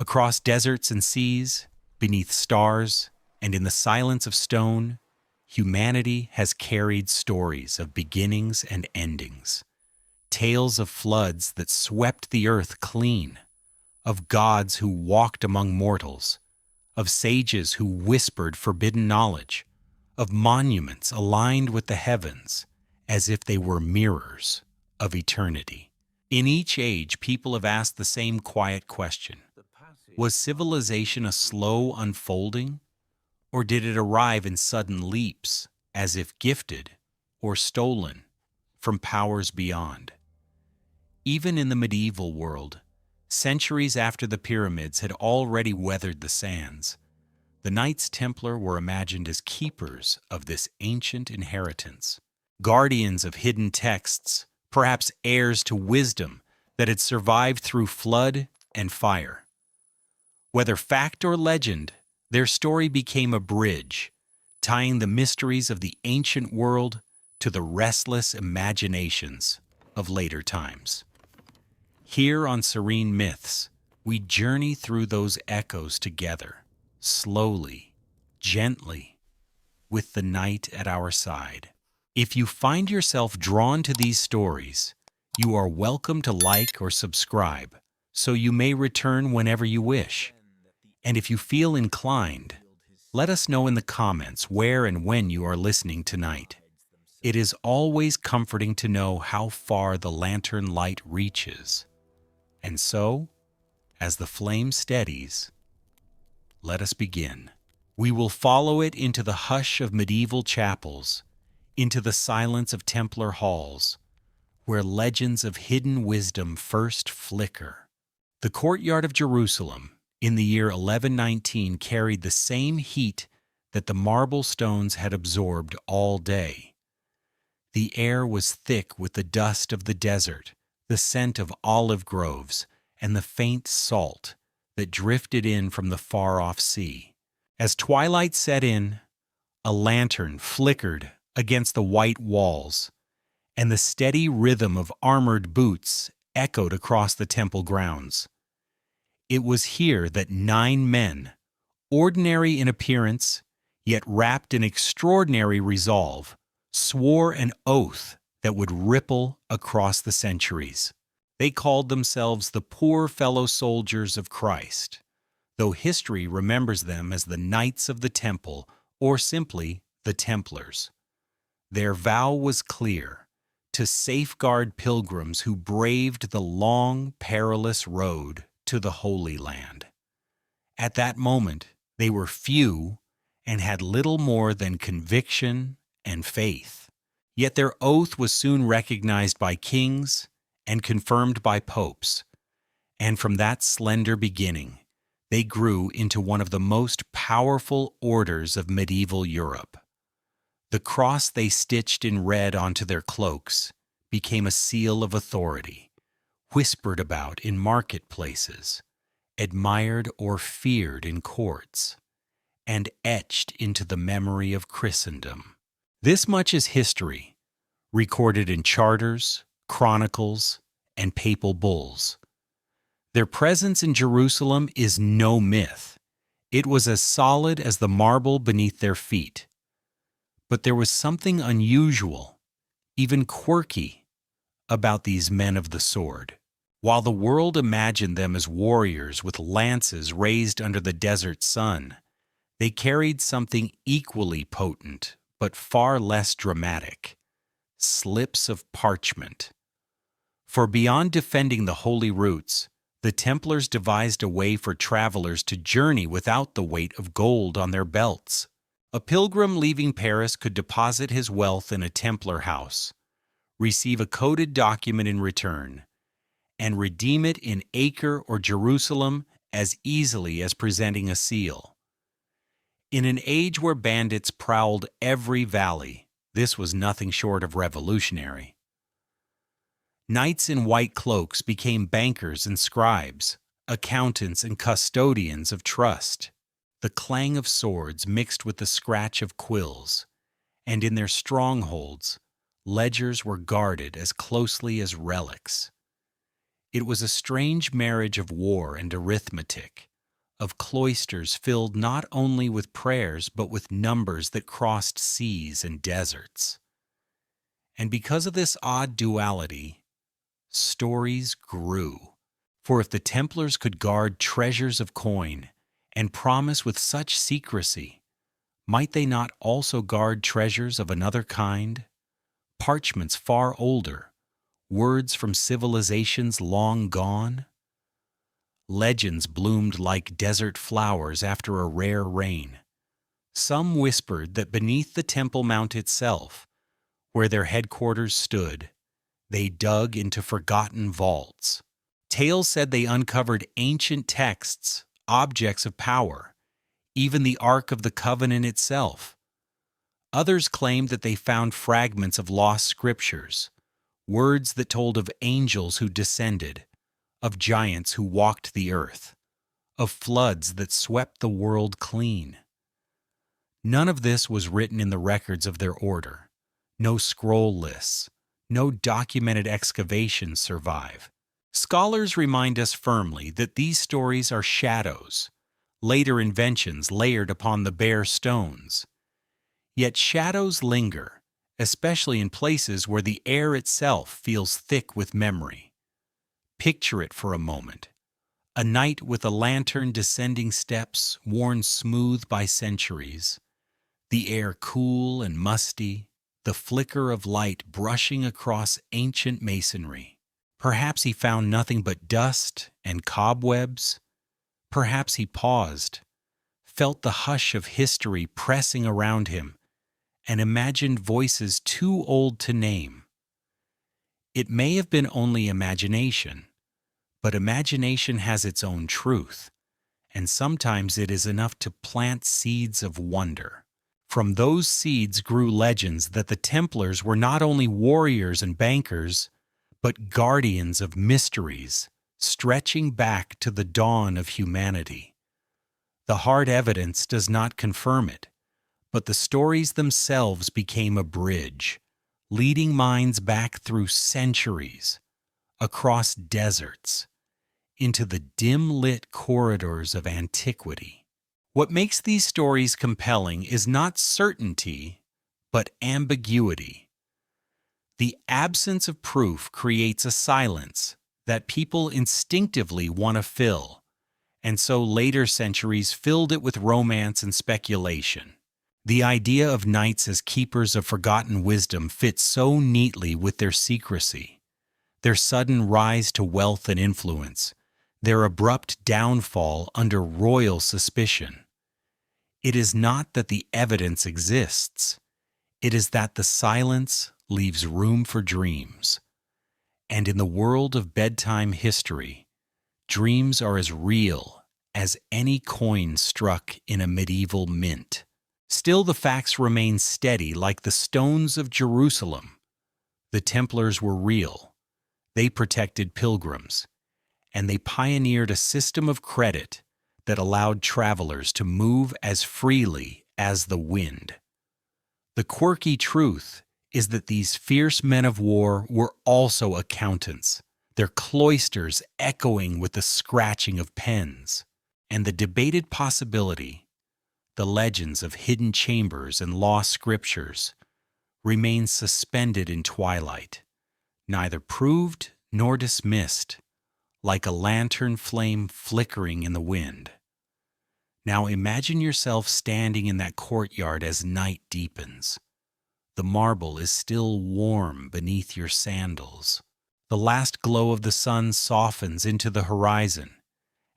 Across deserts and seas, beneath stars, and in the silence of stone, humanity has carried stories of beginnings and endings, tales of floods that swept the earth clean, of gods who walked among mortals, of sages who whispered forbidden knowledge, of monuments aligned with the heavens as if they were mirrors of eternity. In each age, people have asked the same quiet question. Was civilization a slow unfolding, or did it arrive in sudden leaps, as if gifted or stolen from powers beyond? Even in the medieval world, centuries after the pyramids had already weathered the sands, the Knights Templar were imagined as keepers of this ancient inheritance, guardians of hidden texts, perhaps heirs to wisdom that had survived through flood and fire. Whether fact or legend, their story became a bridge, tying the mysteries of the ancient world to the restless imaginations of later times. Here on Serene Myths, we journey through those echoes together, slowly, gently, with the night at our side. If you find yourself drawn to these stories, you are welcome to like or subscribe, so you may return whenever you wish. And if you feel inclined, let us know in the comments where and when you are listening tonight. It is always comforting to know how far the lantern light reaches. And so, as the flame steadies, let us begin. We will follow it into the hush of medieval chapels, into the silence of Templar halls, where legends of hidden wisdom first flicker. The courtyard of Jerusalem, in the year 1119, carried the same heat that the marble stones had absorbed all day. The air was thick with the dust of the desert, the scent of olive groves, and the faint salt that drifted in from the far-off sea. As twilight set in, a lantern flickered against the white walls, and the steady rhythm of armored boots echoed across the temple grounds. It was here that 9 men, ordinary in appearance, yet wrapped in extraordinary resolve, swore an oath that would ripple across the centuries. They called themselves the poor fellow soldiers of Christ, though history remembers them as the Knights of the Temple, or simply the Templars. Their vow was clear: to safeguard pilgrims who braved the long, perilous road to the Holy Land. At that moment, they were few and had little more than conviction and faith. Yet their oath was soon recognized by kings and confirmed by popes, and from that slender beginning, they grew into one of the most powerful orders of medieval Europe. The cross they stitched in red onto their cloaks became a seal of authority, whispered about in marketplaces, admired or feared in courts, and etched into the memory of Christendom. This much is history, recorded in charters, chronicles, and papal bulls. Their presence in Jerusalem is no myth. It was as solid as the marble beneath their feet. But there was something unusual, even quirky, about these men of the sword. While the world imagined them as warriors with lances raised under the desert sun, they carried something equally potent, but far less dramatic: slips of parchment. For beyond defending the holy routes, the Templars devised a way for travelers to journey without the weight of gold on their belts. A pilgrim leaving Paris could deposit his wealth in a Templar house, receive a coded document in return, and redeem it in Acre or Jerusalem as easily as presenting a seal. In an age where bandits prowled every valley, this was nothing short of revolutionary. Knights in white cloaks became bankers and scribes, accountants and custodians of trust. The clang of swords mixed with the scratch of quills, and in their strongholds, ledgers were guarded as closely as relics. It was a strange marriage of war and arithmetic, of cloisters filled not only with prayers but with numbers that crossed seas and deserts. And because of this odd duality, stories grew. For if the Templars could guard treasures of coin and promise with such secrecy, might they not also guard treasures of another kind? Parchments far older, words from civilizations long gone? Legends bloomed like desert flowers after a rare rain. Some whispered that beneath the Temple Mount itself, where their headquarters stood, they dug into forgotten vaults. Tales said they uncovered ancient texts, objects of power, even the Ark of the Covenant itself. Others claimed that they found fragments of lost scriptures, words that told of angels who descended, of giants who walked the earth, of floods that swept the world clean. None of this was written in the records of their order. No scroll lists, no documented excavations survive. Scholars remind us firmly that these stories are shadows, later inventions layered upon the bare stones. Yet shadows linger, especially in places where the air itself feels thick with memory. Picture it for a moment. A night with a lantern descending steps worn smooth by centuries. The air cool and musty, the flicker of light brushing across ancient masonry. Perhaps he found nothing but dust and cobwebs. Perhaps he paused, felt the hush of history pressing around him, and imagined voices too old to name. It may have been only imagination, but imagination has its own truth, and sometimes it is enough to plant seeds of wonder. From those seeds grew legends that the Templars were not only warriors and bankers, but guardians of mysteries, stretching back to the dawn of humanity. The hard evidence does not confirm it, but the stories themselves became a bridge, leading minds back through centuries, across deserts, into the dim-lit corridors of antiquity. What makes these stories compelling is not certainty, but ambiguity. The absence of proof creates a silence that people instinctively want to fill, and so later centuries filled it with romance and speculation. The idea of knights as keepers of forgotten wisdom fits so neatly with their secrecy, their sudden rise to wealth and influence, their abrupt downfall under royal suspicion. It is not that the evidence exists, it is that the silence leaves room for dreams. And in the world of bedtime history, dreams are as real as any coin struck in a medieval mint. Still, the facts remain steady like the stones of Jerusalem. The Templars were real. They protected pilgrims, and they pioneered a system of credit that allowed travelers to move as freely as the wind. The quirky truth is that these fierce men of war were also accountants, their cloisters echoing with the scratching of pens. And the debated possibility, the legends of hidden chambers and lost scriptures, remain suspended in twilight, neither proved nor dismissed, like a lantern flame flickering in the wind. Now imagine yourself standing in that courtyard as night deepens. The marble is still warm beneath your sandals. The last glow of the sun softens into the horizon,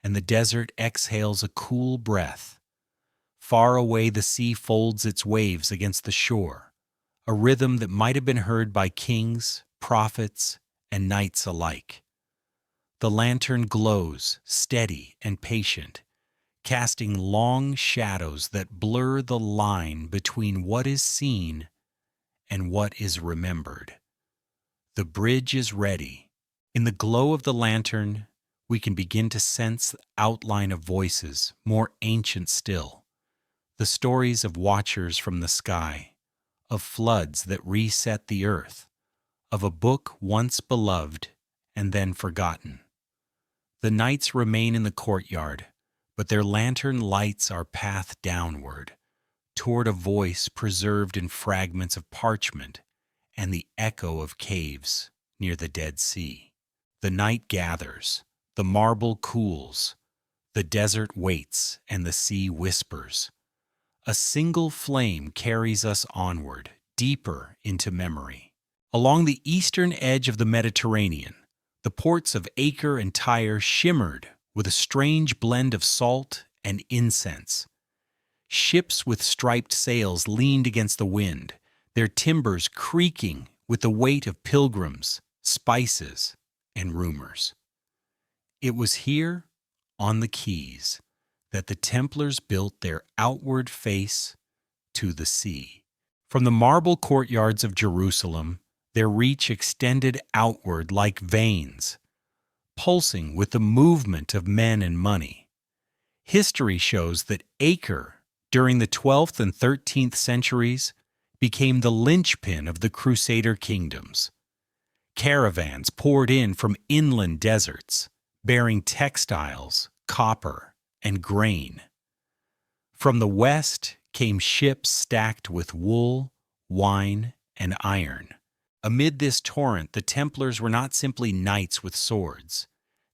and the desert exhales a cool breath. Far away the sea folds its waves against the shore, a rhythm that might have been heard by kings, prophets, and knights alike. The lantern glows, steady and patient, casting long shadows that blur the line between what is seen and what is remembered. The bridge is ready. In the glow of the lantern, we can begin to sense the outline of voices more ancient still, the stories of watchers from the sky, of floods that reset the earth, of a book once beloved and then forgotten. The knights remain in the courtyard, but their lantern lights our path downward, toward a voice preserved in fragments of parchment and the echo of caves near the Dead Sea. The night gathers, the marble cools, the desert waits, and the sea whispers. A single flame carries us onward, deeper into memory. Along the eastern edge of the Mediterranean, the ports of Acre and Tyre shimmered with a strange blend of salt and incense. Ships with striped sails leaned against the wind, their timbers creaking with the weight of pilgrims, spices, and rumors. It was here, on the quays, that the Templars built their outward face to the sea. From the marble courtyards of Jerusalem, their reach extended outward like veins, pulsing with the movement of men and money. History shows that Acre, during the 12th and 13th centuries, became the linchpin of the Crusader kingdoms. Caravans poured in from inland deserts, bearing textiles, copper, and grain. From the west came ships stacked with wool, wine, and iron. Amid this torrent, the Templars were not simply knights with swords.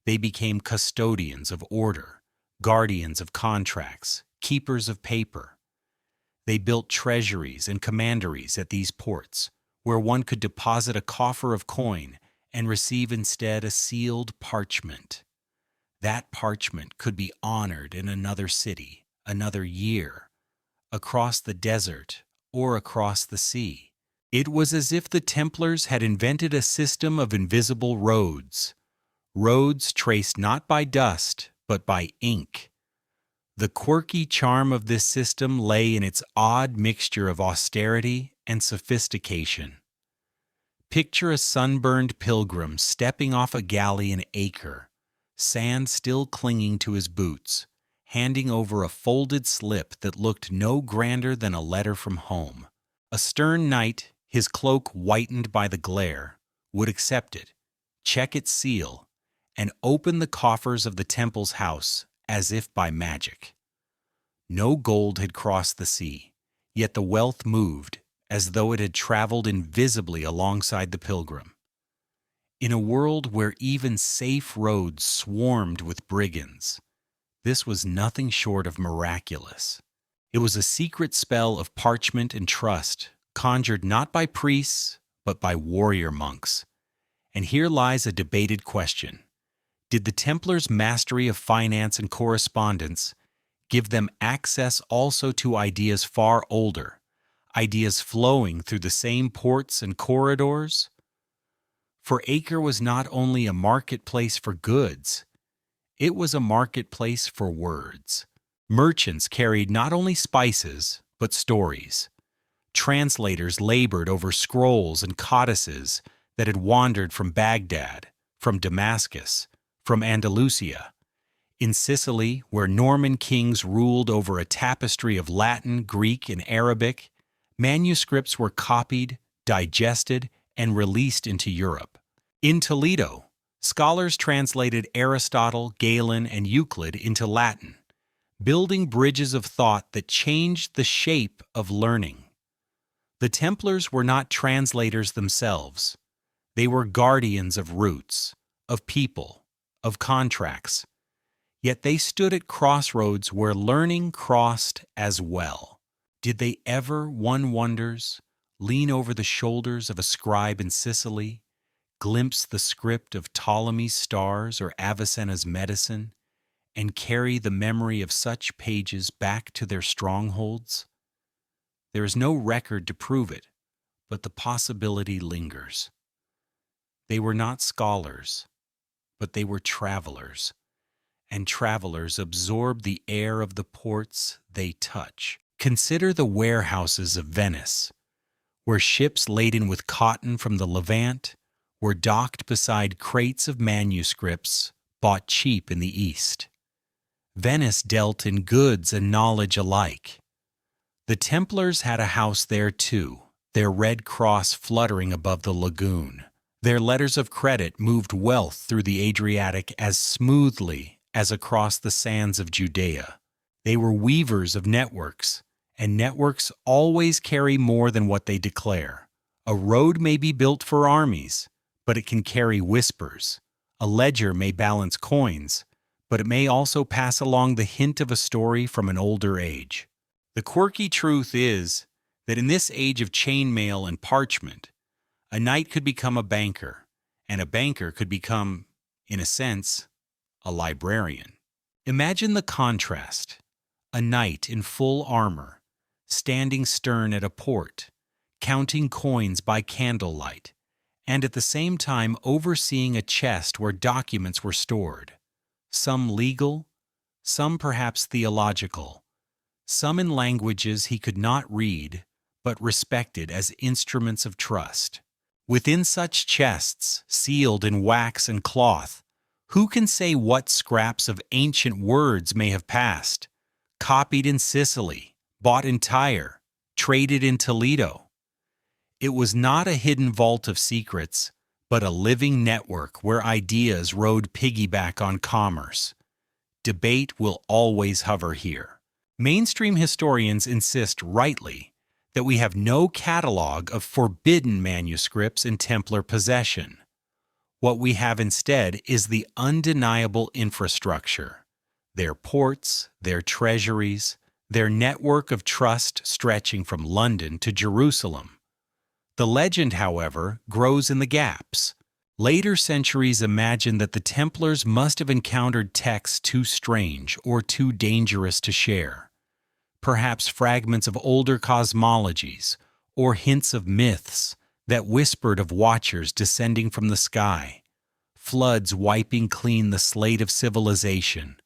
They became custodians of order, guardians of contracts, keepers of paper. They built treasuries and commanderies at these ports, where one could deposit a coffer of coin and receive instead a sealed parchment. That parchment could be honored in another city, another year, across the desert, or across the sea. It was as if the Templars had invented a system of invisible roads, roads traced not by dust, but by ink. The quirky charm of this system lay in its odd mixture of austerity and sophistication. Picture a sunburned pilgrim stepping off a galley in Acre, sand still clinging to his boots, handing over a folded slip that looked no grander than a letter from home. A stern knight, his cloak whitened by the glare, would accept it, check its seal, and open the coffers of the temple's house as if by magic. No gold had crossed the sea, yet the wealth moved as though it had traveled invisibly alongside the pilgrim. In a world where even safe roads swarmed with brigands, this was nothing short of miraculous. It was a secret spell of parchment and trust, conjured not by priests, but by warrior monks. And here lies a debated question. Did the Templars' mastery of finance and correspondence give them access also to ideas far older, ideas flowing through the same ports and corridors? For Acre was not only a marketplace for goods, it was a marketplace for words. Merchants carried not only spices, but stories. Translators labored over scrolls and codices that had wandered from Baghdad, from Damascus, from Andalusia. In Sicily, where Norman kings ruled over a tapestry of Latin, Greek, and Arabic, manuscripts were copied, digested, and released into Europe. In Toledo, scholars translated Aristotle, Galen, and Euclid into Latin, building bridges of thought that changed the shape of learning. The Templars were not translators themselves. They were guardians of roots, of people, of contracts. Yet they stood at crossroads where learning crossed as well. Did they ever, one wonders, lean over the shoulders of a scribe in Sicily, glimpse the script of Ptolemy's stars or Avicenna's medicine, and carry the memory of such pages back to their strongholds? There is no record to prove it, but the possibility lingers. They were not scholars, but they were travelers, and travelers absorb the air of the ports they touch. Consider the warehouses of Venice, where ships laden with cotton from the Levant were docked beside crates of manuscripts bought cheap in the East. Venice dealt in goods and knowledge alike. The Templars had a house there too, their red cross fluttering above the lagoon. Their letters of credit moved wealth through the Adriatic as smoothly as across the sands of Judea. They were weavers of networks, and networks always carry more than what they declare. A road may be built for armies, but it can carry whispers. A ledger may balance coins, but it may also pass along the hint of a story from an older age. The quirky truth is that in this age of chainmail and parchment, a knight could become a banker, and a banker could become, in a sense, a librarian. Imagine the contrast. A knight in full armor, standing stern at a port, counting coins by candlelight, and at the same time overseeing a chest where documents were stored, some legal, some perhaps theological, some in languages he could not read, but respected as instruments of trust. Within such chests, sealed in wax and cloth, who can say what scraps of ancient words may have passed, copied in Sicily, bought in Tyre, traded in Toledo? It was not a hidden vault of secrets, but a living network where ideas rode piggyback on commerce. Debate will always hover here. Mainstream historians insist rightly that we have no catalog of forbidden manuscripts in Templar possession. What we have instead is the undeniable infrastructure, their ports, their treasuries, their network of trust stretching from London to Jerusalem. The legend, however, grows in the gaps. Later centuries imagine that the Templars must have encountered texts too strange or too dangerous to share. Perhaps fragments of older cosmologies or hints of myths that whispered of watchers descending from the sky, floods wiping clean the slate of civilization,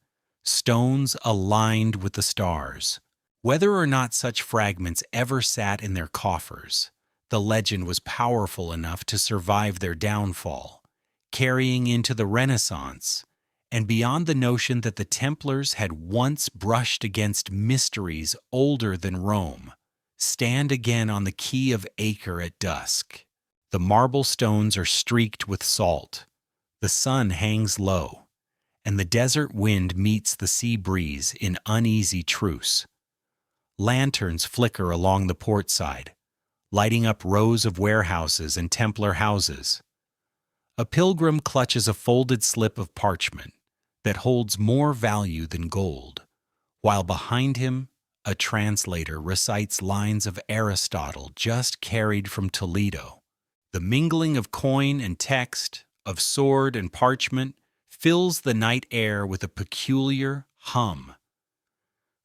stones aligned with the stars. Whether or not such fragments ever sat in their coffers, the legend was powerful enough to survive their downfall, carrying into the Renaissance, and beyond the notion that the Templars had once brushed against mysteries older than Rome, stand again on the quay of Acre at dusk. The marble stones are streaked with salt, the sun hangs low, and the desert wind meets the sea breeze in uneasy truce. Lanterns flicker along the port side, lighting up rows of warehouses and Templar houses. A pilgrim clutches a folded slip of parchment that holds more value than gold, while behind him a translator recites lines of Aristotle just carried from Toledo. The mingling of coin and text, of sword and parchment, fills the night air with a peculiar hum.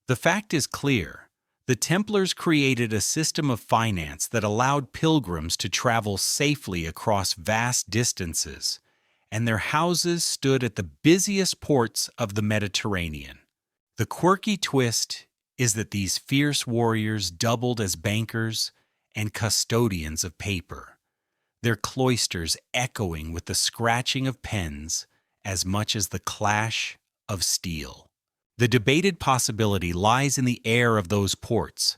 The fact is clear. The Templars created a system of finance that allowed pilgrims to travel safely across vast distances, and their houses stood at the busiest ports of the Mediterranean. The quirky twist is that these fierce warriors doubled as bankers and custodians of paper, their cloisters echoing with the scratching of pens as much as the clash of steel. The debated possibility lies in the air of those ports,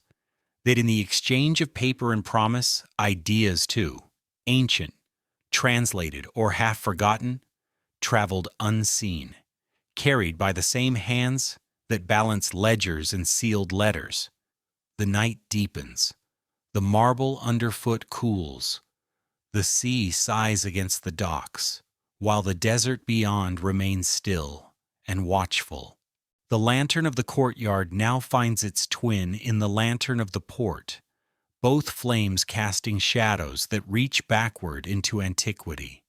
that in the exchange of paper and promise, ideas too, ancient, translated or half forgotten, traveled unseen, carried by the same hands that balance ledgers and sealed letters. The night deepens, the marble underfoot cools, the sea sighs against the docks, while the desert beyond remains still and watchful. The lantern of the courtyard now finds its twin in the lantern of the port, both flames casting shadows that reach backward into antiquity.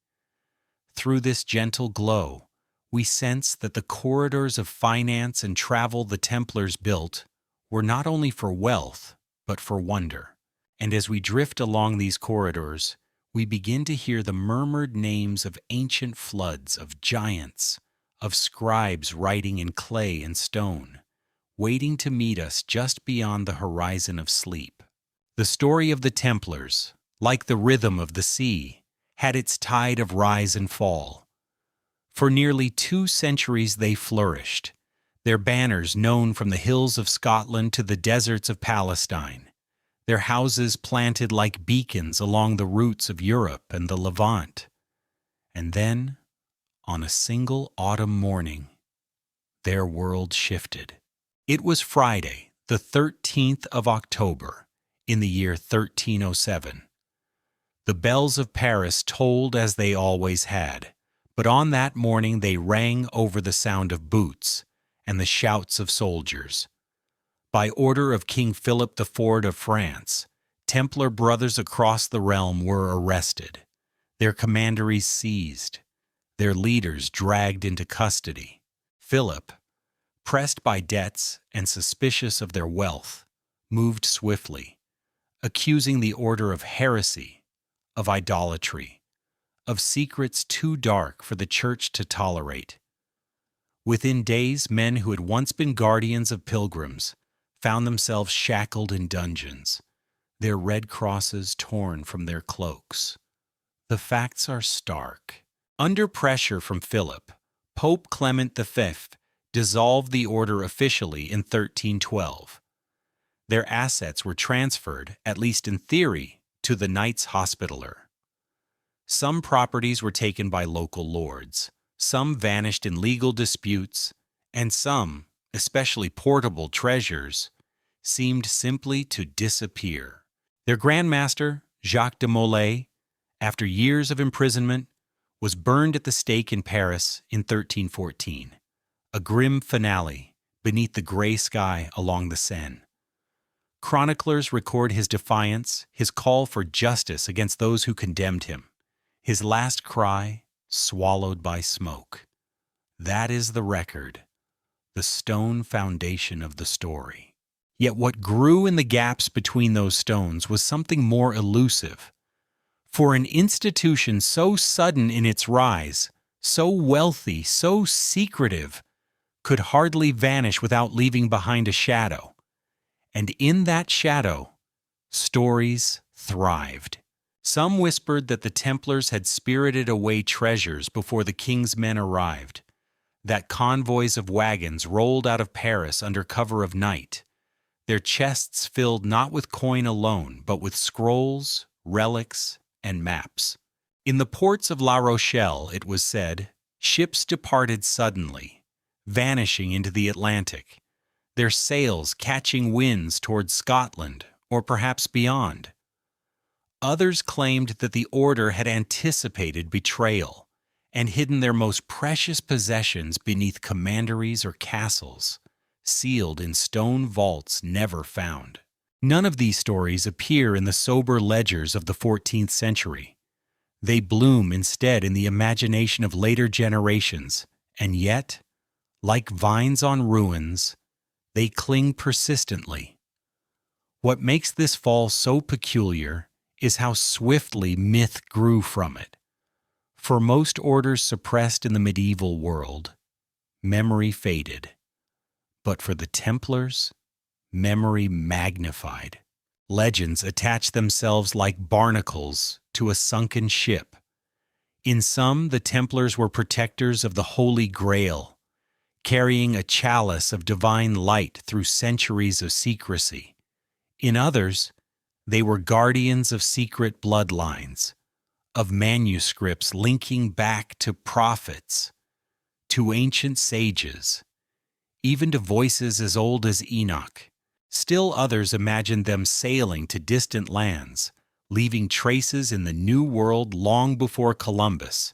Through this gentle glow, we sense that the corridors of finance and travel the Templars built were not only for wealth, but for wonder. And as we drift along these corridors, we begin to hear the murmured names of ancient floods, of giants, of scribes writing in clay and stone, waiting to meet us just beyond the horizon of sleep. The story of the Templars, like the rhythm of the sea, had its tide of rise and fall. For nearly 2 centuries they flourished, their banners known from the hills of Scotland to the deserts of Palestine, their houses planted like beacons along the routes of Europe and the Levant. And then, on a single autumn morning, their world shifted. It was Friday, the 13th of October, in the year 1307. The bells of Paris tolled as they always had, but on that morning they rang over the sound of boots and the shouts of soldiers. By order of King Philip IV of France, Templar brothers across the realm were arrested, their commanderies seized, their leaders dragged into custody. Philip, pressed by debts and suspicious of their wealth, moved swiftly, accusing the order of heresy, of idolatry, of secrets too dark for the church to tolerate. Within days, men who had once been guardians of pilgrims found themselves shackled in dungeons, their red crosses torn from their cloaks. The facts are stark. Under pressure from Philip, Pope Clement V dissolved the order officially in 1312. Their assets were transferred, at least in theory, to the Knights Hospitaller. Some properties were taken by local lords, some vanished in legal disputes, and some, especially portable treasures, seemed simply to disappear. Their Grand Master, Jacques de Molay, after years of imprisonment, was burned at the stake in Paris in 1314, a grim finale beneath the gray sky along the Seine. Chroniclers record his defiance, his call for justice against those who condemned him, his last cry swallowed by smoke. That is the record, the stone foundation of the story. Yet what grew in the gaps between those stones was something more elusive. For an institution so sudden in its rise, so wealthy, so secretive, could hardly vanish without leaving behind a shadow. And in that shadow, stories thrived. Some whispered that the Templars had spirited away treasures before the king's men arrived, that convoys of wagons rolled out of Paris under cover of night, their chests filled not with coin alone, but with scrolls, relics, and maps. In the ports of La Rochelle, it was said, ships departed suddenly, vanishing into the Atlantic, their sails catching winds toward Scotland or perhaps beyond. Others claimed that the order had anticipated betrayal and hidden their most precious possessions beneath commanderies or castles, sealed in stone vaults never found. None of these stories appear in the sober ledgers of the 14th century. They bloom instead in the imagination of later generations, and yet, like vines on ruins, they cling persistently. What makes this fall so peculiar is how swiftly myth grew from it. For most orders suppressed in the medieval world, memory faded. But for the Templars, memory magnified. Legends attach themselves like barnacles to a sunken ship. In some, the Templars were protectors of the Holy Grail, carrying a chalice of divine light through centuries of secrecy. In others, they were guardians of secret bloodlines, of manuscripts linking back to prophets, to ancient sages, even to voices as old as Enoch. Still others imagined them sailing to distant lands, leaving traces in the New World long before Columbus.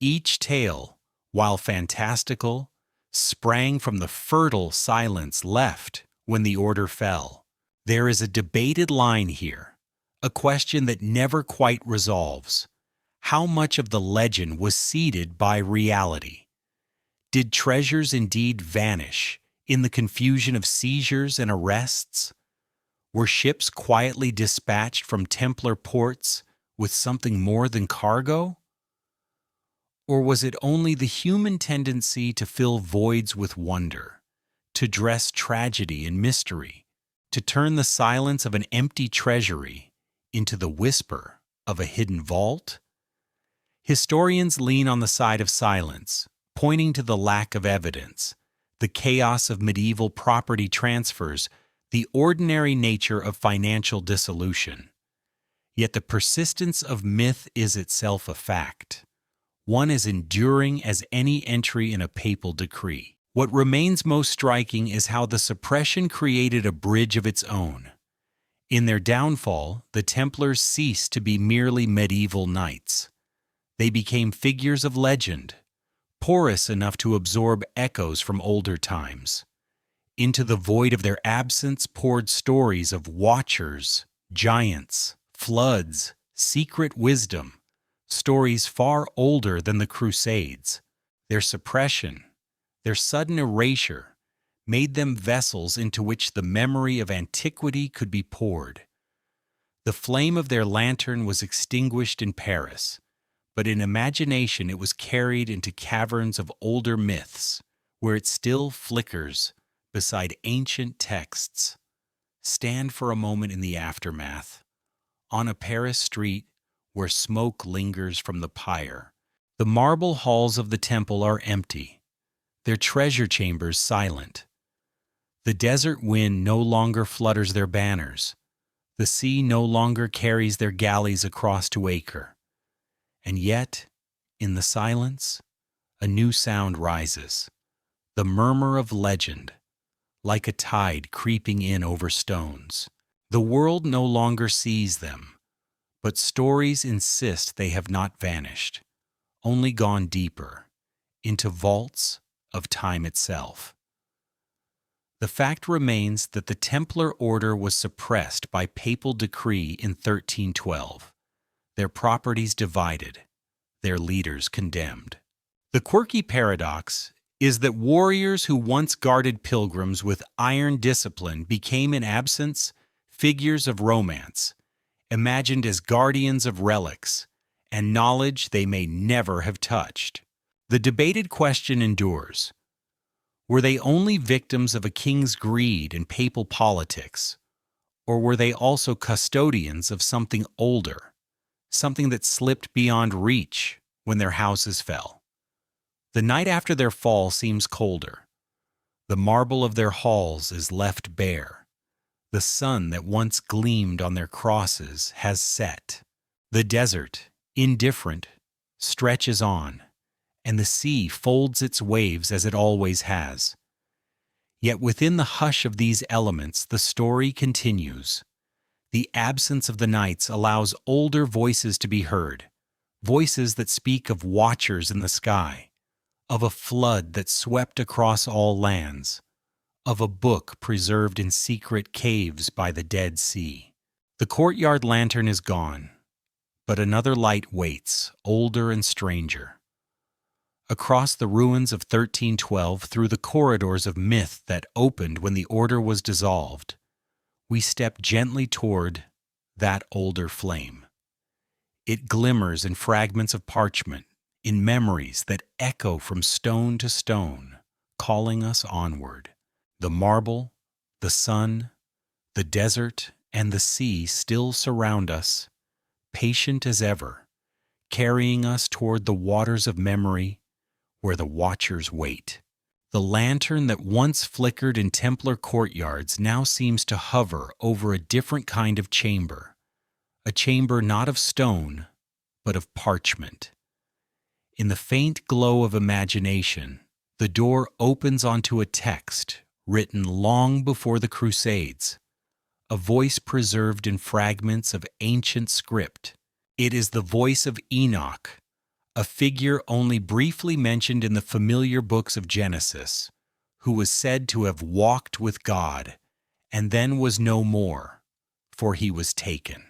Each tale, while fantastical, sprang from the fertile silence left when the order fell. There is a debated line here, a question that never quite resolves. How much of the legend was seeded by reality? Did treasures indeed vanish in the confusion of seizures and arrests? Were ships quietly dispatched from Templar ports with something more than cargo? Or was it only the human tendency to fill voids with wonder, to dress tragedy in mystery, to turn the silence of an empty treasury into the whisper of a hidden vault? Historians lean on the side of silence, pointing to the lack of evidence, the chaos of medieval property transfers, the ordinary nature of financial dissolution. Yet the persistence of myth is itself a fact, one as enduring as any entry in a papal decree. What remains most striking is how the suppression created a bridge of its own. In their downfall, the Templars ceased to be merely medieval knights. They became figures of legend, porous enough to absorb echoes from older times. Into the void of their absence poured stories of watchers, giants, floods, secret wisdom, stories far older than the Crusades. Their suppression, their sudden erasure, made them vessels into which the memory of antiquity could be poured. The flame of their lantern was extinguished in Paris, but in imagination it was carried into caverns of older myths, where it still flickers beside ancient texts. Stand for a moment in the aftermath. On a Paris street where smoke lingers from the pyre, the marble halls of the temple are empty, their treasure chambers silent. The desert wind no longer flutters their banners. The sea no longer carries their galleys across to Acre. And yet, in the silence, a new sound rises, the murmur of legend, like a tide creeping in over stones. The world no longer sees them, but stories insist they have not vanished, only gone deeper, into vaults of time itself. The fact remains that the Templar order was suppressed by papal decree in 1312, their properties divided, their leaders condemned. The quirky paradox is that warriors who once guarded pilgrims with iron discipline became in absence figures of romance, imagined as guardians of relics and knowledge they may never have touched. The debated question endures. Were they only victims of a king's greed and papal politics, or were they also custodians of something older, something that slipped beyond reach when their houses fell? The night after their fall seems colder. The marble of their halls is left bare. The sun that once gleamed on their crosses has set. The desert, indifferent, stretches on, and the sea folds its waves as it always has. Yet within the hush of these elements, the story continues. The absence of the knights allows older voices to be heard, voices that speak of watchers in the sky, of a flood that swept across all lands, of a book preserved in secret caves by the Dead Sea. The courtyard lantern is gone, but another light waits, older and stranger. Across the ruins of 1312, through the corridors of myth that opened when the order was dissolved, we step gently toward that older flame. It glimmers in fragments of parchment, in memories that echo from stone to stone, calling us onward. The marble, the sun, the desert, and the sea still surround us, patient as ever, carrying us toward the waters of memory where the watchers wait. The lantern that once flickered in Templar courtyards now seems to hover over a different kind of chamber, a chamber not of stone, but of parchment. In the faint glow of imagination, the door opens onto a text written long before the Crusades, a voice preserved in fragments of ancient script. It is the voice of Enoch, a figure only briefly mentioned in the familiar books of Genesis, who was said to have walked with God, and then was no more, for he was taken.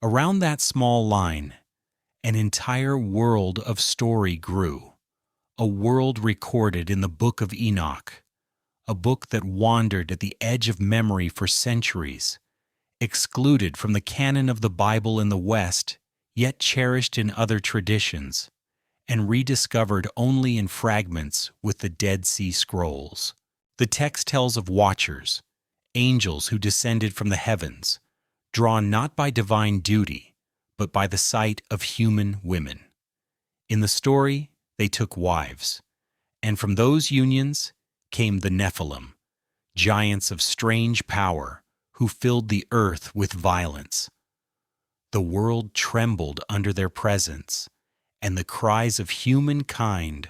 Around that small line, an entire world of story grew, a world recorded in the book of Enoch, a book that wandered at the edge of memory for centuries, excluded from the canon of the Bible in the West, yet cherished in other traditions, and rediscovered only in fragments with the Dead Sea Scrolls. The text tells of watchers, angels who descended from the heavens, drawn not by divine duty, but by the sight of human women. In the story, they took wives, and from those unions came the Nephilim, giants of strange power who filled the earth with violence. The world trembled under their presence, and the cries of humankind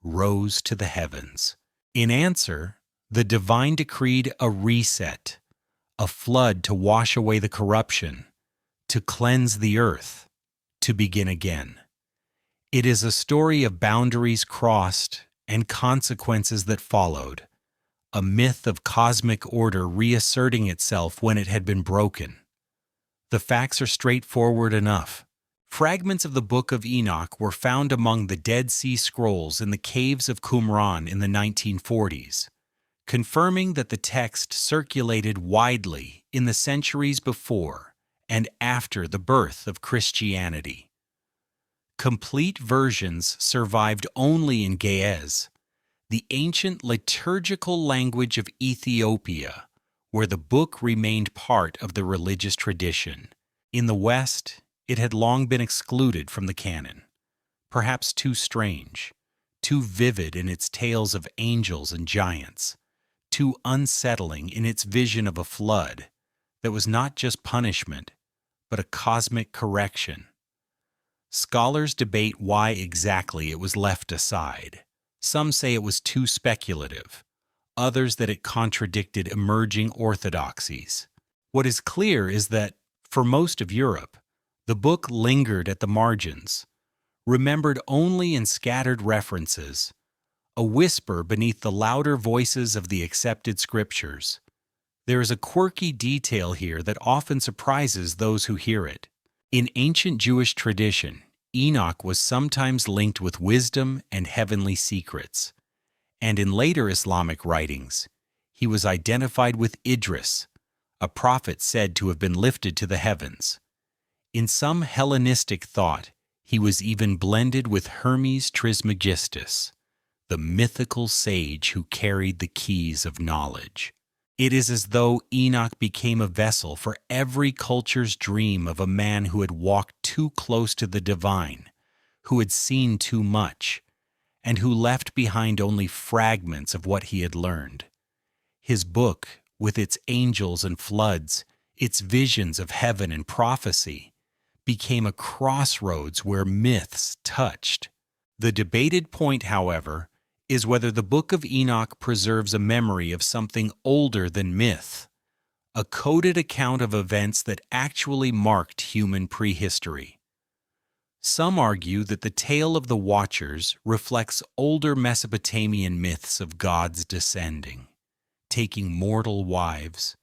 rose to the heavens. In answer, the divine decreed a reset, a flood to wash away the corruption, to cleanse the earth, to begin again. It is a story of boundaries crossed and consequences that followed, a myth of cosmic order reasserting itself when it had been broken. The facts are straightforward enough. Fragments of the Book of Enoch were found among the Dead Sea Scrolls in the caves of Qumran in the 1940s, confirming that the text circulated widely in the centuries before and after the birth of Christianity. Complete versions survived only in Ge'ez, the ancient liturgical language of Ethiopia, where the book remained part of the religious tradition. In the West, it had long been excluded from the canon, perhaps too strange, too vivid in its tales of angels and giants, too unsettling in its vision of a flood that was not just punishment, but a cosmic correction. Scholars debate why exactly it was left aside. Some say it was too speculative, others that it contradicted emerging orthodoxies. What is clear is that, for most of Europe, the book lingered at the margins, remembered only in scattered references, a whisper beneath the louder voices of the accepted scriptures. There is a quirky detail here that often surprises those who hear it. In ancient Jewish tradition, Enoch was sometimes linked with wisdom and heavenly secrets, and in later Islamic writings, he was identified with Idris, a prophet said to have been lifted to the heavens. In some Hellenistic thought, he was even blended with Hermes Trismegistus, the mythical sage who carried the keys of knowledge. It is as though Enoch became a vessel for every culture's dream of a man who had walked too close to the divine, who had seen too much, and who left behind only fragments of what he had learned. His book, with its angels and floods, its visions of heaven and prophecy, became a crossroads where myths touched. The debated point, however, is whether the Book of Enoch preserves a memory of something older than myth, a coded account of events that actually marked human prehistory. Some argue that the tale of the Watchers reflects older Mesopotamian myths of gods descending, taking mortal wives,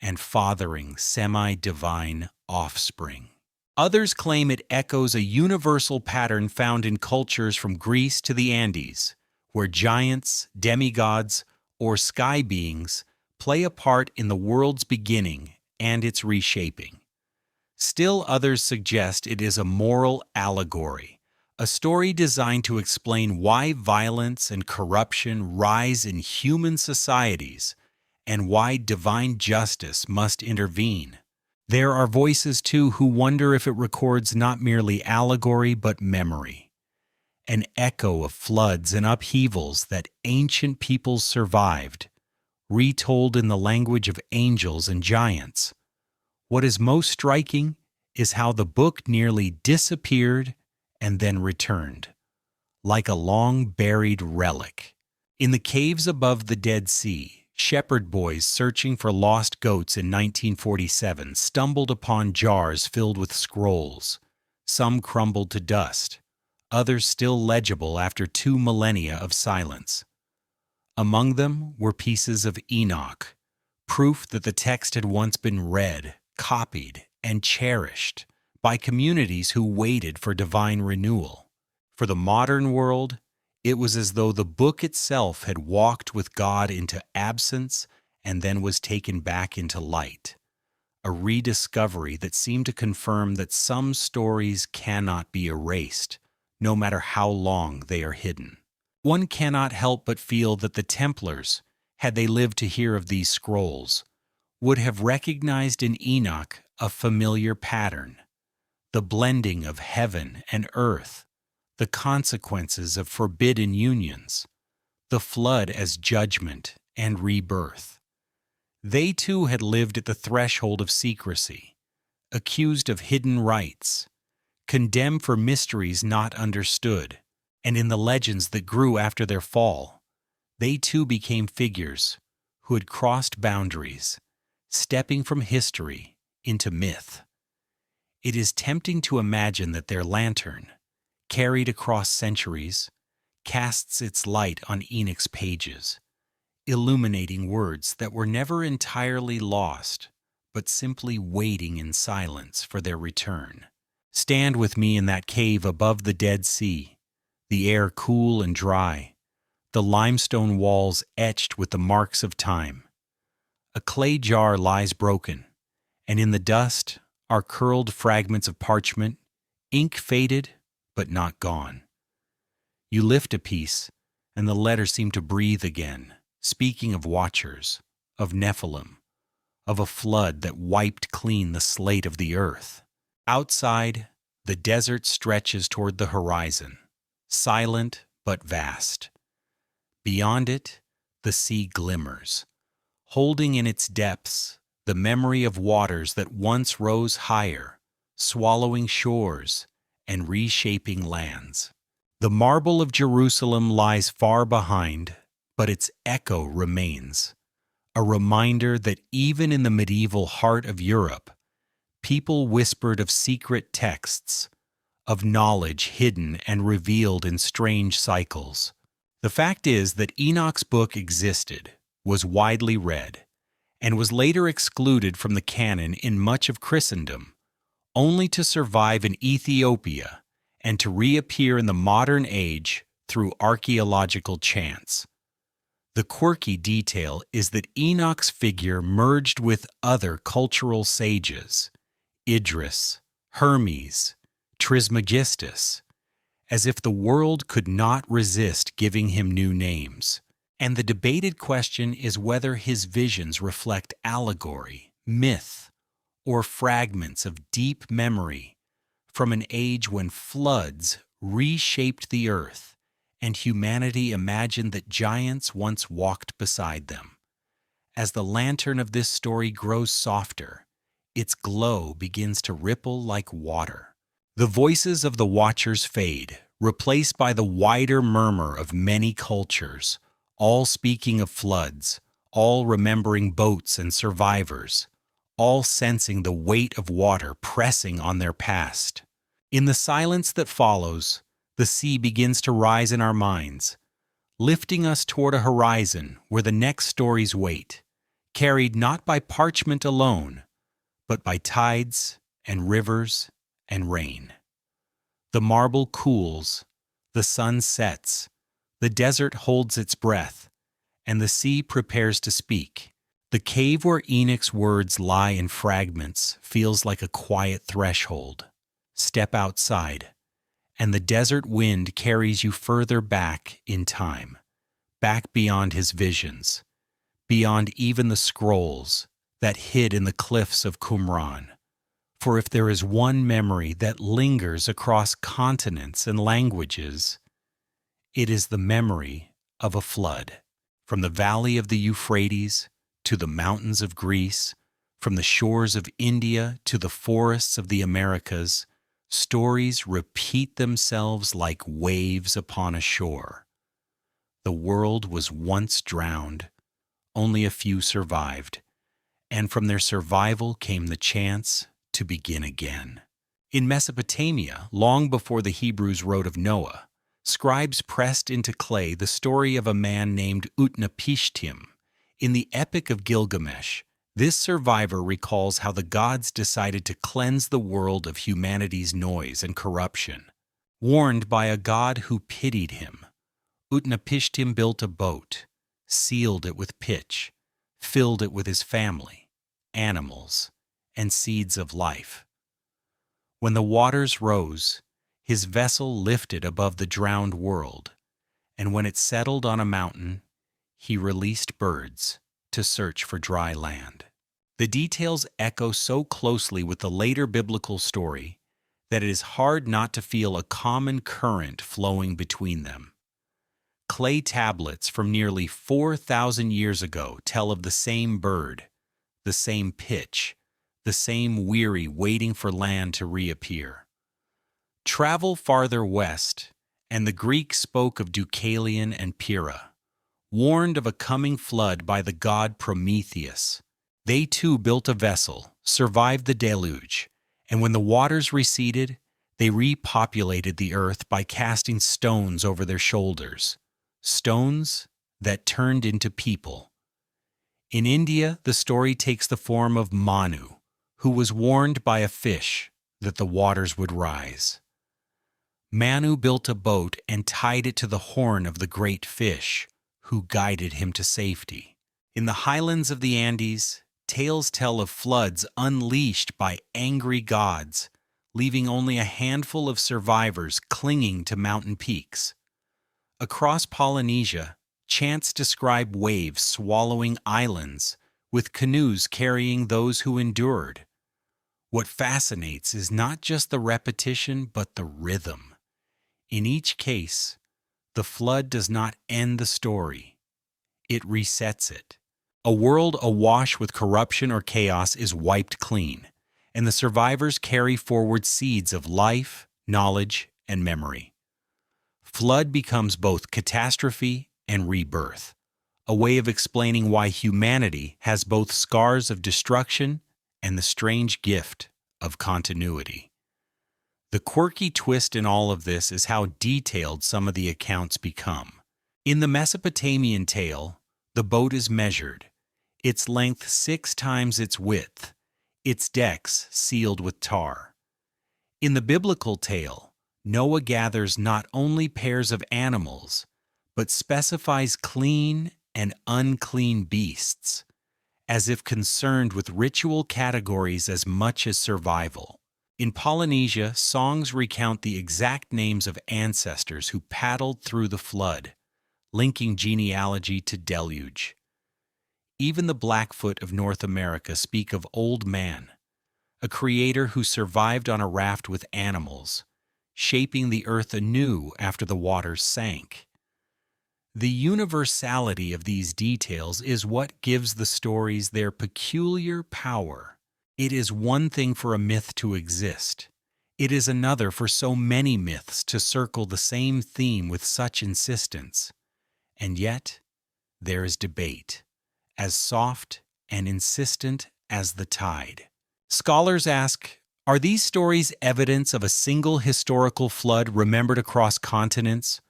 and fathering semi-divine offspring. Others claim it echoes a universal pattern found in cultures from Greece to the Andes, where giants, demigods, or sky beings play a part in the world's beginning and its reshaping. Still others suggest it is a moral allegory, a story designed to explain why violence and corruption rise in human societies and why divine justice must intervene. There are voices, too, who wonder if it records not merely allegory but memory, an echo of floods and upheavals that ancient peoples survived, retold in the language of angels and giants. What is most striking is how the book nearly disappeared and then returned, like a long-buried relic. In the caves above the Dead Sea, shepherd boys searching for lost goats in 1947 stumbled upon jars filled with scrolls, some crumbled to dust, others still legible after 2 millennia of silence. Among them were pieces of Enoch, proof that the text had once been read, copied, and cherished by communities who waited for divine renewal. For the modern world, it was as though the book itself had walked with God into absence and then was taken back into light, a rediscovery that seemed to confirm that some stories cannot be erased, no matter how long they are hidden. One cannot help but feel that the Templars, had they lived to hear of these scrolls, would have recognized in Enoch a familiar pattern, the blending of heaven and earth, the consequences of forbidden unions, the flood as judgment and rebirth. They too had lived at the threshold of secrecy, accused of hidden rites, condemned for mysteries not understood, and in the legends that grew after their fall, They too became figures who had crossed boundaries, stepping from history into myth. It is tempting to imagine that their lantern, carried across centuries, casts its light on Enoch's pages, illuminating words that were never entirely lost, but simply waiting in silence for their return. Stand with me in that cave above the Dead Sea, the air cool and dry, the limestone walls etched with the marks of time. A clay jar lies broken, and in the dust are curled fragments of parchment, ink faded but not gone. You lift a piece, and the letters seem to breathe again, speaking of watchers, of Nephilim, of a flood that wiped clean the slate of the earth. Outside, the desert stretches toward the horizon, silent but vast. Beyond it, the sea glimmers, holding in its depths the memory of waters that once rose higher, swallowing shores and reshaping lands. The marble of Jerusalem lies far behind, but its echo remains, a reminder that even in the medieval heart of Europe, people whispered of secret texts, of knowledge hidden and revealed in strange cycles. The fact is that Enoch's book existed, was widely read, and was later excluded from the canon in much of Christendom, only to survive in Ethiopia and to reappear in the modern age through archaeological chance. The quirky detail is that Enoch's figure merged with other cultural sages, Idris, Hermes, Trismegistus, as if the world could not resist giving him new names. And the debated question is whether his visions reflect allegory, myth, or fragments of deep memory from an age when floods reshaped the earth and humanity imagined that giants once walked beside them. As the lantern of this story grows softer, its glow begins to ripple like water. The voices of the watchers fade, replaced by the wider murmur of many cultures, all speaking of floods, all remembering boats and survivors, all sensing the weight of water pressing on their past. In the silence that follows, the sea begins to rise in our minds, lifting us toward a horizon where the next stories wait, carried not by parchment alone, but by tides and rivers and rain. The marble cools, the sun sets, the desert holds its breath, and the sea prepares to speak. The cave where Enoch's words lie in fragments feels like a quiet threshold. Step outside, and the desert wind carries you further back in time, back beyond his visions, beyond even the scrolls that hid in the cliffs of Qumran. For if there is one memory that lingers across continents and languages, it is the memory of a flood. From the valley of the Euphrates to the mountains of Greece, from the shores of India to the forests of the Americas, stories repeat themselves like waves upon a shore. The world was once drowned, only a few survived, and from their survival came the chance to begin again. In Mesopotamia, long before the Hebrews wrote of Noah, scribes pressed into clay the story of a man named Utnapishtim. In the Epic of Gilgamesh, this survivor recalls how the gods decided to cleanse the world of humanity's noise and corruption. Warned by a god who pitied him, Utnapishtim built a boat, sealed it with pitch, filled it with his family, animals, and seeds of life. When the waters rose, his vessel lifted above the drowned world, and when it settled on a mountain, he released birds to search for dry land. The details echo so closely with the later biblical story that it is hard not to feel a common current flowing between them. Clay tablets from nearly 4,000 years ago tell of the same bird, the same pitch, the same weary waiting for land to reappear. Travel farther west, and the Greeks spoke of Deucalion and Pyrrha, warned of a coming flood by the god Prometheus. They too built a vessel, survived the deluge, and when the waters receded, they repopulated the earth by casting stones over their shoulders, stones that turned into people. In India, the story takes the form of Manu, who was warned by a fish that the waters would rise. Manu built a boat and tied it to the horn of the great fish, who guided him to safety. In the highlands of the Andes, tales tell of floods unleashed by angry gods, leaving only a handful of survivors clinging to mountain peaks. Across Polynesia, chants describe waves swallowing islands, with canoes carrying those who endured. What fascinates is not just the repetition, but the rhythm. In each case, the flood does not end the story. It resets it. A world awash with corruption or chaos is wiped clean, and the survivors carry forward seeds of life, knowledge, and memory. Flood becomes both catastrophe and rebirth, a way of explaining why humanity has both scars of destruction and the strange gift of continuity. The quirky twist in all of this is how detailed some of the accounts become. In the Mesopotamian tale, the boat is measured, its length 6 times its width, its decks sealed with tar. In the biblical tale, Noah gathers not only pairs of animals, but specifies clean and unclean beasts, as if concerned with ritual categories as much as survival. In Polynesia, songs recount the exact names of ancestors who paddled through the flood, linking genealogy to deluge. Even the Blackfoot of North America speak of Old Man, a creator who survived on a raft with animals, shaping the earth anew after the waters sank. The universality of these details is what gives the stories their peculiar power. It is one thing for a myth to exist. It is another for so many myths to circle the same theme with such insistence. And yet, there is debate, as soft and insistent as the tide. Scholars ask, are these stories evidence of a single historical flood remembered across continents,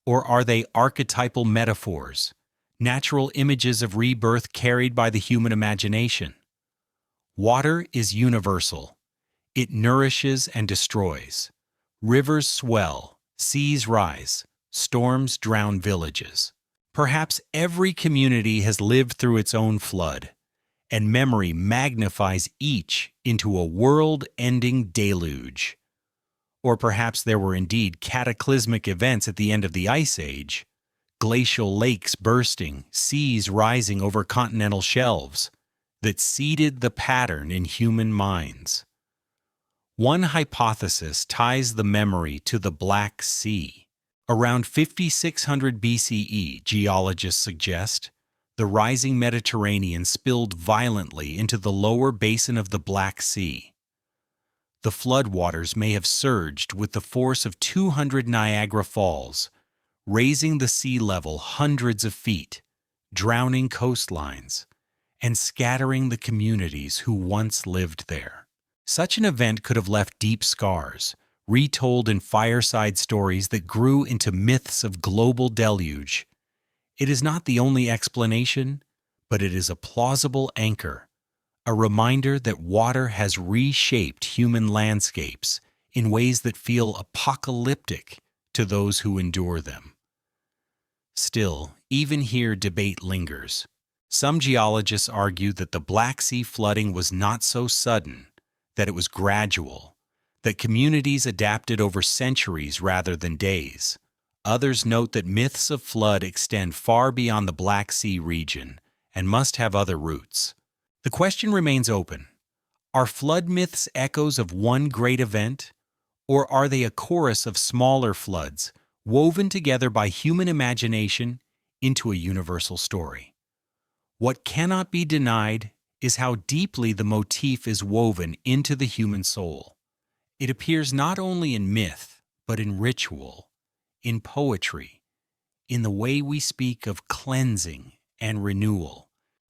or are they archetypal metaphors, natural images of rebirth carried by the human imagination? Water is universal. It nourishes and destroys. Rivers swell, seas rise, storms drown villages. Perhaps every community has lived through its own flood, and memory magnifies each into a world-ending deluge. Or perhaps there were indeed cataclysmic events at the end of the Ice Age, glacial lakes bursting, seas rising over continental shelves, that seeded the pattern in human minds. One hypothesis ties the memory to the Black Sea. Around 5600 BCE, geologists suggest, the rising Mediterranean spilled violently into the lower basin of the Black Sea. The floodwaters may have surged with the force of 200 Niagara Falls, raising the sea level hundreds of feet, drowning coastlines, and scattering the communities who once lived there. Such an event could have left deep scars, retold in fireside stories that grew into myths of global deluge. It is not the only explanation, but it is a plausible anchor, a reminder that water has reshaped human landscapes in ways that feel apocalyptic to those who endure them. Still, even here debate lingers. Some geologists argue that the Black Sea flooding was not so sudden, that it was gradual, that communities adapted over centuries rather than days. Others note that myths of flood extend far beyond the Black Sea region and must have other roots. The question remains open. Are flood myths echoes of one great event, or are they a chorus of smaller floods woven together by human imagination into a universal story? What cannot be denied is how deeply the motif is woven into the human soul. It appears not only in myth, but in ritual, in poetry, in the way we speak of cleansing and renewal.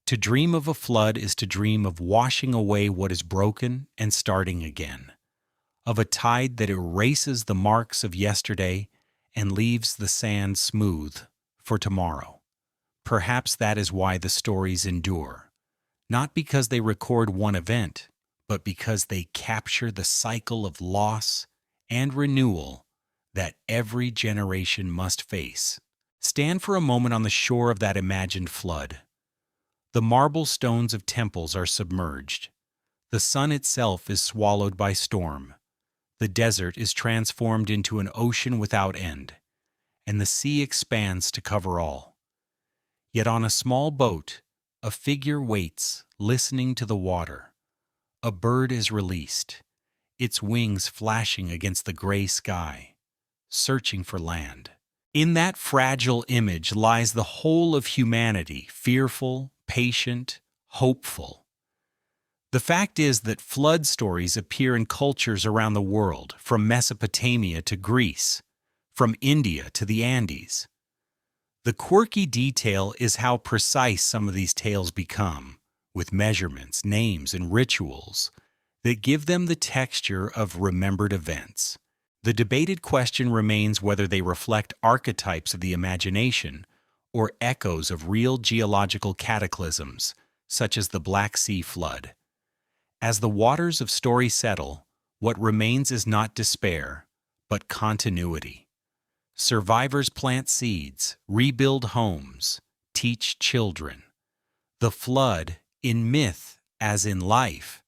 To dream of a flood is to dream of washing away what is broken and starting again, of a tide that erases the marks of yesterday and leaves the sand smooth for tomorrow. Perhaps that is why the stories endure, not because they record one event, but because they capture the cycle of loss and renewal that every generation must face. Stand for a moment on the shore of that imagined flood. The marble stones of temples are submerged. The sun itself is swallowed by storm. The desert is transformed into an ocean without end, and the sea expands to cover all. Yet on a small boat, a figure waits, listening to the water. A bird is released, its wings flashing against the gray sky, searching for land. In that fragile image lies the whole of humanity, fearful, patient, hopeful. The fact is that flood stories appear in cultures around the world, from Mesopotamia to Greece, from India to the Andes. The quirky detail is how precise some of these tales become, with measurements, names, and rituals that give them the texture of remembered events. The debated question remains whether they reflect archetypes of the imagination or echoes of real geological cataclysms, such as the Black Sea flood. As the waters of story settle, what remains is not despair, but continuity. Survivors plant seeds, rebuild homes, teach children. The flood, in myth as in life,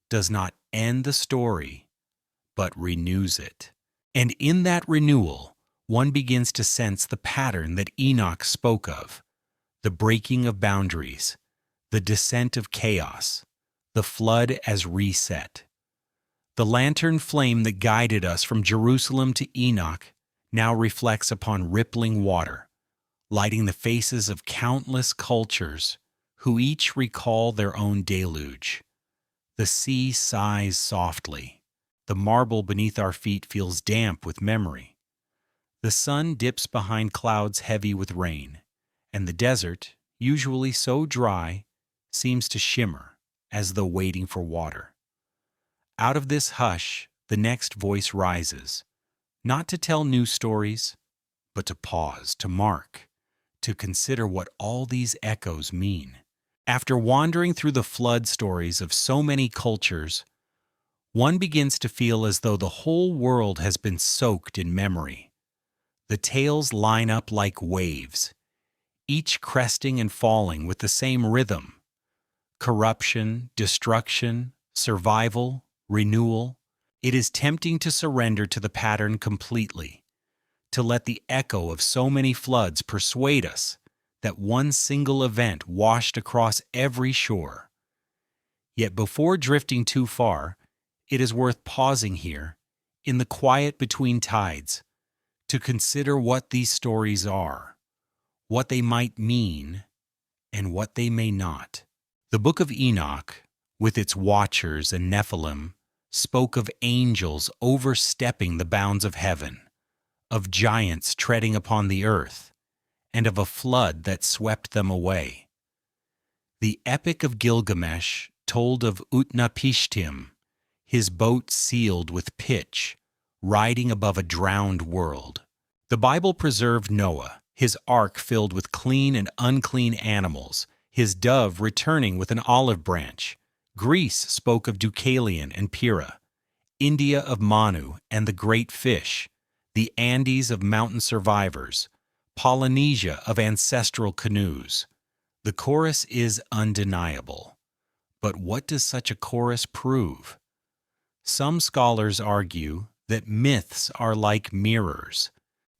does not end the story, but renews it. And in that renewal, one begins to sense the pattern that Enoch spoke of, the breaking of boundaries, the descent of chaos, the flood as reset. The lantern flame that guided us from Jerusalem to Enoch now reflects upon rippling water, lighting the faces of countless cultures who each recall their own deluge. The sea sighs softly. The marble beneath our feet feels damp with memory. The sun dips behind clouds heavy with rain, and the desert, usually so dry, seems to shimmer as though waiting for water. Out of this hush, the next voice rises, not to tell new stories, but to pause, to mark, to consider what all these echoes mean. After wandering through the flood stories of so many cultures, one begins to feel as though the whole world has been soaked in memory. The tales line up like waves, each cresting and falling with the same rhythm. Corruption, destruction, survival, renewal. It is tempting to surrender to the pattern completely, to let the echo of so many floods persuade us that one single event washed across every shore. Yet before drifting too far, it is worth pausing here, in the quiet between tides, to consider what these stories are, what they might mean, and what they may not. The Book of Enoch, with its watchers and Nephilim, spoke of angels overstepping the bounds of heaven, of giants treading upon the earth, and of a flood that swept them away. The Epic of Gilgamesh told of Utnapishtim, his boat sealed with pitch, riding above a drowned world. The Bible preserved Noah, his ark filled with clean and unclean animals, his dove returning with an olive branch. Greece spoke of Deucalion and Pyrrha, India of Manu and the great fish, the Andes of mountain survivors, Polynesia of ancestral canoes. The chorus is undeniable. But what does such a chorus prove? Some scholars argue that myths are like mirrors.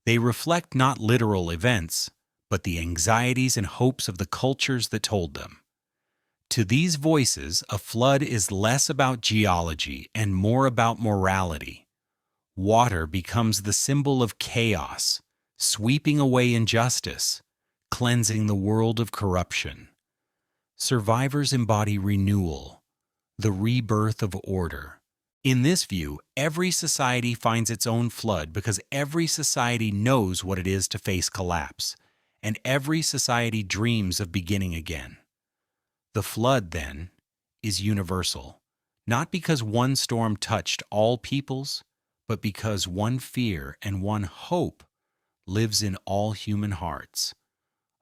They reflect not literal events, but the anxieties and hopes of the cultures that told them. To these voices, a flood is less about geology and more about morality. Water becomes the symbol of chaos, sweeping away injustice, cleansing the world of corruption. Survivors embody renewal, the rebirth of order. In this view, every society finds its own flood because every society knows what it is to face collapse, and every society dreams of beginning again. The flood, then, is universal, not because one storm touched all peoples, but because one fear and one hope lives in all human hearts.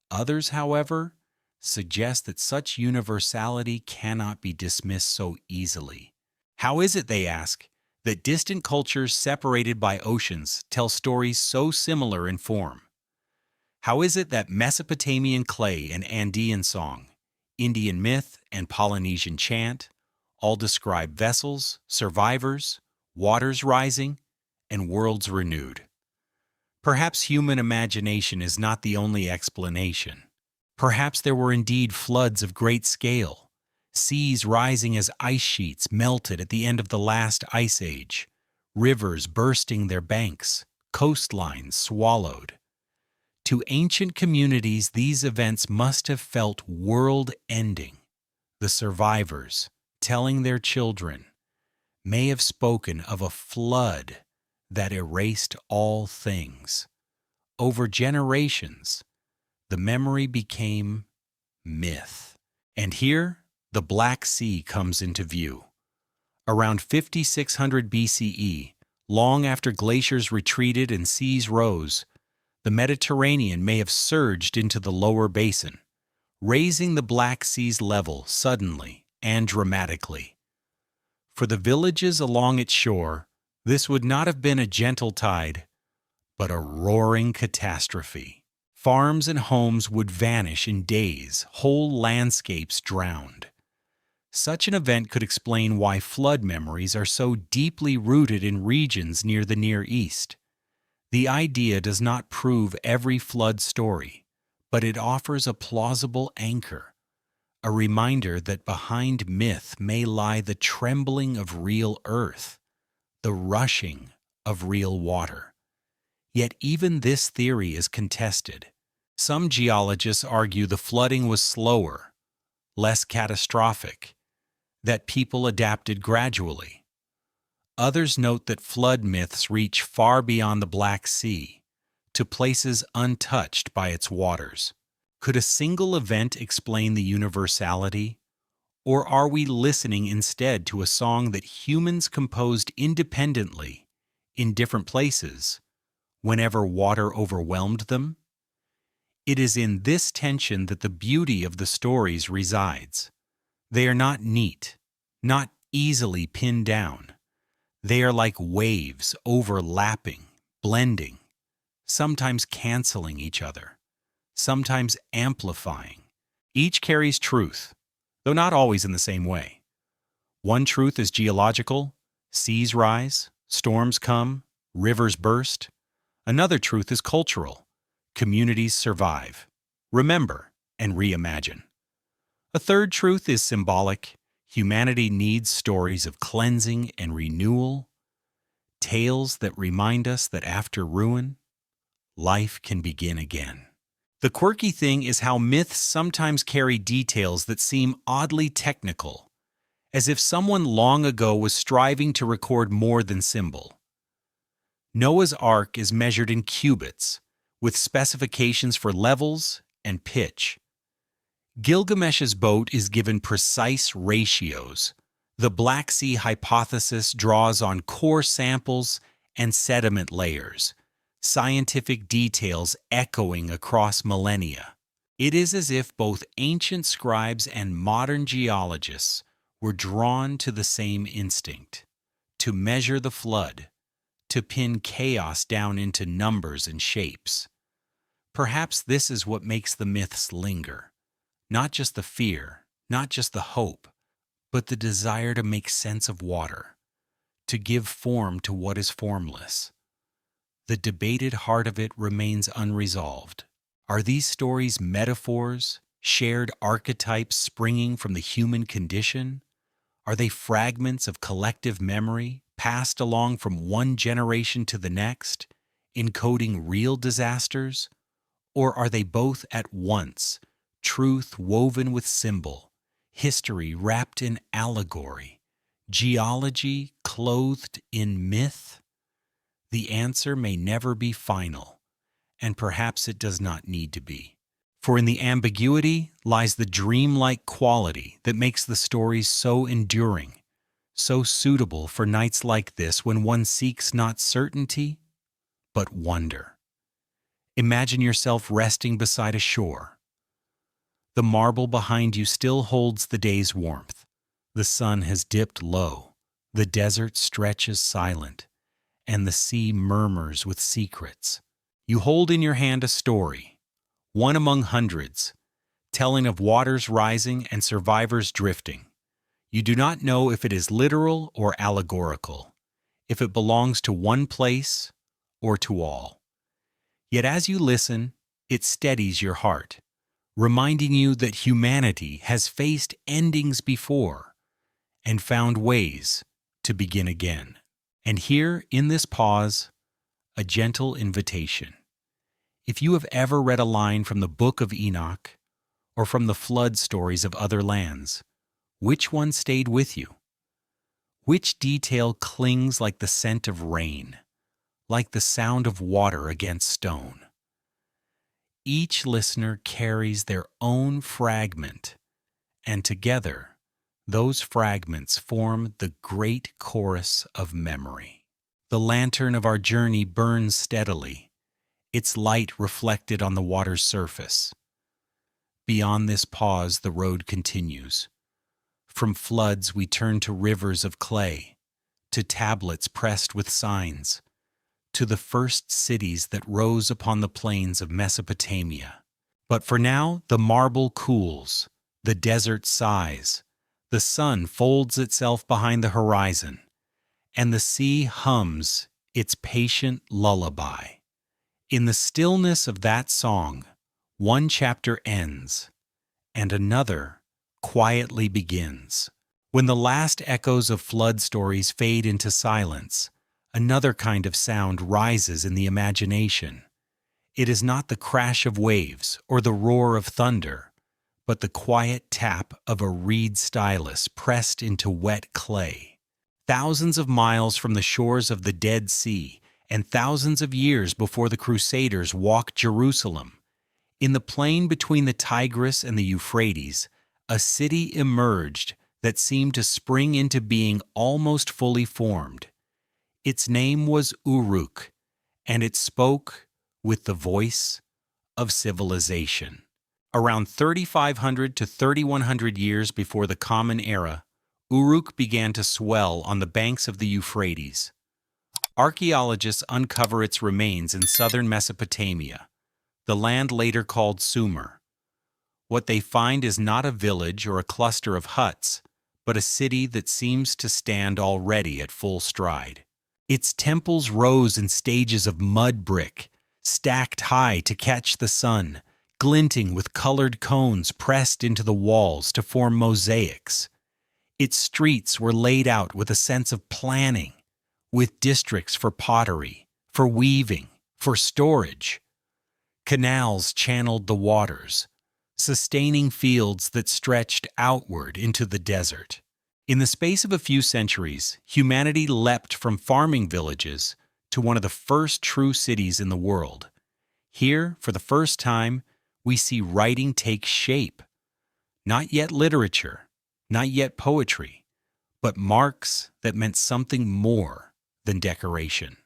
Others, however, suggest that such universality cannot be dismissed so easily. How is it, they ask, that distant cultures separated by oceans tell stories so similar in form? How is it that Mesopotamian clay and Andean song, Indian myth and Polynesian chant all describe vessels, survivors, waters rising, and worlds renewed? Perhaps human imagination is not the only explanation. Perhaps there were indeed floods of great scale, seas rising as ice sheets melted at the end of the last ice age, rivers bursting their banks, coastlines swallowed. To ancient communities, these events must have felt world-ending. The survivors, telling their children, may have spoken of a flood that erased all things. Over generations, the memory became myth. And here, the Black Sea comes into view. Around 5600 BCE, long after glaciers retreated and seas rose, the Mediterranean may have surged into the lower basin, raising the Black Sea's level suddenly and dramatically. For the villages along its shore, this would not have been a gentle tide, but a roaring catastrophe. Farms and homes would vanish in days, whole landscapes drowned. Such an event could explain why flood memories are so deeply rooted in regions near the Near East. The idea does not prove every flood story, but it offers a plausible anchor, a reminder that behind myth may lie the trembling of real earth, the rushing of real water. Yet even this theory is contested. Some geologists argue the flooding was slower, less catastrophic, that people adapted gradually. Others note that flood myths reach far beyond the Black Sea, to places untouched by its waters. Could a single event explain the universality? Or are we listening instead to a song that humans composed independently, in different places, whenever water overwhelmed them? It is in this tension that the beauty of the stories resides. They are not neat, not easily pinned down. They are like waves overlapping, blending, sometimes canceling each other, sometimes amplifying. Each carries truth, though not always in the same way. One truth is geological, seas rise, storms come, rivers burst. Another truth is cultural, communities survive, remember, and reimagine. A third truth is symbolic. Humanity needs stories of cleansing and renewal, tales that remind us that after ruin, life can begin again. The quirky thing is how myths sometimes carry details that seem oddly technical, as if someone long ago was striving to record more than symbol. Noah's Ark is measured in cubits, with specifications for levels and pitch. Gilgamesh's boat is given precise ratios. The Black Sea hypothesis draws on core samples and sediment layers, scientific details echoing across millennia. It is as if both ancient scribes and modern geologists were drawn to the same instinct, to measure the flood, to pin chaos down into numbers and shapes. Perhaps this is what makes the myths linger. Not just the fear, not just the hope, but the desire to make sense of water, to give form to what is formless. The debated heart of it remains unresolved. Are these stories metaphors, shared archetypes springing from the human condition? Are they fragments of collective memory passed along from one generation to the next, encoding real disasters? Or are they both at once, truth woven with symbol, history wrapped in allegory, geology clothed in myth? The answer may never be final, and perhaps it does not need to be. For in the ambiguity lies the dreamlike quality that makes the stories so enduring, so suitable for nights like this when one seeks not certainty, but wonder. Imagine yourself resting beside a shore. The marble behind you still holds the day's warmth. The sun has dipped low. The desert stretches silent, and the sea murmurs with secrets. You hold in your hand a story, one among hundreds, telling of waters rising and survivors drifting. You do not know if it is literal or allegorical, if it belongs to one place or to all. Yet as you listen, it steadies your heart, reminding you that humanity has faced endings before and found ways to begin again. And here, in this pause, a gentle invitation. If you have ever read a line from the Book of Enoch or from the flood stories of other lands, which one stayed with you? Which detail clings like the scent of rain, like the sound of water against stone? Each listener carries their own fragment, and together, those fragments form the great chorus of memory. The lantern of our journey burns steadily, its light reflected on the water's surface. Beyond this pause, the road continues. From floods, we turn to rivers of clay, to tablets pressed with signs, to the first cities that rose upon the plains of Mesopotamia. But for now, the marble cools, the desert sighs, the sun folds itself behind the horizon, and the sea hums its patient lullaby. In the stillness of that song, one chapter ends, and another quietly begins. When the last echoes of flood stories fade into silence, another kind of sound rises in the imagination. It is not the crash of waves or the roar of thunder, but the quiet tap of a reed stylus pressed into wet clay. Thousands of miles from the shores of the Dead Sea, and thousands of years before the Crusaders walked Jerusalem, in the plain between the Tigris and the Euphrates, a city emerged that seemed to spring into being almost fully formed. Its name was Uruk, and it spoke with the voice of civilization. Around 3,500 to 3,100 years before the Common Era, Uruk began to swell on the banks of the Euphrates. Archaeologists uncover its remains in southern Mesopotamia, the land later called Sumer. What they find is not a village or a cluster of huts, but a city that seems to stand already at full stride. Its temples rose in stages of mud brick, stacked high to catch the sun, glinting with colored cones pressed into the walls to form mosaics. Its streets were laid out with a sense of planning, with districts for pottery, for weaving, for storage. Canals channeled the waters, sustaining fields that stretched outward into the desert. In the space of a few centuries, humanity leapt from farming villages to one of the first true cities in the world. Here, for the first time, we see writing take shape. Not yet literature, not yet poetry, but marks that meant something more than decoration.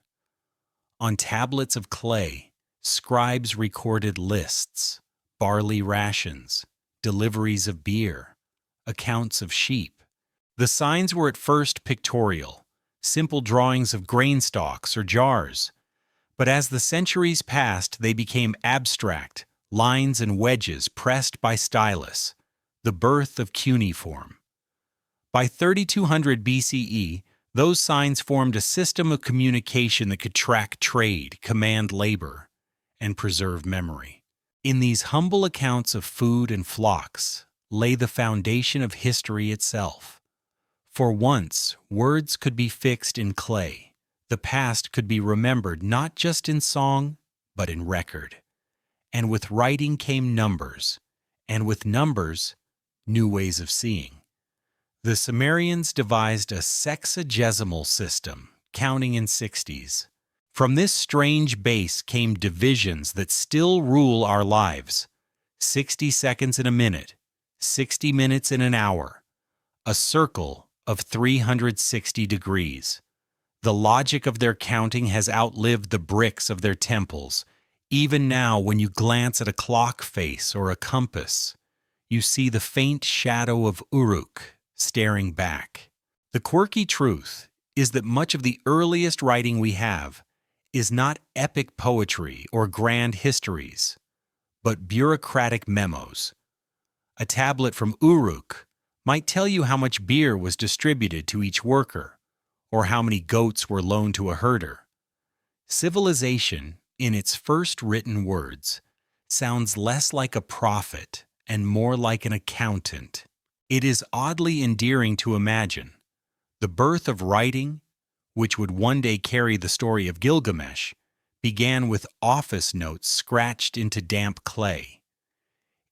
On tablets of clay, scribes recorded lists, barley rations, deliveries of beer, accounts of sheep. The signs were at first pictorial, simple drawings of grain stalks or jars, but as the centuries passed, they became abstract, lines and wedges pressed by stylus, the birth of cuneiform. By 3200 BCE, those signs formed a system of communication that could track trade, command labor, and preserve memory. In these humble accounts of food and flocks lay the foundation of history itself. For once, words could be fixed in clay. The past could be remembered not just in song, but in record. And with writing came numbers, and with numbers, new ways of seeing. The Sumerians devised a sexagesimal system, counting in 60s. From this strange base came divisions that still rule our lives: 60 seconds in a minute, 60 minutes in an hour, a circle of 360 degrees. The logic of their counting has outlived the bricks of their temples. Even now, when you glance at a clock face or a compass, you see the faint shadow of Uruk staring back. The quirky truth is that much of the earliest writing we have is not epic poetry or grand histories, but bureaucratic memos. A tablet from Uruk might tell you how much beer was distributed to each worker, or how many goats were loaned to a herder. Civilization, in its first written words, sounds less like a prophet and more like an accountant. It is oddly endearing to imagine the birth of writing, which would one day carry the story of Gilgamesh, began with office notes scratched into damp clay.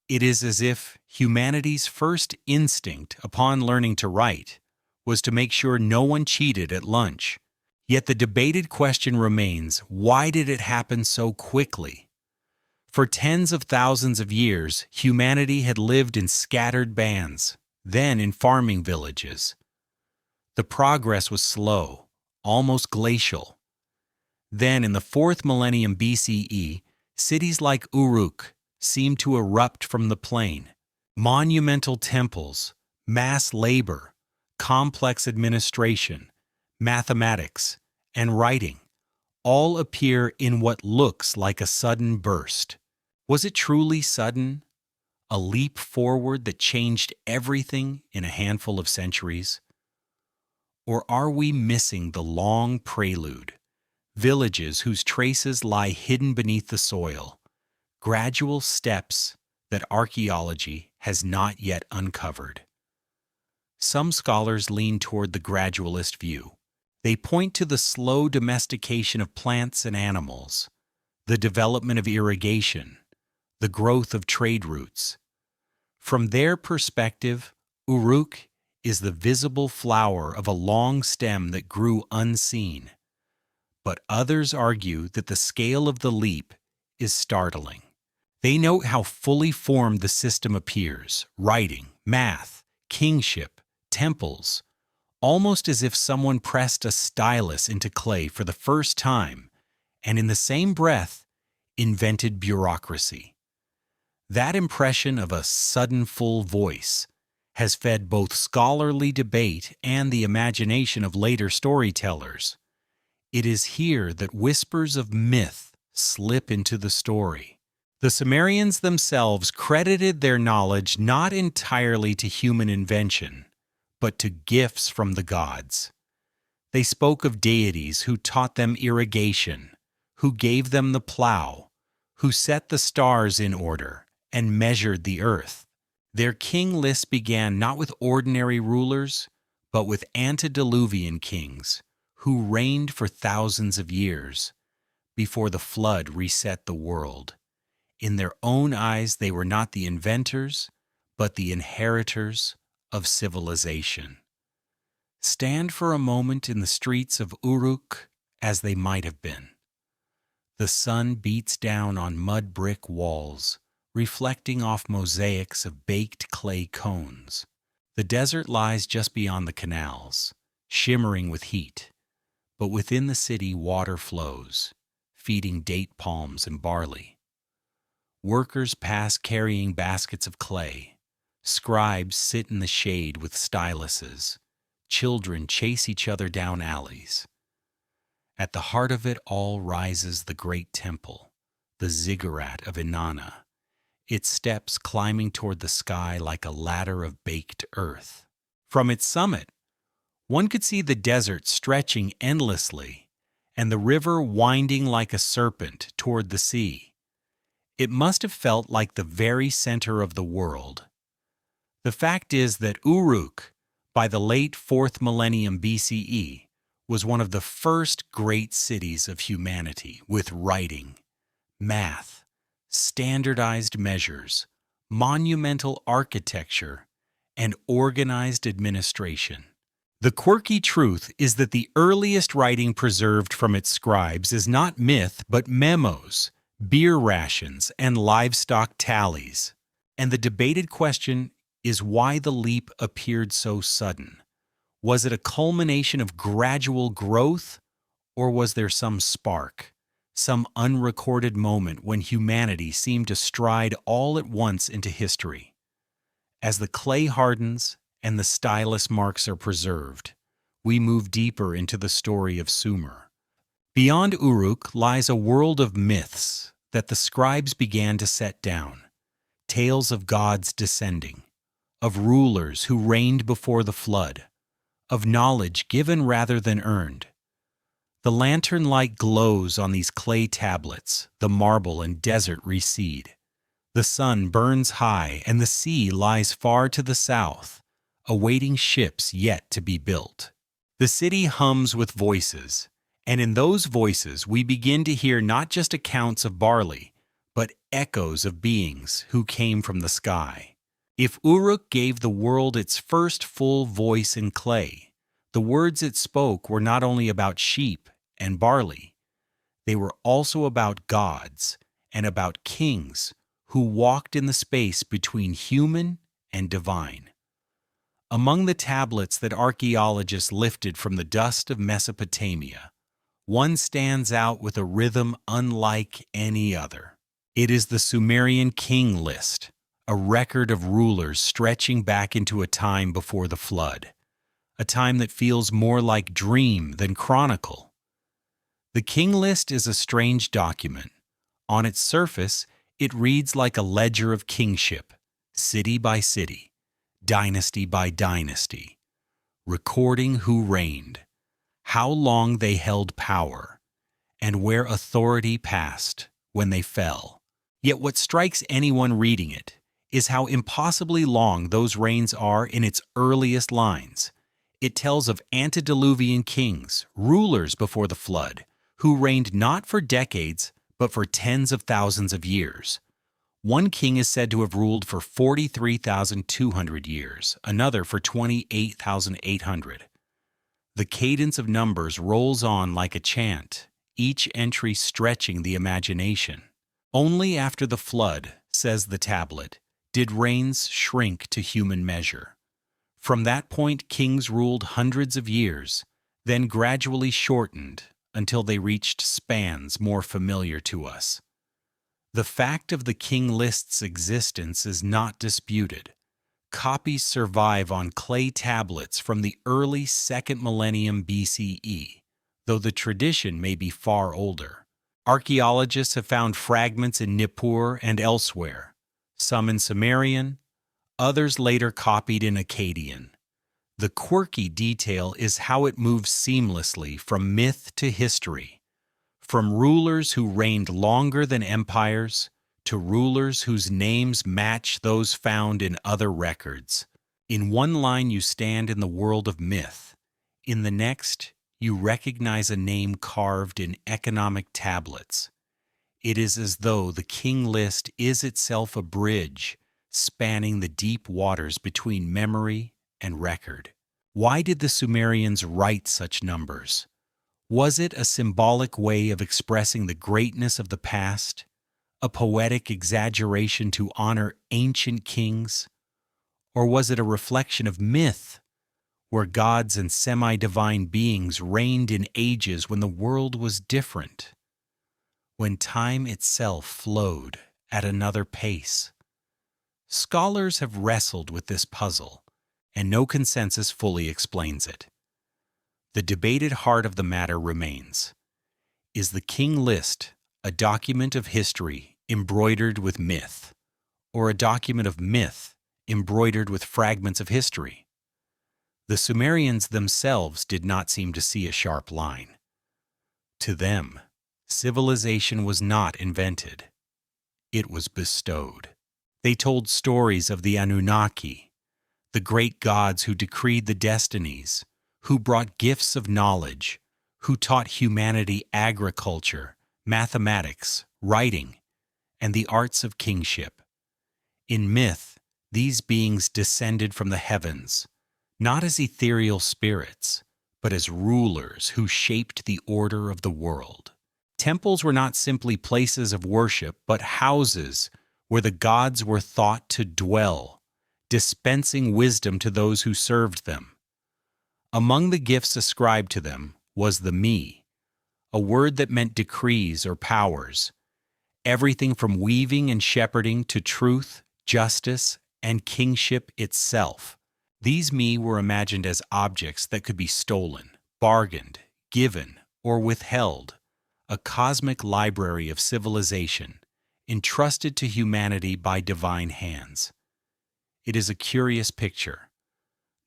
It is as if humanity's first instinct upon learning to write was to make sure no one cheated at lunch. Yet the debated question remains, why did it happen so quickly? For tens of thousands of years, humanity had lived in scattered bands, then in farming villages. The progress was slow, almost glacial. Then, in the 4th millennium BCE, cities like Uruk seemed to erupt from the plain. Monumental temples, mass labor, complex administration, mathematics, and writing all appear in what looks like a sudden burst. Was it truly sudden? A leap forward that changed everything in a handful of centuries? Or are we missing the long prelude? Villages whose traces lie hidden beneath the soil, gradual steps that archaeology has not yet uncovered. Some scholars lean toward the gradualist view. They point to the slow domestication of plants and animals, the development of irrigation, the growth of trade routes. From their perspective, Uruk is the visible flower of a long stem that grew unseen. But others argue that the scale of the leap is startling. They note how fully formed the system appears: writing, math, kingship, temples, almost as if someone pressed a stylus into clay for the first time and in the same breath invented bureaucracy. That impression of a sudden full voice has fed both scholarly debate and the imagination of later storytellers. It is here that whispers of myth slip into the story. The Sumerians themselves credited their knowledge not entirely to human invention, but to gifts from the gods. They spoke of deities who taught them irrigation, who gave them the plow, who set the stars in order and measured the earth. Their king list began not with ordinary rulers, but with antediluvian kings who reigned for thousands of years before the flood reset the world. In their own eyes, they were not the inventors, but the inheritors of civilization. Stand for a moment in the streets of Uruk as they might have been. The sun beats down on mud brick walls, reflecting off mosaics of baked clay cones. The desert lies just beyond the canals, shimmering with heat, but within the city water flows, feeding date palms and barley. Workers pass carrying baskets of clay. Scribes sit in the shade with styluses. Children chase each other down alleys. At the heart of it all rises the great temple, the ziggurat of Inanna, its steps climbing toward the sky like a ladder of baked earth. From its summit, one could see the desert stretching endlessly and the river winding like a serpent toward the sea. It must have felt like the very center of the world. The fact is that Uruk, by the late 4th millennium BCE, was one of the first great cities of humanity with writing, math, standardized measures, monumental architecture, and organized administration. The quirky truth is that the earliest writing preserved from its scribes is not myth but memos, beer rations, and livestock tallies. And the debated question is why the leap appeared so sudden. Was it a culmination of gradual growth, or was there some spark, some unrecorded moment when humanity seemed to stride all at once into history? As the clay hardens and the stylus marks are preserved, we move deeper into the story of Sumer. Beyond Uruk lies a world of myths that the scribes began to set down, tales of gods descending, of rulers who reigned before the flood, of knowledge given rather than earned. The lantern light glows on these clay tablets, the marble and desert recede. The sun burns high and the sea lies far to the south, awaiting ships yet to be built. The city hums with voices, and in those voices we begin to hear not just accounts of barley, but echoes of beings who came from the sky. If Uruk gave the world its first full voice in clay, the words it spoke were not only about sheep and barley, they were also about gods and about kings who walked in the space between human and divine. Among the tablets that archaeologists lifted from the dust of Mesopotamia, one stands out with a rhythm unlike any other. It is the Sumerian king list, a record of rulers stretching back into a time before the flood, a time that feels more like dream than chronicle. The king list is a strange document. On its surface, it reads like a ledger of kingship, city by city, dynasty by dynasty, recording who reigned, how long they held power, and where authority passed when they fell. Yet what strikes anyone reading it is how impossibly long those reigns are in its earliest lines. It tells of antediluvian kings, rulers before the flood, who reigned not for decades, but for tens of thousands of years. One king is said to have ruled for 43,200 years, another for 28,800. The cadence of numbers rolls on like a chant, each entry stretching the imagination. Only after the flood, says the tablet, did reigns shrink to human measure. From that point, kings ruled hundreds of years, then gradually shortened until they reached spans more familiar to us. The fact of the king list's existence is not disputed. Copies survive on clay tablets from the early 2nd millennium BCE, though the tradition may be far older. Archaeologists have found fragments in Nippur and elsewhere, some in Sumerian, others later copied in Akkadian. The quirky detail is how it moves seamlessly from myth to history, from rulers who reigned longer than empires to rulers whose names match those found in other records. In one line you stand in the world of myth. In the next, you recognize a name carved in economic tablets. It is as though the king list is itself a bridge spanning the deep waters between memory and record. Why did the Sumerians write such numbers? Was it a symbolic way of expressing the greatness of the past? A poetic exaggeration to honor ancient kings? Or was it a reflection of myth, where gods and semi-divine beings reigned in ages when the world was different, when time itself flowed at another pace? Scholars have wrestled with this puzzle, and no consensus fully explains it. The debated heart of the matter remains. Is the king list a document of history embroidered with myth, or a document of myth embroidered with fragments of history? The Sumerians themselves did not seem to see a sharp line. To them, civilization was not invented. It was bestowed. They told stories of the Anunnaki, the great gods who decreed the destinies, who brought gifts of knowledge, who taught humanity agriculture, mathematics, writing, and the arts of kingship. In myth, These beings descended from the heavens, not as ethereal spirits, but as rulers who shaped the order of the world. Temples were not simply places of worship, but houses where the gods were thought to dwell, dispensing wisdom to those who served them. Among the gifts ascribed to them was the me, a word that meant decrees or powers, everything from weaving and shepherding to truth, justice, and kingship itself. These me were imagined as objects that could be stolen, bargained, given, or withheld, a cosmic library of civilization, entrusted to humanity by divine hands. It is a curious picture,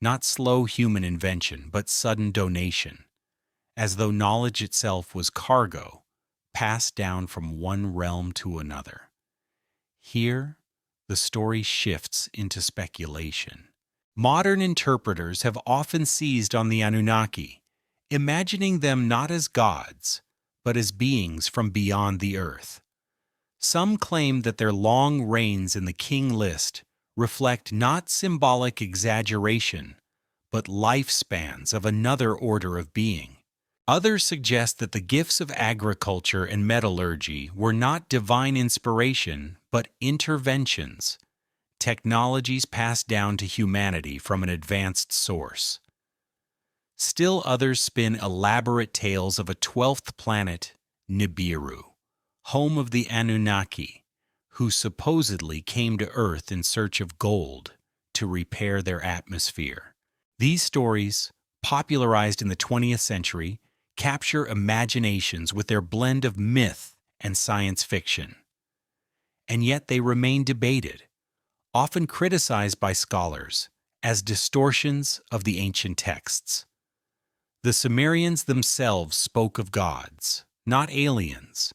not slow human invention, but sudden donation, as though knowledge itself was cargo, passed down from one realm to another. Here, the story shifts into speculation. Modern interpreters have often seized on the Anunnaki, imagining them not as gods, but as beings from beyond the earth. Some claim that their long reigns in the king list reflect not symbolic exaggeration, but lifespans of another order of being. Others suggest that the gifts of agriculture and metallurgy were not divine inspiration, but interventions, technologies passed down to humanity from an advanced source. Still others spin elaborate tales of a 12th planet, Nibiru, home of the Anunnaki, who supposedly came to Earth in search of gold to repair their atmosphere. These stories, popularized in the 20th century, capture imaginations with their blend of myth and science fiction. And yet they remain debated, often criticized by scholars as distortions of the ancient texts. The Sumerians themselves spoke of gods, not aliens,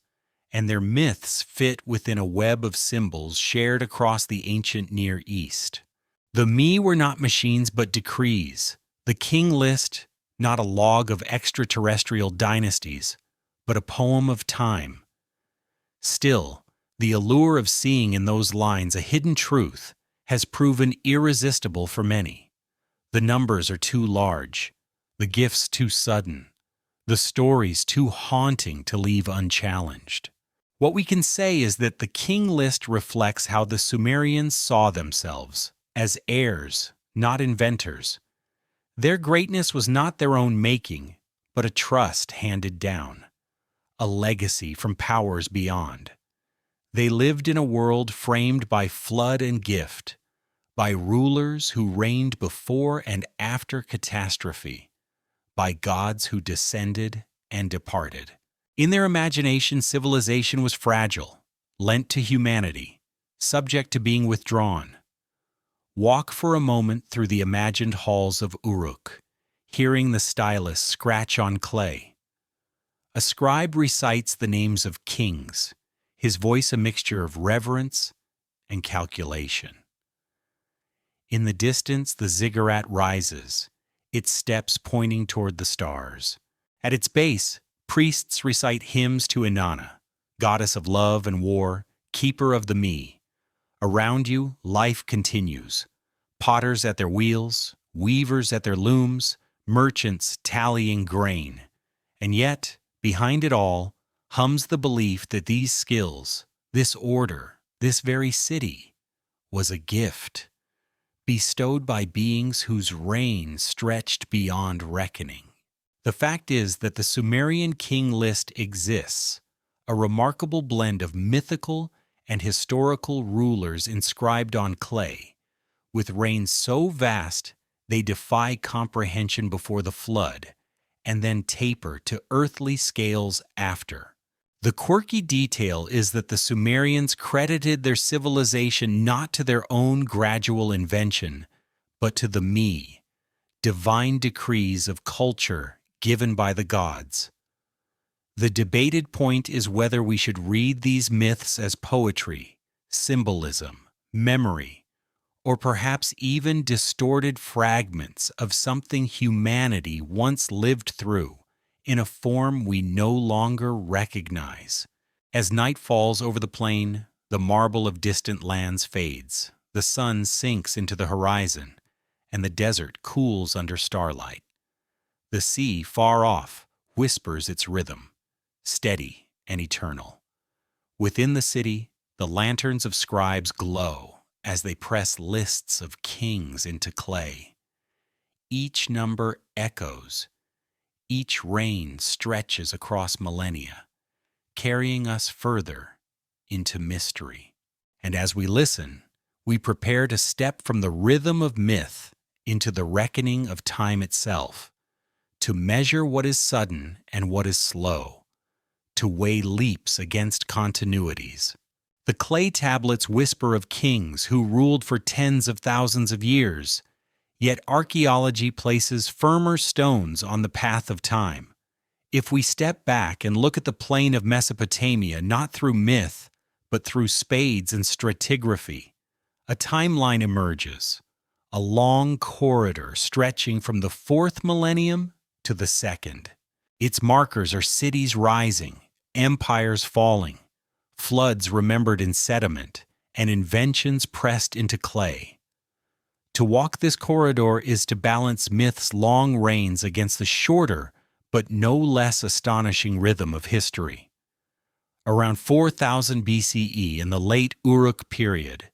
and their myths fit within a web of symbols shared across the ancient Near East. The me were not machines but decrees, the king list not a log of extraterrestrial dynasties, but a poem of time. Still, the allure of seeing in those lines a hidden truth has proven irresistible for many. The numbers are too large, the gifts too sudden, the stories too haunting to leave unchallenged. What we can say is that the king list reflects how the Sumerians saw themselves, as heirs, not inventors. Their greatness was not their own making, but a trust handed down, a legacy from powers beyond. They lived in a world framed by flood and gift, by rulers who reigned before and after catastrophe, by gods who descended and departed. In their imagination, civilization was fragile, lent to humanity, subject to being withdrawn. Walk for a moment through the imagined halls of Uruk, hearing the stylus scratch on clay. A scribe recites the names of kings, his voice a mixture of reverence and calculation. In the distance, the ziggurat rises, its steps pointing toward the stars. At its base, priests recite hymns to Inanna, goddess of love and war, keeper of the me. Around you, life continues. Potters at their wheels, weavers at their looms, merchants tallying grain. And yet, behind it all, hums the belief that these skills, this order, this very city, was a gift, bestowed by beings whose reign stretched beyond reckoning. The fact is that the Sumerian king list exists, a remarkable blend of mythical and historical rulers inscribed on clay, with reigns so vast they defy comprehension before the flood, and then taper to earthly scales after. The quirky detail is that the Sumerians credited their civilization not to their own gradual invention, but to the me, divine decrees of culture given by the gods. The debated point is whether we should read these myths as poetry, symbolism, memory, or perhaps even distorted fragments of something humanity once lived through in a form we no longer recognize. As night falls over the plain, the marble of distant lands fades. The sun sinks into the horizon, and the desert cools under starlight. The sea, far off, whispers its rhythm, steady and eternal. Within the city, the lanterns of scribes glow as they press lists of kings into clay. Each number echoes, each reign stretches across millennia, carrying us further into mystery. And as we listen, we prepare to step from the rhythm of myth into the reckoning of time itself, to measure what is sudden and what is slow, to weigh leaps against continuities. The clay tablets whisper of kings who ruled for tens of thousands of years, yet archaeology places firmer stones on the path of time. If we step back and look at the plain of Mesopotamia not through myth, but through spades and stratigraphy, a timeline emerges, a long corridor stretching from the 4th millennium to the 2nd. Its markers are cities rising, empires falling, floods remembered in sediment, and inventions pressed into clay. To walk this corridor is to balance myth's long reigns against the shorter but no less astonishing rhythm of history. Around 4000 BCE, in the late Uruk period,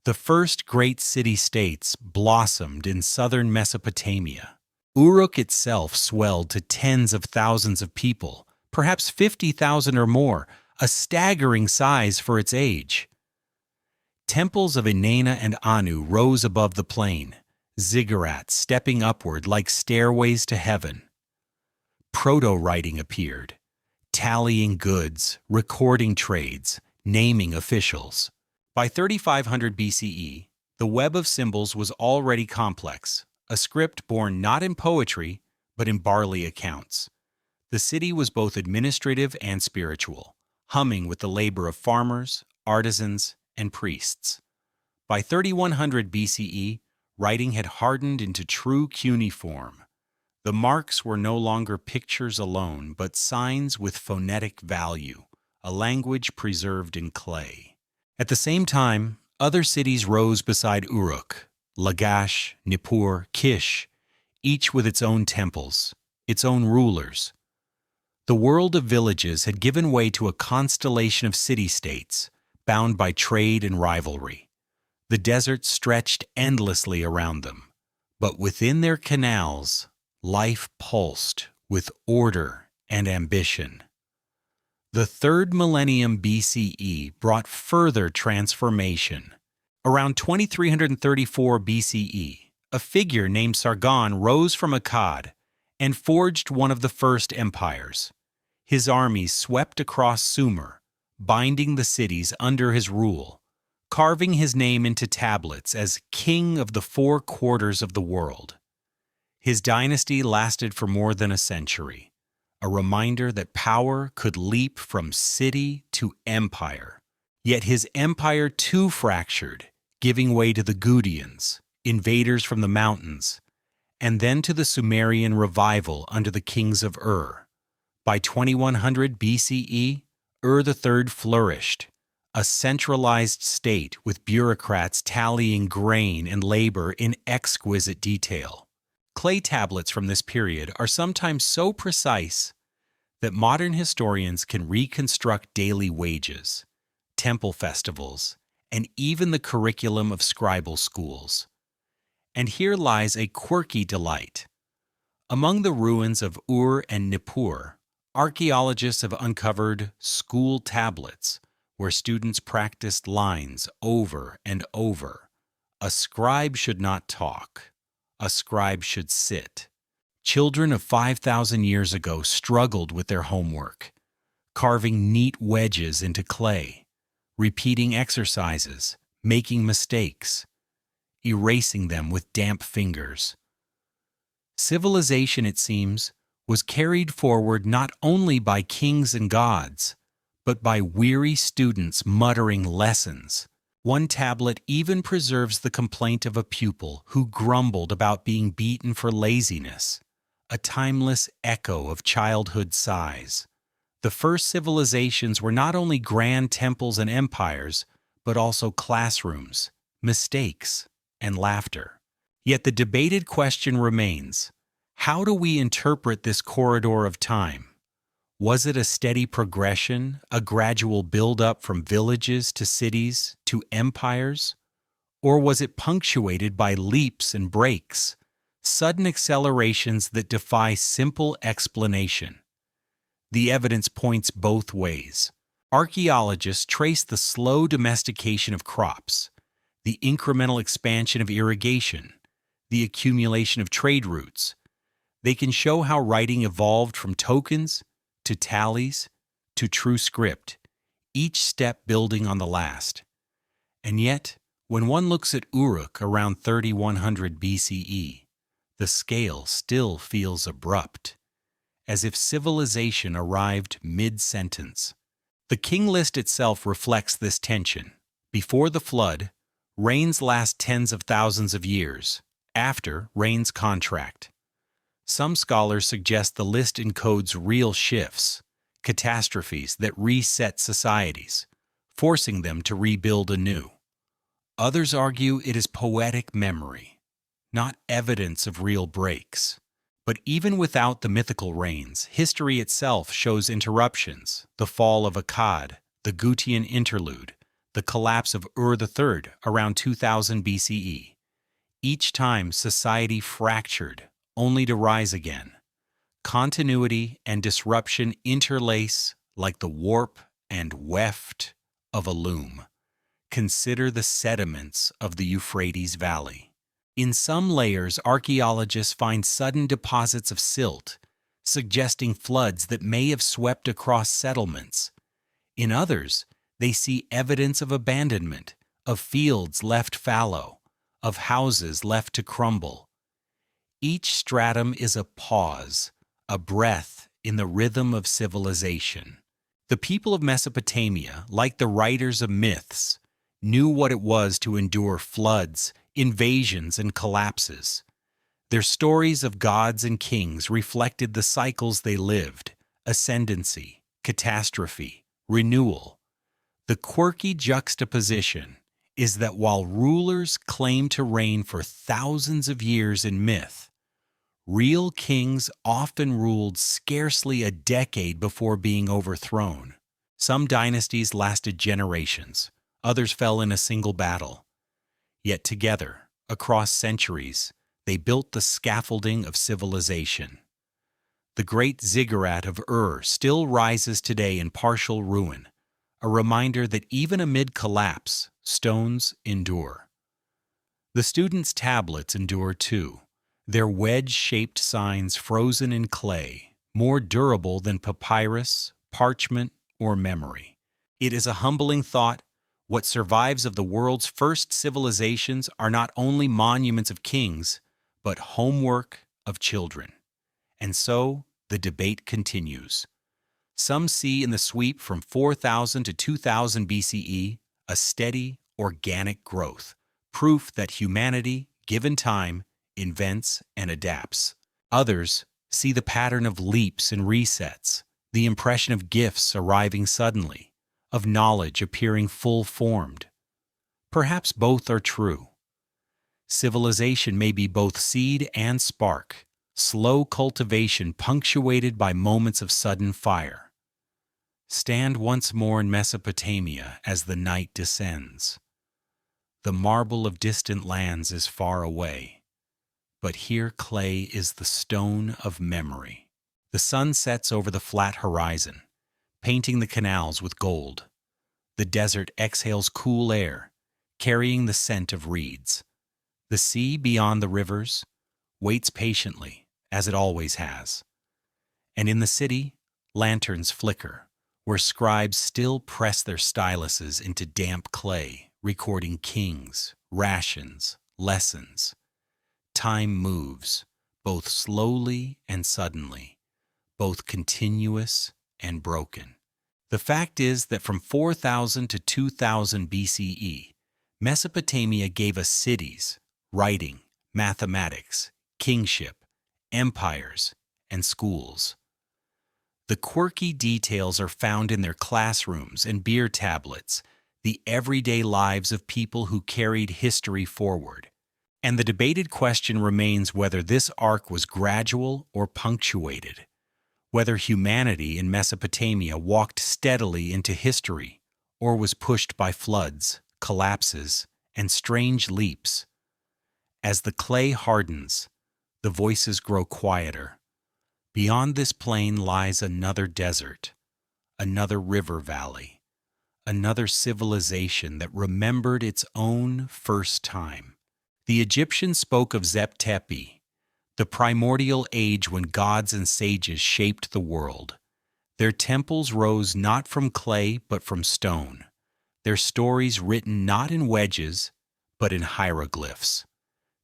the first great city-states blossomed in southern Mesopotamia. Uruk itself swelled to tens of thousands of people, perhaps 50,000 or more, a staggering size for its age. Temples of Inanna and Anu rose above the plain, ziggurats stepping upward like stairways to heaven. Proto-writing appeared, tallying goods, recording trades, naming officials. By 3500 BCE, the web of symbols was already complex, a script born not in poetry, but in barley accounts. The city was both administrative and spiritual, humming with the labor of farmers, artisans, and priests. By 3100 BCE, writing had hardened into true cuneiform. The marks were no longer pictures alone, but signs with phonetic value, a language preserved in clay. At the same time, other cities rose beside Uruk: Lagash, Nippur, Kish, each with its own temples, its own rulers. The world of villages had given way to a constellation of city-states, bound by trade and rivalry. The desert stretched endlessly around them, but within their canals, life pulsed with order and ambition. The 3rd millennium BCE brought further transformation. Around 2334 BCE, a figure named Sargon rose from Akkad and forged one of the first empires. His armies swept across Sumer, binding the cities under his rule, carving his name into tablets as king of the 4 quarters of the world. His dynasty lasted for more than a century, a reminder that power could leap from city to empire. Yet his empire too fractured, giving way to the Gudians, invaders from the mountains, and then to the Sumerian revival under the kings of Ur. By 2100 BCE, Ur III flourished, a centralized state with bureaucrats tallying grain and labor in exquisite detail. Clay tablets from this period are sometimes so precise that modern historians can reconstruct daily wages, temple festivals, and even the curriculum of scribal schools. And here lies a quirky delight. Among the ruins of Ur and Nippur, archaeologists have uncovered school tablets where students practiced lines over and over. A scribe should not talk. A scribe should sit. Children of 5,000 years ago struggled with their homework, carving neat wedges into clay, repeating exercises, making mistakes, erasing them with damp fingers. Civilization, it seems, was carried forward not only by kings and gods, but by weary students muttering lessons. One tablet even preserves the complaint of a pupil who grumbled about being beaten for laziness, a timeless echo of childhood sighs. The first civilizations were not only grand temples and empires, but also classrooms, mistakes, and laughter. Yet the debated question remains, how do we interpret this corridor of time? Was it a steady progression, a gradual build-up from villages to cities to empires? Or was it punctuated by leaps and breaks, sudden accelerations that defy simple explanation? The evidence points both ways. Archaeologists trace the slow domestication of crops, the incremental expansion of irrigation, the accumulation of trade routes. They can show how writing evolved from tokens to tallies to true script, each step building on the last. And yet, when one looks at Uruk around 3100 BCE, the scale still feels abrupt, as if civilization arrived mid-sentence. The king list itself reflects this tension. Before the flood, reigns last tens of thousands of years. After, reigns contract. Some scholars suggest the list encodes real shifts, catastrophes that reset societies, forcing them to rebuild anew. Others argue it is poetic memory, not evidence of real breaks. But even without the mythical reigns, history itself shows interruptions: the fall of Akkad, the Gutian interlude, the collapse of Ur III around 2000 BCE. Each time society fractured, only to rise again. Continuity and disruption interlace like the warp and weft of a loom. Consider the sediments of the Euphrates Valley. In some layers, archaeologists find sudden deposits of silt, suggesting floods that may have swept across settlements. In others, they see evidence of abandonment, of fields left fallow, of houses left to crumble. Each stratum is a pause, a breath in the rhythm of civilization. The people of Mesopotamia, like the writers of myths, knew what it was to endure floods, invasions, and collapses. Their stories of gods and kings reflected the cycles they lived: ascendancy, catastrophe, renewal. The quirky juxtaposition is that while rulers claim to reign for thousands of years in myth, real kings often ruled scarcely a decade before being overthrown. Some dynasties lasted generations, others fell in a single battle. Yet together, across centuries, they built the scaffolding of civilization. The great ziggurat of Ur still rises today in partial ruin, a reminder that even amid collapse, stones endure. The students' tablets endure too, their wedge-shaped signs frozen in clay, more durable than papyrus, parchment, or memory. It is a humbling thought. What survives of the world's first civilizations are not only monuments of kings, but homework of children. And so, the debate continues. Some see in the sweep from 4000 to 2000 BCE a steady, organic growth, proof that humanity, given time, invents and adapts. Others see the pattern of leaps and resets, the impression of gifts arriving suddenly, of knowledge appearing full-formed. Perhaps both are true. Civilization may be both seed and spark, slow cultivation punctuated by moments of sudden fire. Stand once more in Mesopotamia as the night descends. The marble of distant lands is far away, but here clay is the stone of memory. The sun sets over the flat horizon, painting the canals with gold. The desert exhales cool air, carrying the scent of reeds. The sea beyond the rivers waits patiently, as it always has. And in the city, lanterns flicker, where scribes still press their styluses into damp clay, recording kings, rations, lessons. Time moves, both slowly and suddenly, both continuous and broken. The fact is that from 4000 to 2000 BCE, Mesopotamia gave us cities, writing, mathematics, kingship, empires, and schools. The quirky details are found in their classrooms and beer tablets, the everyday lives of people who carried history forward. And the debated question remains whether this arc was gradual or punctuated, whether humanity in Mesopotamia walked steadily into history or was pushed by floods, collapses, and strange leaps. As the clay hardens, the voices grow quieter. Beyond this plain lies another desert, another river valley, another civilization that remembered its own first time. The Egyptians spoke of Zep Tepi, the primordial age when gods and sages shaped the world. Their temples rose not from clay but from stone, their stories written not in wedges but in hieroglyphs.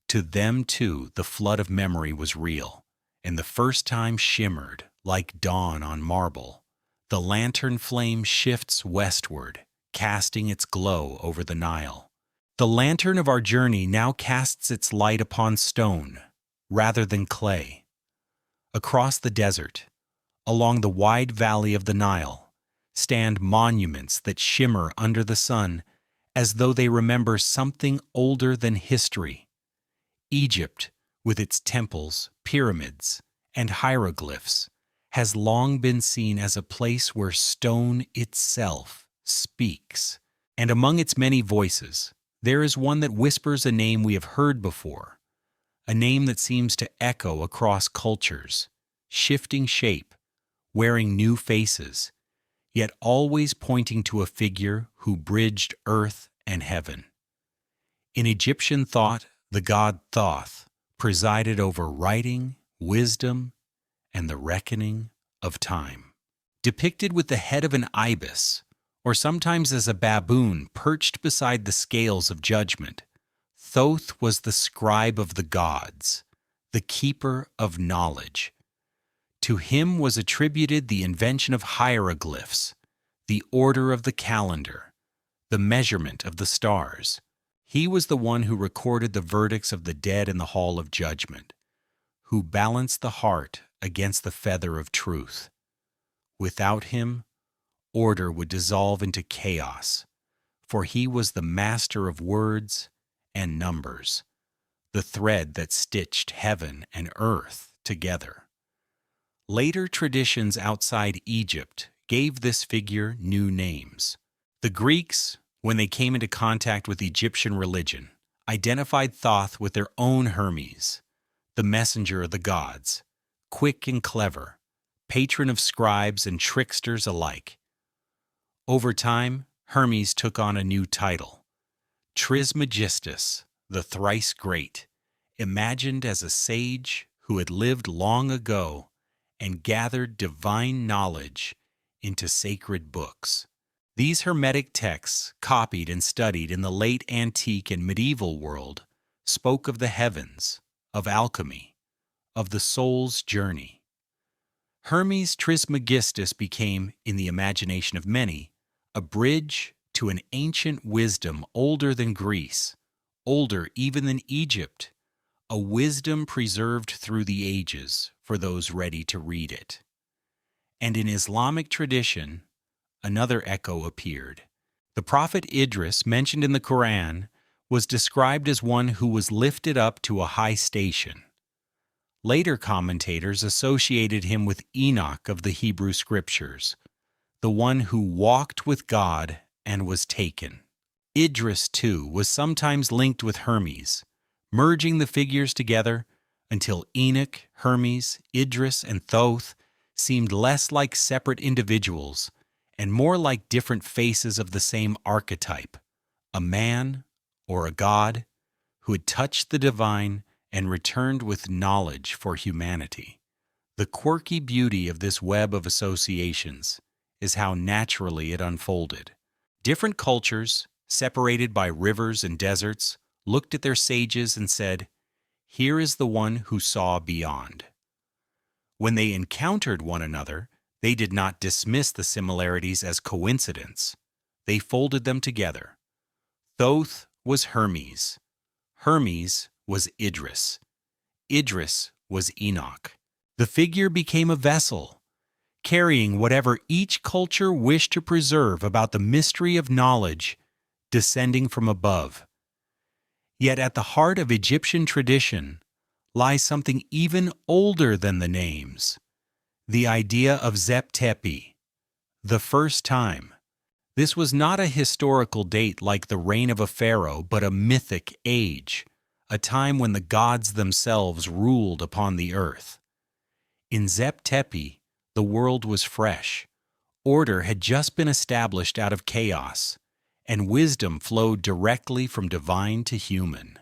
To them, too, the flood of memory was real, and the first time shimmered like dawn on marble. The lantern flame shifts westward, casting its glow over the Nile. The lantern of our journey now casts its light upon stone, rather than clay. Across the desert, along the wide valley of the Nile, stand monuments that shimmer under the sun as though they remember something older than history. Egypt, with its temples, pyramids, and hieroglyphs, has long been seen as a place where stone itself speaks. And among its many voices, there is one that whispers a name we have heard before, a name that seems to echo across cultures, shifting shape, wearing new faces, yet always pointing to a figure who bridged earth and heaven. In Egyptian thought, the god Thoth presided over writing, wisdom, and the reckoning of time. Depicted with the head of an ibis, or sometimes as a baboon perched beside the scales of judgment, Thoth was the scribe of the gods, the keeper of knowledge. To him was attributed the invention of hieroglyphs, the order of the calendar, the measurement of the stars. He was the one who recorded the verdicts of the dead in the hall of judgment, who balanced the heart against the feather of truth. Without him, order would dissolve into chaos, for he was the master of words and numbers, the thread that stitched heaven and earth together. Later traditions outside Egypt gave this figure new names. The Greeks, when they came into contact with Egyptian religion, identified Thoth with their own Hermes, the messenger of the gods, quick and clever, patron of scribes and tricksters alike. Over time, Hermes took on a new title, Trismegistus, the thrice great, imagined as a sage who had lived long ago and gathered divine knowledge into sacred books. These Hermetic texts, copied and studied in the late antique and medieval world, spoke of the heavens, of alchemy, of the soul's journey. Hermes Trismegistus became, in the imagination of many, a bridge to an ancient wisdom older than Greece, older even than Egypt, a wisdom preserved through the ages for those ready to read it. And in Islamic tradition, another echo appeared. The prophet Idris, mentioned in the Quran, was described as one who was lifted up to a high station. Later commentators associated him with Enoch of the Hebrew Scriptures, the one who walked with God and was taken. Idris, too, was sometimes linked with Hermes, merging the figures together until Enoch, Hermes, Idris, and Thoth seemed less like separate individuals and more like different faces of the same archetype, a man or a god who had touched the divine and returned with knowledge for humanity. The quirky beauty of this web of associations is how naturally it unfolded. Different cultures, separated by rivers and deserts, looked at their sages and said, "Here is the one who saw beyond." When they encountered one another, they did not dismiss the similarities as coincidence. They folded them together. Thoth was Hermes. Hermes was Idris. Idris was Enoch. The figure became a vessel, carrying whatever each culture wished to preserve about the mystery of knowledge descending from above. Yet at the heart of Egyptian tradition lies something even older than the names, the idea of Zep Tepi, the first time. This was not a historical date like the reign of a pharaoh, but a mythic age, a time when the gods themselves ruled upon the earth. In Zep Tepi, the world was fresh. Order had just been established out of chaos, and wisdom flowed directly from divine to human.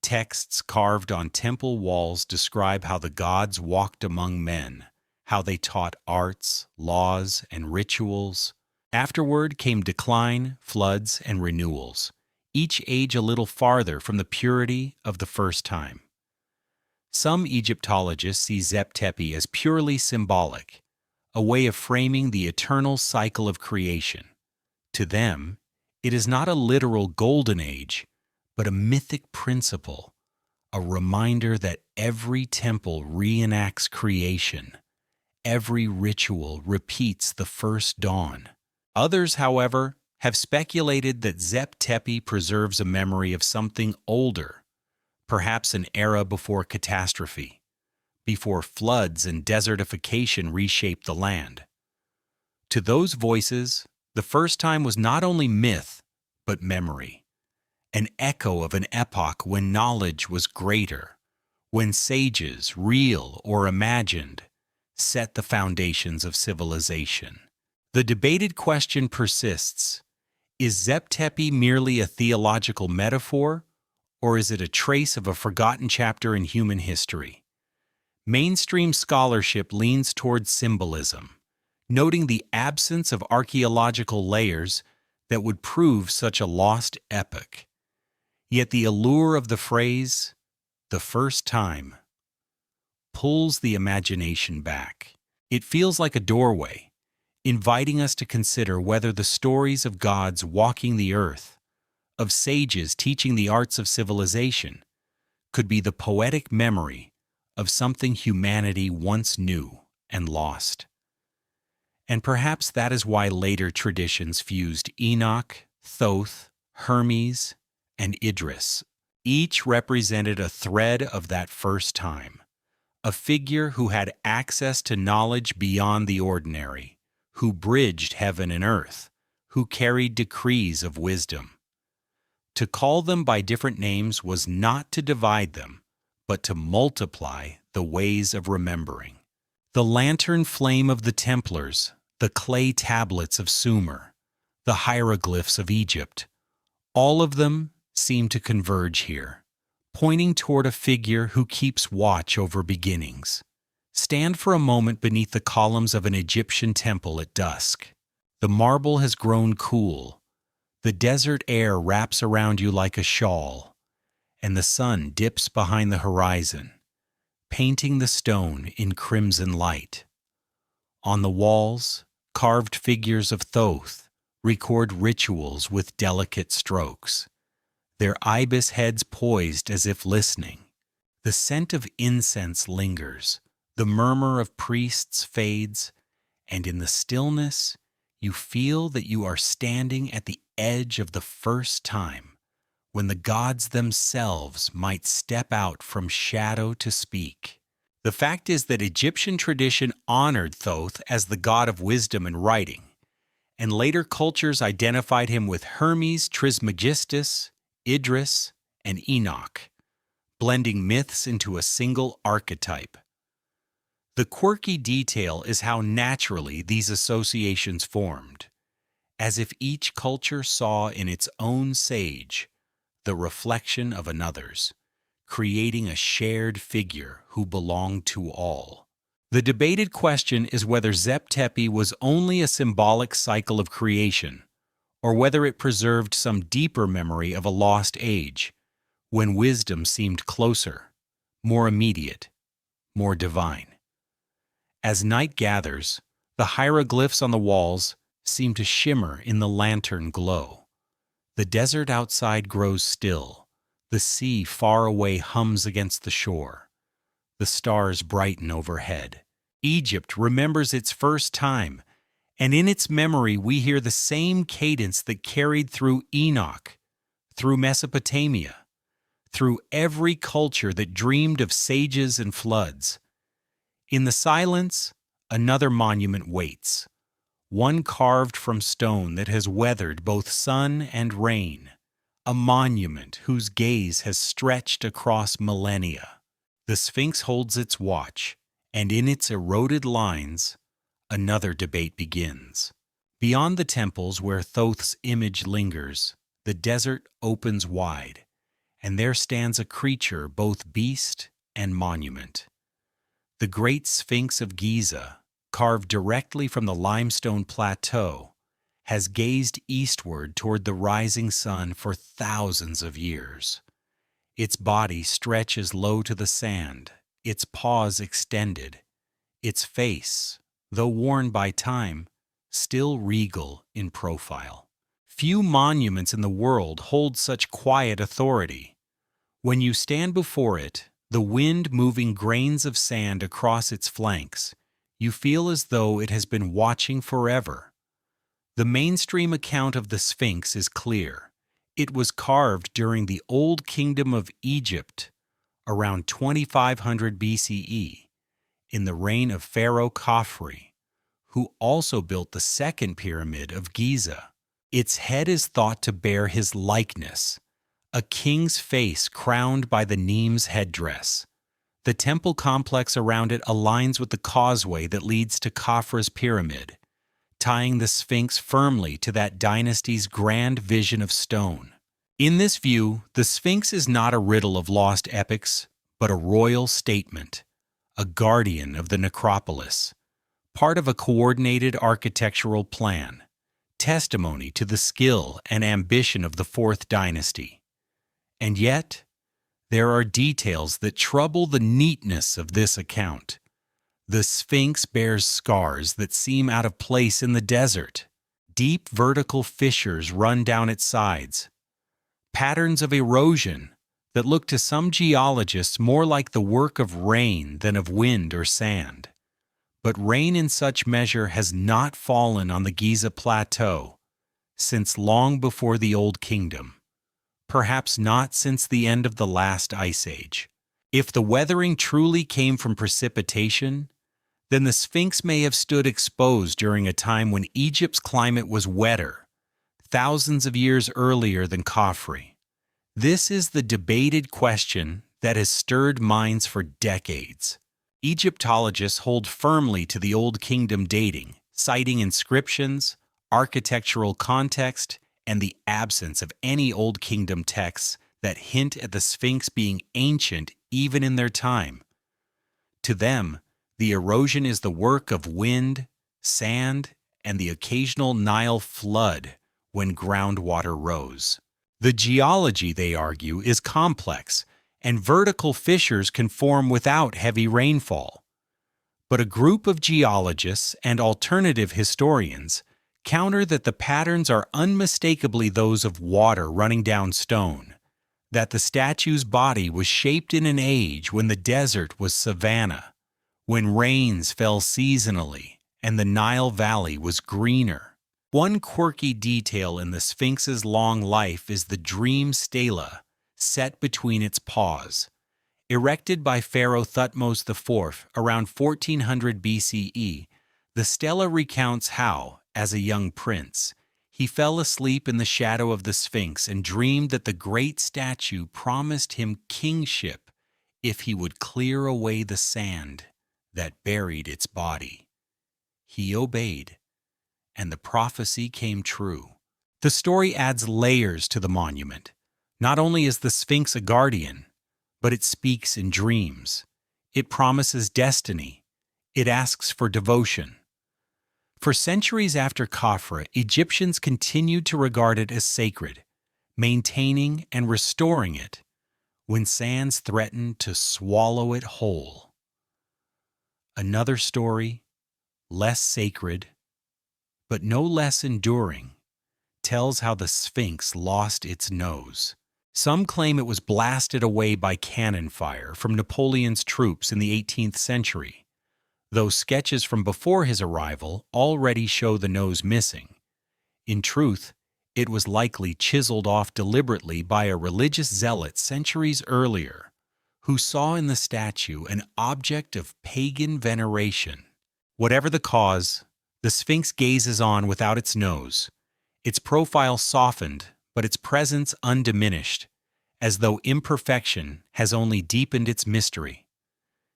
Texts carved on temple walls describe how the gods walked among men, how they taught arts, laws, and rituals. Afterward came decline, floods, and renewals, each age a little farther from the purity of the first time. Some Egyptologists see Zep Tepi as purely symbolic, a way of framing the eternal cycle of creation. To them, it is not a literal golden age, but a mythic principle, a reminder that every temple reenacts creation, every ritual repeats the first dawn. Others, however, have speculated that Zep Tepi preserves a memory of something older, perhaps an era before catastrophe, before floods and desertification reshaped the land. To those voices, the first time was not only myth, but memory, an echo of an epoch when knowledge was greater, when sages, real or imagined, set the foundations of civilization. The debated question persists: is Zep Tepi merely a theological metaphor, or is it a trace of a forgotten chapter in human history? Mainstream scholarship leans towards symbolism, noting the absence of archaeological layers that would prove such a lost epoch. Yet the allure of the phrase, "the first time," pulls the imagination back. It feels like a doorway, inviting us to consider whether the stories of gods walking the earth, of sages teaching the arts of civilization, could be the poetic memory of something humanity once knew and lost. And perhaps that is why later traditions fused Enoch, Thoth, Hermes, and Idris. Each represented a thread of that first time, a figure who had access to knowledge beyond the ordinary, who bridged heaven and earth, who carried decrees of wisdom. To call them by different names was not to divide them, but to multiply the ways of remembering. The lantern flame of the Templars, the clay tablets of Sumer, the hieroglyphs of Egypt, all of them seem to converge here, pointing toward a figure who keeps watch over beginnings. Stand for a moment beneath the columns of an Egyptian temple at dusk. The marble has grown cool. The desert air wraps around you like a shawl, and the sun dips behind the horizon, painting the stone in crimson light. On the walls, carved figures of Thoth record rituals with delicate strokes, their ibis heads poised as if listening. The scent of incense lingers, the murmur of priests fades, and in the stillness, you feel that you are standing at the edge of the first time, when the gods themselves might step out from shadow to speak. The fact is that Egyptian tradition honored Thoth as the god of wisdom and writing, and later cultures identified him with Hermes Trismegistus, Idris, and Enoch, blending myths into a single archetype. The quirky detail is how naturally these associations formed, as if each culture saw in its own sage the reflection of another's, creating a shared figure who belonged to all. The debated question is whether Zep Tepi was only a symbolic cycle of creation, or whether it preserved some deeper memory of a lost age, when wisdom seemed closer, more immediate, more divine. As night gathers, the hieroglyphs on the walls seem to shimmer in the lantern glow. The desert outside grows still. The sea far away hums against the shore. The stars brighten overhead. Egypt remembers its first time, And in its memory we hear the same cadence that carried through Enoch, through Mesopotamia, through every culture that dreamed of sages and floods. In the silence, another monument waits, one carved from stone that has weathered both sun and rain, a monument whose gaze has stretched across millennia. The Sphinx holds its watch, and in its eroded lines, another debate begins. Beyond the temples where Thoth's image lingers, the desert opens wide, and there stands a creature both beast and monument. The great Sphinx of Giza, carved directly from the limestone plateau, has gazed eastward toward the rising sun for thousands of years. Its body stretches low to the sand, its paws extended, its face, though worn by time, still regal in profile. Few monuments in the world hold such quiet authority. When you stand before it, the wind moving grains of sand across its flanks, you feel as though it has been watching forever. The mainstream account of the Sphinx is clear. It was carved during the Old Kingdom of Egypt, around 2500 BCE, in the reign of Pharaoh Khafre, who also built the second pyramid of Giza. Its head is thought to bear his likeness, a king's face crowned by the Neme's headdress. The temple complex around it aligns with the causeway that leads to Khafre's pyramid, tying the Sphinx firmly to that dynasty's grand vision of stone. In this view, the Sphinx is not a riddle of lost epics, but a royal statement, a guardian of the necropolis, part of a coordinated architectural plan, testimony to the skill and ambition of the Fourth Dynasty. And yet, there are details that trouble the neatness of this account. The Sphinx bears scars that seem out of place in the desert. Deep vertical fissures run down its sides, patterns of erosion that look to some geologists more like the work of rain than of wind or sand. But rain in such measure has not fallen on the Giza Plateau since long before the Old Kingdom, perhaps not since the end of the last ice age. If the weathering truly came from precipitation, then the Sphinx may have stood exposed during a time when Egypt's climate was wetter, thousands of years earlier than Khafre. This is the debated question that has stirred minds for decades. Egyptologists hold firmly to the Old Kingdom dating, citing inscriptions, architectural context, and the absence of any Old Kingdom texts that hint at the Sphinx being ancient even in their time. To them, the erosion is the work of wind, sand, and the occasional Nile flood when groundwater rose. The geology, they argue, is complex, and vertical fissures can form without heavy rainfall. But a group of geologists and alternative historians counter that the patterns are unmistakably those of water running down stone, that the statue's body was shaped in an age when the desert was savanna, when rains fell seasonally and the Nile Valley was greener. One quirky detail in the Sphinx's long life is the dream stela set between its paws. Erected by Pharaoh Thutmose IV around 1400 BCE, the stela recounts how, as a young prince, he fell asleep in the shadow of the Sphinx and dreamed that the great statue promised him kingship if he would clear away the sand that buried its body. He obeyed, and the prophecy came true. The story adds layers to the monument. Not only is the Sphinx a guardian, but it speaks in dreams. It promises destiny. It asks for devotion. For centuries after Khafre, Egyptians continued to regard it as sacred, maintaining and restoring it when sands threatened to swallow it whole. Another story, less sacred, but no less enduring, tells how the Sphinx lost its nose. Some claim it was blasted away by cannon fire from Napoleon's troops in the 18th century. though sketches from before his arrival already show the nose missing. In truth, it was likely chiseled off deliberately by a religious zealot centuries earlier, who saw in the statue an object of pagan veneration. Whatever the cause, the Sphinx gazes on without its nose, its profile softened but its presence undiminished, as though imperfection has only deepened its mystery.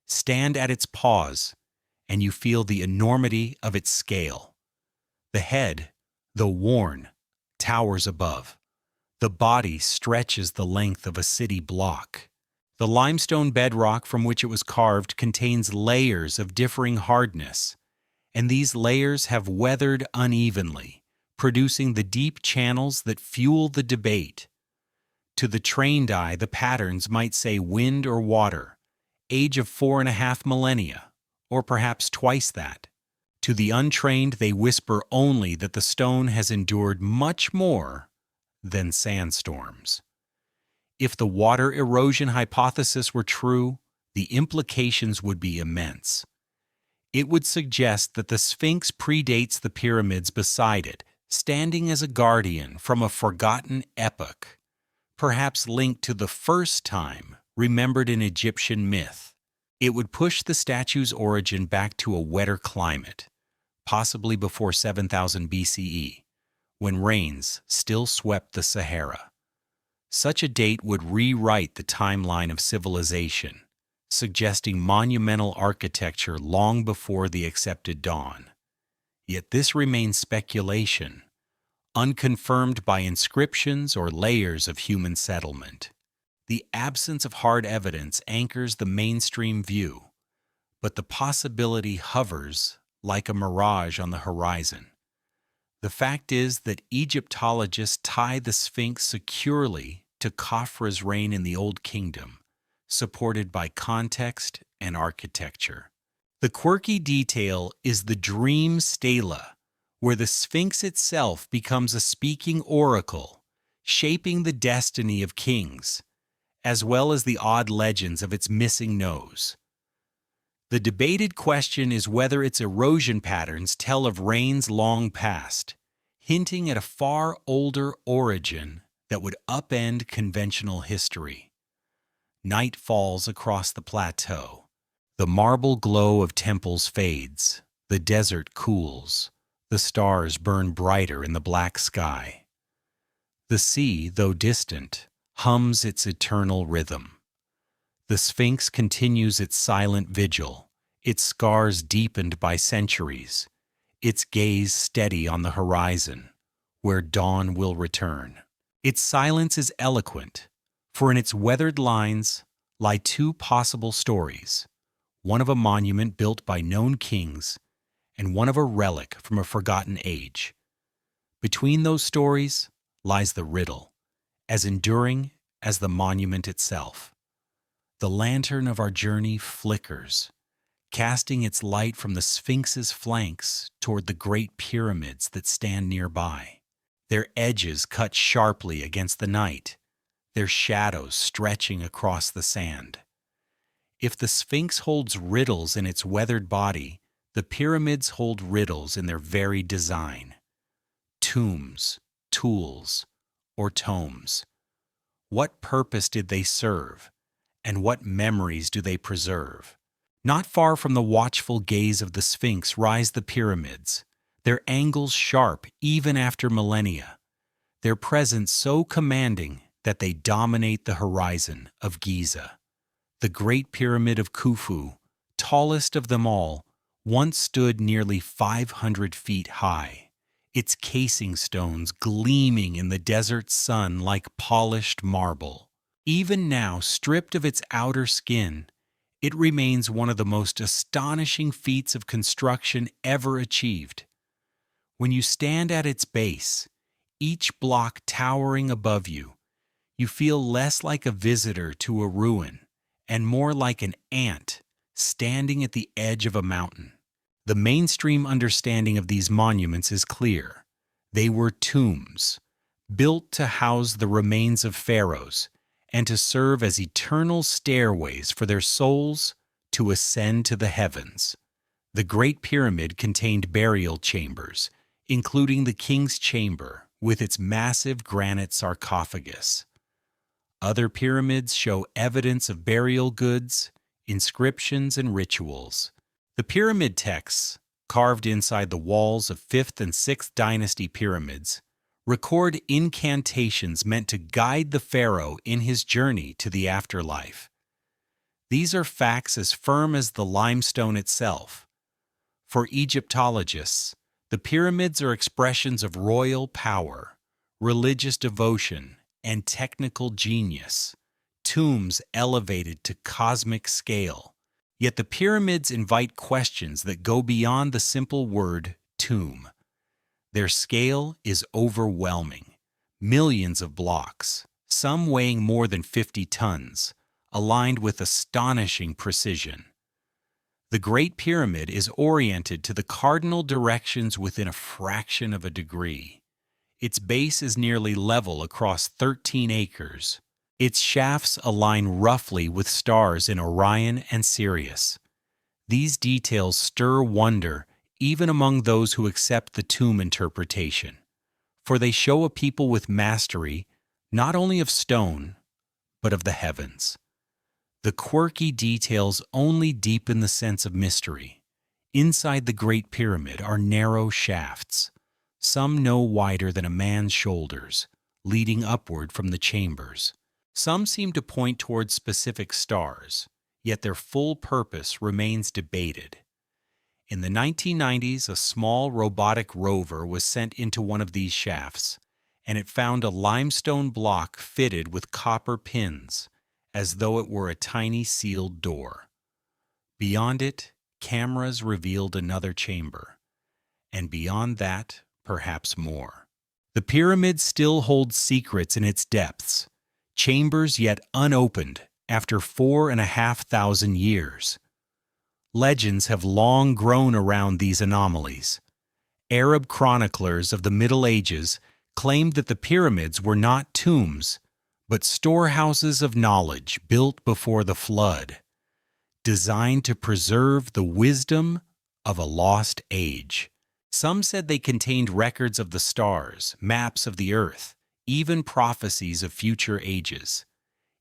Stand at its paws, and you feel the enormity of its scale. The head, though worn, towers above. The body stretches the length of a city block. The limestone bedrock from which it was carved contains layers of differing hardness, and these layers have weathered unevenly, producing the deep channels that fuel the debate. To the trained eye, the patterns might say wind or water, age of 4.5 millennia, or perhaps twice that. To the untrained, they whisper only that the stone has endured much more than sandstorms. If the water erosion hypothesis were true, the implications would be immense. It would suggest that the Sphinx predates the pyramids beside it, standing as a guardian from a forgotten epoch, perhaps linked to the first time remembered in Egyptian myth. It would push the statue's origin back to a wetter climate, possibly before 7000 BCE, when rains still swept the Sahara. Such a date would rewrite the timeline of civilization, suggesting monumental architecture long before the accepted dawn. Yet this remains speculation, unconfirmed by inscriptions or layers of human settlement. The absence of hard evidence anchors the mainstream view, but the possibility hovers like a mirage on the horizon. The fact is that Egyptologists tie the Sphinx securely to Khafra's reign in the Old Kingdom, supported by context and architecture. The quirky detail is the dream stela, where the Sphinx itself becomes a speaking oracle, shaping the destiny of kings, as well as the odd legends of its missing nose. The debated question is whether its erosion patterns tell of reigns long past, hinting at a far older origin that would upend conventional history. Night falls across the plateau. The marble glow of temples fades, the desert cools, the stars burn brighter in the black sky. The sea, though distant, hums its eternal rhythm. The Sphinx continues its silent vigil, its scars deepened by centuries, its gaze steady on the horizon, where dawn will return. Its silence is eloquent, for in its weathered lines lie two possible stories, one of a monument built by known kings and one of a relic from a forgotten age. Between those stories lies the riddle, as enduring as the monument itself. The lantern of our journey flickers, casting its light from the Sphinx's flanks toward the great pyramids that stand nearby. Their edges cut sharply against the night, their shadows stretching across the sand. If the Sphinx holds riddles in its weathered body, the pyramids hold riddles in their very design. Tombs, tools, or tomes. What purpose did they serve, and what memories do they preserve? Not far from the watchful gaze of the Sphinx rise the pyramids, their angles sharp even after millennia, their presence so commanding that they dominate the horizon of Giza. The Great Pyramid of Khufu, tallest of them all, once stood nearly 500 feet high, its casing stones gleaming in the desert sun like polished marble. Even now, stripped of its outer skin, it remains one of the most astonishing feats of construction ever achieved. When you stand at its base, each block towering above you, you feel less like a visitor to a ruin and more like an ant standing at the edge of a mountain. The mainstream understanding of these monuments is clear. They were tombs, built to house the remains of pharaohs and to serve as eternal stairways for their souls to ascend to the heavens. The Great Pyramid contained burial chambers, including the King's Chamber with its massive granite sarcophagus. Other pyramids show evidence of burial goods, inscriptions, and rituals. The pyramid texts, carved inside the walls of 5th and 6th dynasty pyramids, record incantations meant to guide the pharaoh in his journey to the afterlife. These are facts as firm as the limestone itself. For Egyptologists, the pyramids are expressions of royal power, religious devotion, and technical genius, tombs elevated to cosmic scale. Yet the pyramids invite questions that go beyond the simple word tomb. Their scale is overwhelming. Millions of blocks, some weighing more than 50 tons, aligned with astonishing precision. The Great Pyramid is oriented to the cardinal directions within a fraction of a degree. Its base is nearly level across 13 acres. Its shafts align roughly with stars in Orion and Sirius. These details stir wonder even among those who accept the tomb interpretation, for they show a people with mastery not only of stone, but of the heavens. The quirky details only deepen the sense of mystery. Inside the Great Pyramid are narrow shafts, some no wider than a man's shoulders, leading upward from the chambers. Some seem to point towards specific stars, yet their full purpose remains debated. In the 1990s, a small robotic rover was sent into one of these shafts, and it found a limestone block fitted with copper pins, as though it were a tiny sealed door. Beyond it, cameras revealed another chamber, and beyond that, perhaps more. The pyramid still holds secrets in its depths, chambers yet unopened after 4,500 years. Legends have long grown around these anomalies. Arab chroniclers of the Middle Ages claimed that the pyramids were not tombs, but storehouses of knowledge built before the flood, designed to preserve the wisdom of a lost age. Some said they contained records of the stars, maps of the earth, even prophecies of future ages.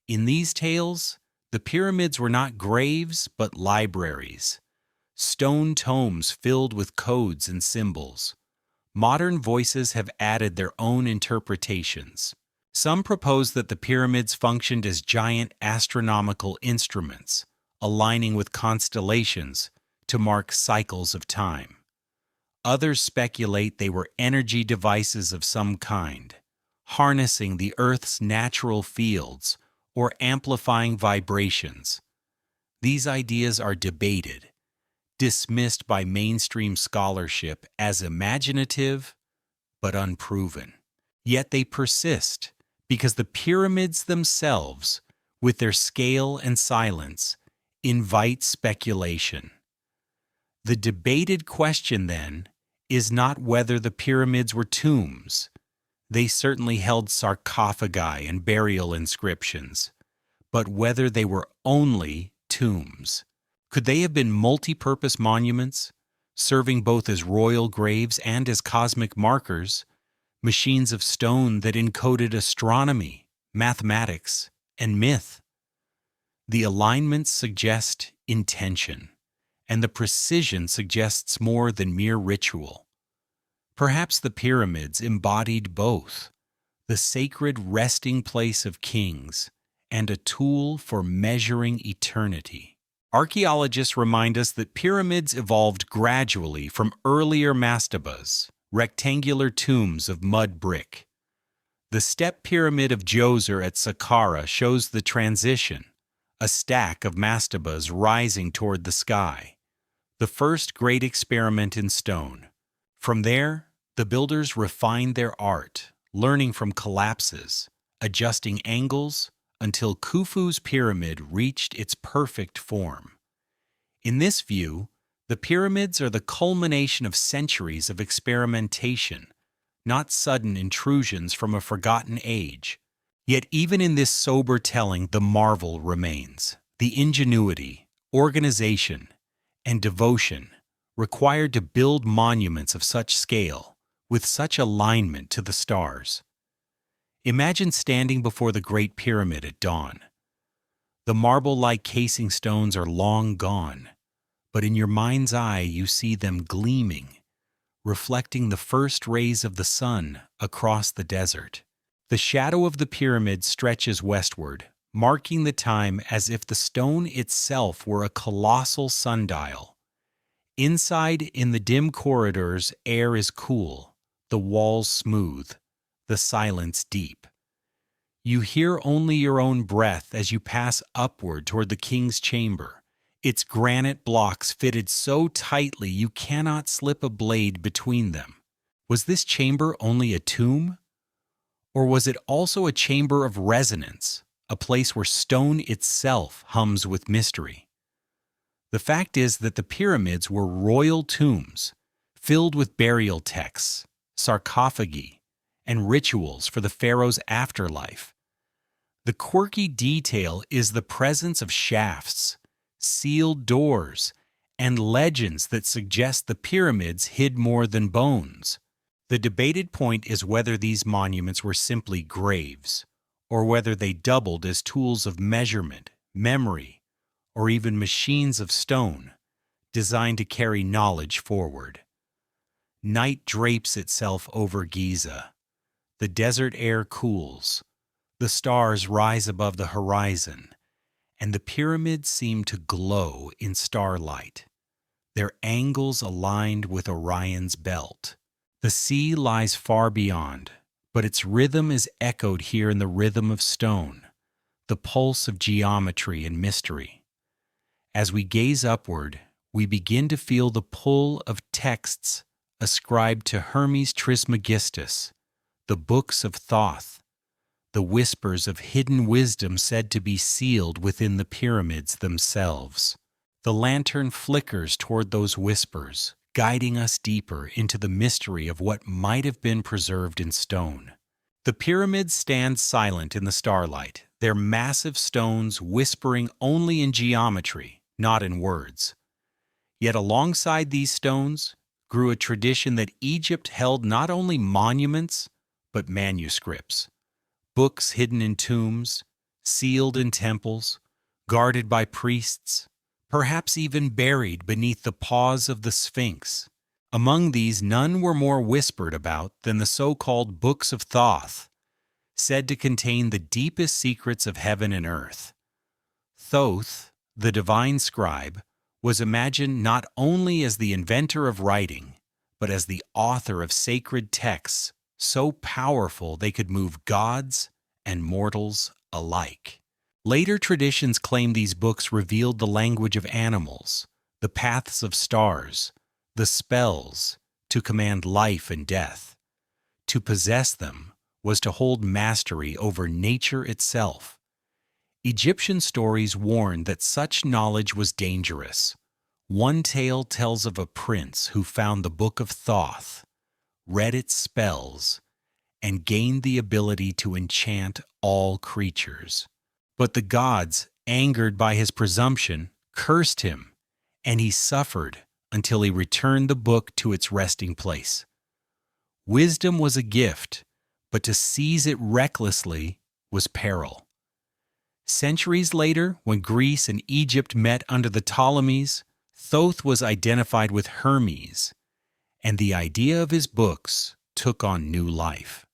In these tales, the pyramids were not graves but libraries, stone tomes filled with codes and symbols. Modern voices have added their own interpretations. Some propose that the pyramids functioned as giant astronomical instruments, aligning with constellations to mark cycles of time. Others speculate they were energy devices of some kind, harnessing the Earth's natural fields or amplifying vibrations. These ideas are debated, dismissed by mainstream scholarship as imaginative but unproven. Yet they persist because the pyramids themselves, with their scale and silence, invite speculation. The debated question, then, is not whether the pyramids were tombs. They certainly held sarcophagi and burial inscriptions, but whether they were only tombs. Could they have been multi-purpose monuments, serving both as royal graves and as cosmic markers, machines of stone that encoded astronomy, mathematics, and myth? The alignments suggest intention, and the precision suggests more than mere ritual. Perhaps the pyramids embodied both, the sacred resting place of kings and a tool for measuring eternity. Archaeologists remind us that pyramids evolved gradually from earlier mastabas, rectangular tombs of mud brick. The step pyramid of Djoser at Saqqara shows the transition, a stack of mastabas rising toward the sky, the first great experiment in stone. From there, the builders refined their art, learning from collapses, adjusting angles, until Khufu's pyramid reached its perfect form. In this view, the pyramids are the culmination of centuries of experimentation, not sudden intrusions from a forgotten age. Yet even in this sober telling, the marvel remains. The ingenuity, organization, and devotion required to build monuments of such scale, with such alignment to the stars. Imagine standing before the Great Pyramid at dawn. The marble-like casing stones are long gone, but in your mind's eye you see them gleaming, reflecting the first rays of the sun across the desert. The shadow of the pyramid stretches westward, marking the time as if the stone itself were a colossal sundial. Inside, in the dim corridors, air is cool, the walls smooth, the silence deep. You hear only your own breath as you pass upward toward the king's chamber, its granite blocks fitted so tightly you cannot slip a blade between them. Was this chamber only a tomb? Or was it also a chamber of resonance, a place where stone itself hums with mystery? The fact is that the pyramids were royal tombs, filled with burial texts, sarcophagi, and rituals for the pharaoh's afterlife. The quirky detail is the presence of shafts, sealed doors, and legends that suggest the pyramids hid more than bones. The debated point is whether these monuments were simply graves, or whether they doubled as tools of measurement, memory, or even machines of stone, designed to carry knowledge forward. Night drapes itself over Giza. The desert air cools. The stars rise above the horizon, and the pyramids seem to glow in starlight, their angles aligned with Orion's belt. The sea lies far beyond, but its rhythm is echoed here in the rhythm of stone, the pulse of geometry and mystery. As we gaze upward, we begin to feel the pull of texts ascribed to Hermes Trismegistus, the books of Thoth, the whispers of hidden wisdom said to be sealed within the pyramids themselves. The lantern flickers toward those whispers, guiding us deeper into the mystery of what might have been preserved in stone. The pyramids stand silent in the starlight, their massive stones whispering only in geometry, not in words. Yet alongside these stones grew a tradition that Egypt held not only monuments, but manuscripts. Books hidden in tombs, sealed in temples, guarded by priests, perhaps even buried beneath the paws of the Sphinx. Among these, none were more whispered about than the so-called Books of Thoth, said to contain the deepest secrets of heaven and earth. Thoth, the divine scribe, was imagined not only as the inventor of writing, but as the author of sacred texts so powerful they could move gods and mortals alike. Later traditions claim these books revealed the language of animals, the paths of stars, the spells to command life and death. To possess them was to hold mastery over nature itself. Egyptian stories warned that such knowledge was dangerous. One tale tells of a prince who found the Book of Thoth, read its spells, and gained the ability to enchant all creatures. But the gods, angered by his presumption, cursed him, and he suffered until he returned the book to its resting place. Wisdom was a gift, but to seize it recklessly was peril. Centuries later, when Greece and Egypt met under the Ptolemies, Thoth was identified with Hermes, and the idea of his books took on new life.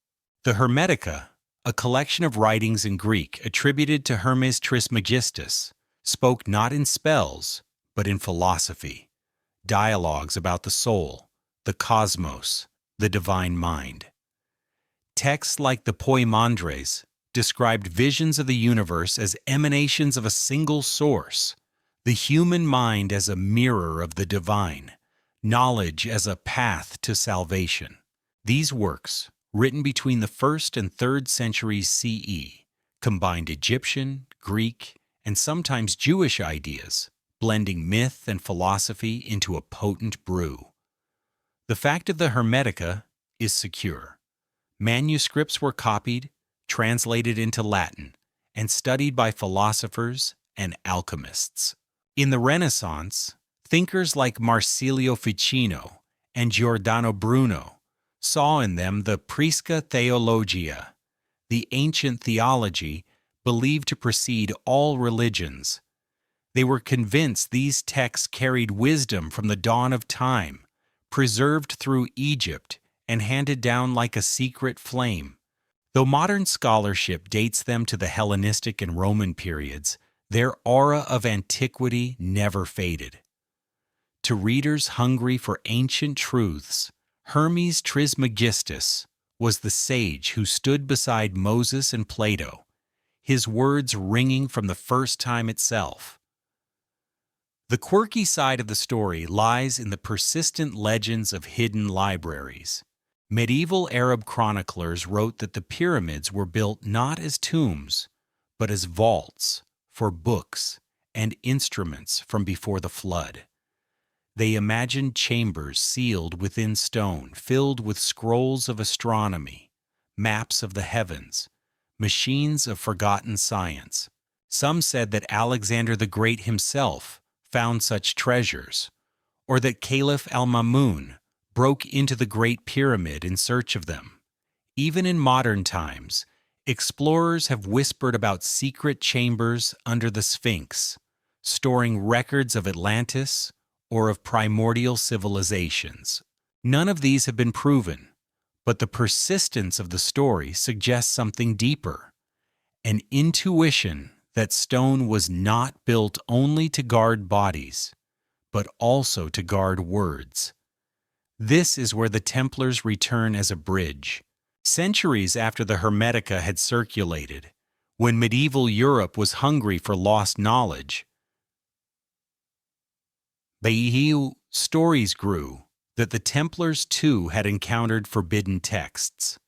The Hermetica, a collection of writings in Greek attributed to Hermes Trismegistus, spoke not in spells, but in philosophy, dialogues about the soul, the cosmos, the divine mind. Texts like the Poimandres described visions of the universe as emanations of a single source, the human mind as a mirror of the divine, knowledge as a path to salvation. These works, written between the 1st and 3rd centuries CE, combined Egyptian, Greek, and sometimes Jewish ideas, blending myth and philosophy into a potent brew. The fact of the Hermetica is secure. Manuscripts were copied, translated into Latin, and studied by philosophers and alchemists. In the Renaissance, Thinkers like Marsilio Ficino and Giordano Bruno saw in them the Prisca Theologia, the ancient theology believed to precede all religions. They were convinced these texts carried wisdom from the dawn of time, preserved through Egypt and handed down like a secret flame. Though modern scholarship dates them to the Hellenistic and Roman periods, their aura of antiquity never faded. To readers hungry for ancient truths, Hermes Trismegistus was the sage who stood beside Moses and Plato, his words ringing from the first time itself. The quirky side of the story lies in the persistent legends of hidden libraries. Medieval Arab chroniclers wrote that the pyramids were built not as tombs, but as vaults for books and instruments from before the flood. They imagined chambers sealed within stone, filled with scrolls of astronomy, maps of the heavens, machines of forgotten science. Some said that Alexander the Great himself found such treasures, or that Caliph al-Mamun broke into the Great Pyramid in search of them. Even in modern times, explorers have whispered about secret chambers under the Sphinx, storing records of Atlantis or of primordial civilizations. None of these have been proven, but the persistence of the story suggests something deeper, an intuition that stone was not built only to guard bodies, but also to guard words. This is where the Templars return as a bridge. Centuries after the Hermetica had circulated, when medieval Europe was hungry for lost knowledge, stories grew that the Templars too had encountered forbidden texts.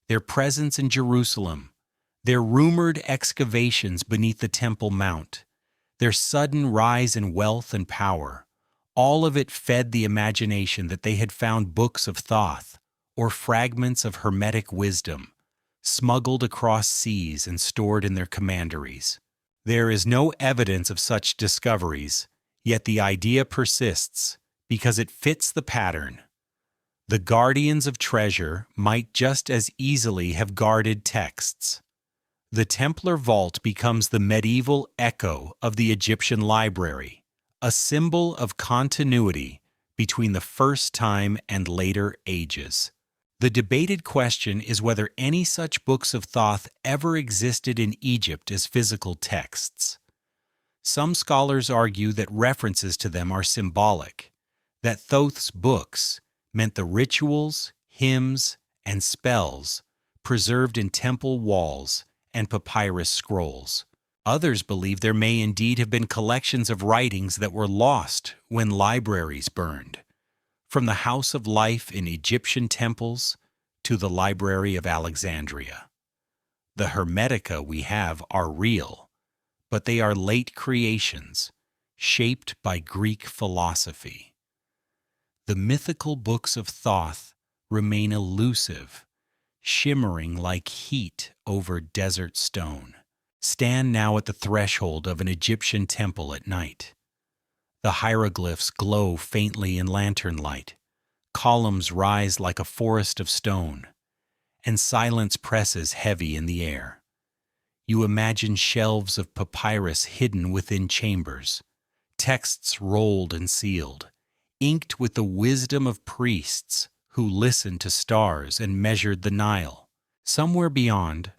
Their presence in Jerusalem, their rumored excavations beneath the Temple Mount, their sudden rise in wealth and power, all of it fed the imagination that they had found books of Thoth or fragments of Hermetic wisdom, smuggled across seas and stored in their commanderies. There is no evidence of such discoveries, yet the idea persists because it fits the pattern. The guardians of treasure might just as easily have guarded texts. The Templar vault becomes the medieval echo of the Egyptian library, a symbol of continuity between the first time and later ages. The debated question is whether any such books of Thoth ever existed in Egypt as physical texts. Some scholars argue that references to them are symbolic, that Thoth's books meant the rituals, hymns, and spells preserved in temple walls and papyrus scrolls. Others believe there may indeed have been collections of writings that were lost when libraries burned, from the House of Life in Egyptian temples to the Library of Alexandria. The Hermetica we have are real, but they are late creations, shaped by Greek philosophy. The mythical books of Thoth remain elusive, shimmering like heat over desert stone. Stand now at the threshold of an Egyptian temple at night. The hieroglyphs glow faintly in lantern light, columns rise like a forest of stone, and silence presses heavy in the air. You imagine shelves of papyrus hidden within chambers, texts rolled and sealed, inked with the wisdom of priests who listened to stars and measured the Nile. Somewhere beyond,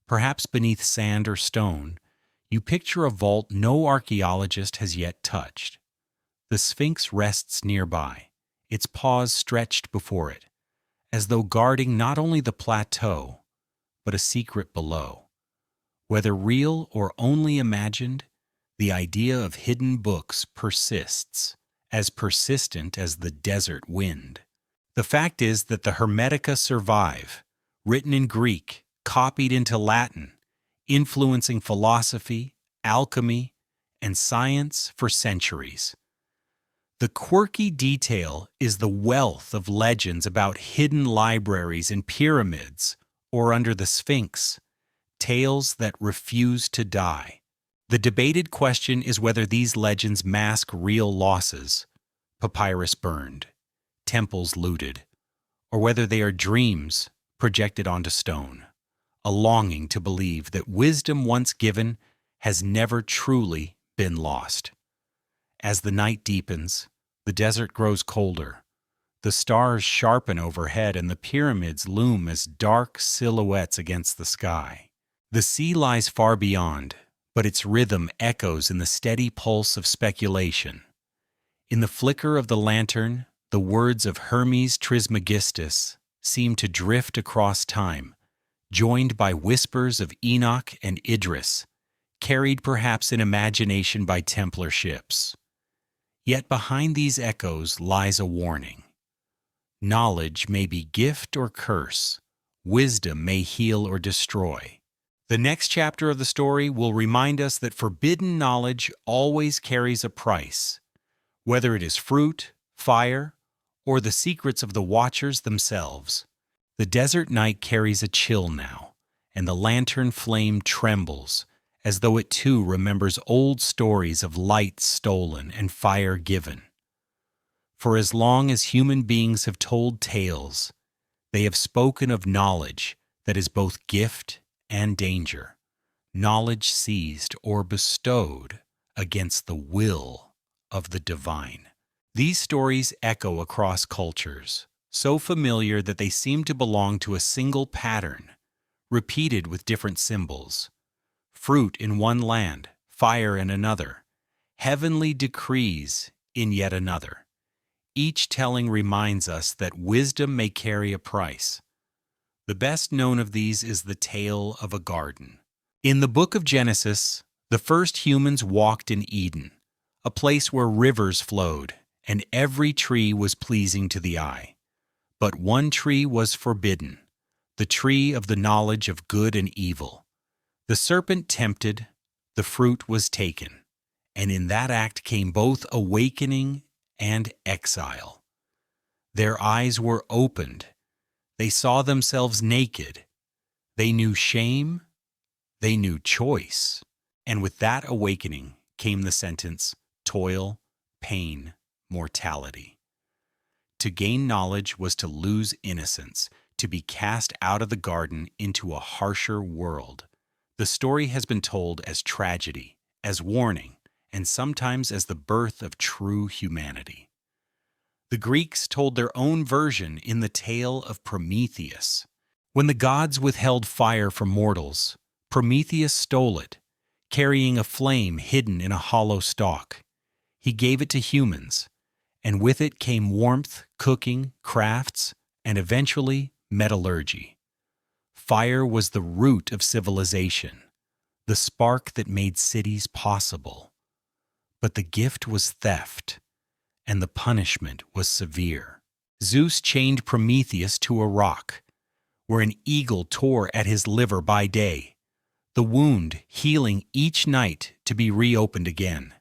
perhaps beneath sand or stone, you picture a vault no archaeologist has yet touched. The Sphinx rests nearby, its paws stretched before it, as though guarding not only the plateau, but a secret below. Whether real or only imagined, the idea of hidden books persists, as persistent as the desert wind. The fact is that the Hermetica survive, written in Greek, copied into Latin, influencing philosophy, alchemy, and science for centuries. The quirky detail is the wealth of legends about hidden libraries in pyramids or under the Sphinx, tales that refuse to die. The debated question is whether these legends mask real losses, papyrus burned, temples looted, or whether they are dreams projected onto stone, a longing to believe that wisdom once given has never truly been lost. As the night deepens, the desert grows colder, the stars sharpen overhead, and the pyramids loom as dark silhouettes against the sky. The sea lies far beyond, but its rhythm echoes in the steady pulse of speculation. In the flicker of the lantern, the words of Hermes Trismegistus seem to drift across time, joined by whispers of Enoch and Idris, carried perhaps in imagination by Templar ships. Yet behind these echoes lies a warning. Knowledge may be gift or curse. Wisdom may heal or destroy. The next chapter of the story will remind us that forbidden knowledge always carries a price, whether it is fruit, fire, or the secrets of the Watchers themselves. The desert night carries a chill now, and the lantern flame trembles, as though it too remembers old stories of light stolen and fire given. For as long as human beings have told tales, they have spoken of knowledge that is both gift and danger, knowledge seized or bestowed against the will of the divine. These stories echo across cultures, so familiar that they seem to belong to a single pattern, repeated with different symbols. Fruit in one land, fire in another, heavenly decrees in yet another. Each telling reminds us that wisdom may carry a price. The best known of these is the tale of a garden. In the book of Genesis, the first humans walked in Eden, a place where rivers flowed, and every tree was pleasing to the eye. But one tree was forbidden, the tree of the knowledge of good and evil. The serpent tempted, the fruit was taken, and in that act came both awakening and exile. Their eyes were opened. They saw themselves naked. They knew shame. They knew choice. And with that awakening came the sentence, toil, pain, mortality. To gain knowledge was to lose innocence, to be cast out of the garden into a harsher world. The story has been told as tragedy, as warning, and sometimes as the birth of true humanity. The Greeks told their own version in the tale of Prometheus. When the gods withheld fire from mortals, Prometheus stole it, carrying a flame hidden in a hollow stalk. He gave it to humans, and with it came warmth, cooking, crafts, and eventually metallurgy. Fire was the root of civilization, the spark that made cities possible. But the gift was theft, and the punishment was severe. Zeus chained Prometheus to a rock, where an eagle tore at his liver by day, the wound healing each night to be reopened again.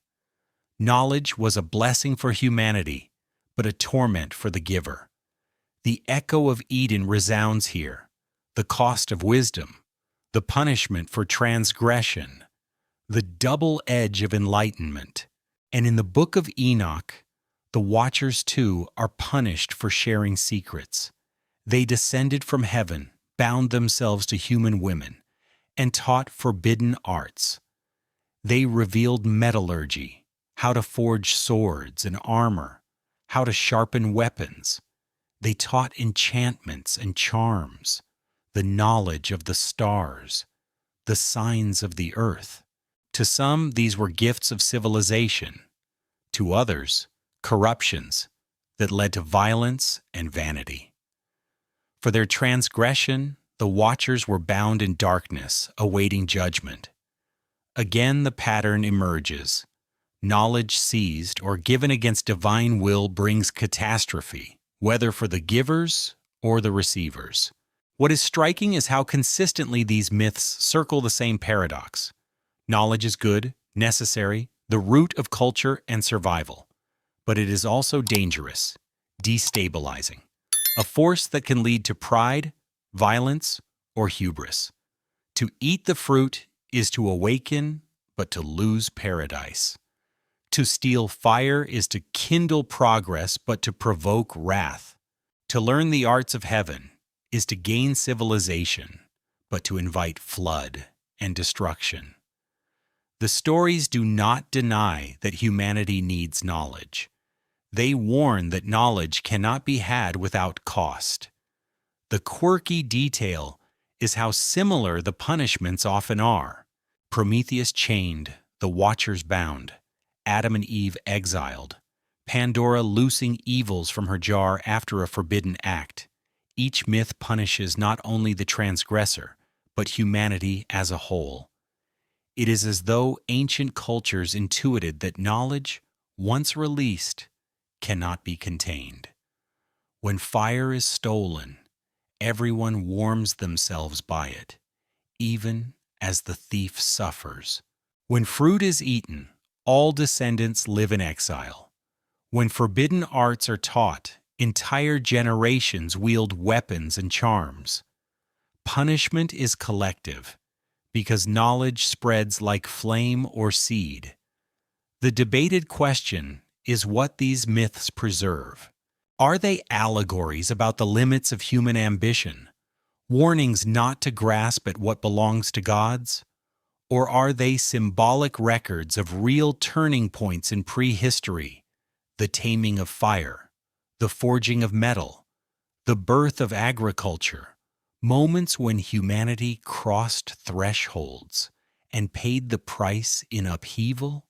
Knowledge was a blessing for humanity, but a torment for the giver. The echo of Eden resounds here, the cost of wisdom, the punishment for transgression, the double edge of enlightenment. And in the book of Enoch, the Watchers too are punished for sharing secrets. They descended from heaven, bound themselves to human women, and taught forbidden arts. They revealed metallurgy, how to forge swords and armor, how to sharpen weapons. They taught enchantments and charms, the knowledge of the stars, the signs of the earth. To some, these were gifts of civilization. To others, corruptions that led to violence and vanity. For their transgression, the Watchers were bound in darkness, awaiting judgment. Again the pattern emerges. Knowledge seized or given against divine will brings catastrophe, whether for the givers or the receivers. What is striking is how consistently these myths circle the same paradox. Knowledge is good, necessary, the root of culture and survival. But it is also dangerous, destabilizing, a force that can lead to pride, violence, or hubris. To eat the fruit is to awaken, but to lose paradise. To steal fire is to kindle progress, but to provoke wrath. To learn the arts of heaven is to gain civilization, but to invite flood and destruction. The stories do not deny that humanity needs knowledge. They warn that knowledge cannot be had without cost. The quirky detail is how similar the punishments often are. Prometheus chained, the Watchers bound, Adam and Eve exiled, Pandora loosing evils from her jar after a forbidden act. Each myth punishes not only the transgressor, but humanity as a whole. It is as though ancient cultures intuited that knowledge, once released, cannot be contained. When fire is stolen, everyone warms themselves by it, even as the thief suffers. When fruit is eaten, all descendants live in exile. When forbidden arts are taught, entire generations wield weapons and charms. Punishment is collective, because knowledge spreads like flame or seed. The debated question is what these myths preserve. Are they allegories about the limits of human ambition, warnings not to grasp at what belongs to gods? Or are they symbolic records of real turning points in prehistory, the taming of fire, the forging of metal, the birth of agriculture, moments when humanity crossed thresholds and paid the price in upheaval?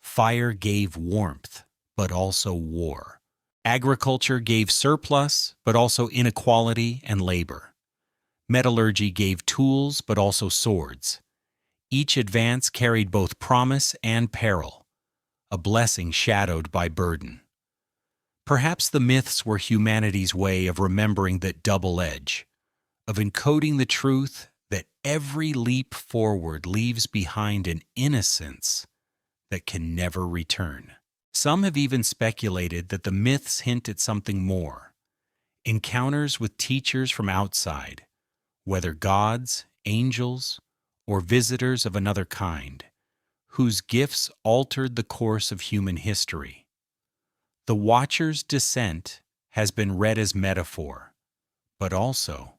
Fire gave warmth, but also war. Agriculture gave surplus, but also inequality and labor. Metallurgy gave tools, but also swords. Each advance carried both promise and peril, a blessing shadowed by burden. Perhaps the myths were humanity's way of remembering that double edge, of encoding the truth that every leap forward leaves behind an innocence that can never return. Some have even speculated that the myths hint at something more: encounters with teachers from outside, whether gods, angels, or visitors of another kind, whose gifts altered the course of human history. The Watcher's descent has been read as metaphor, but also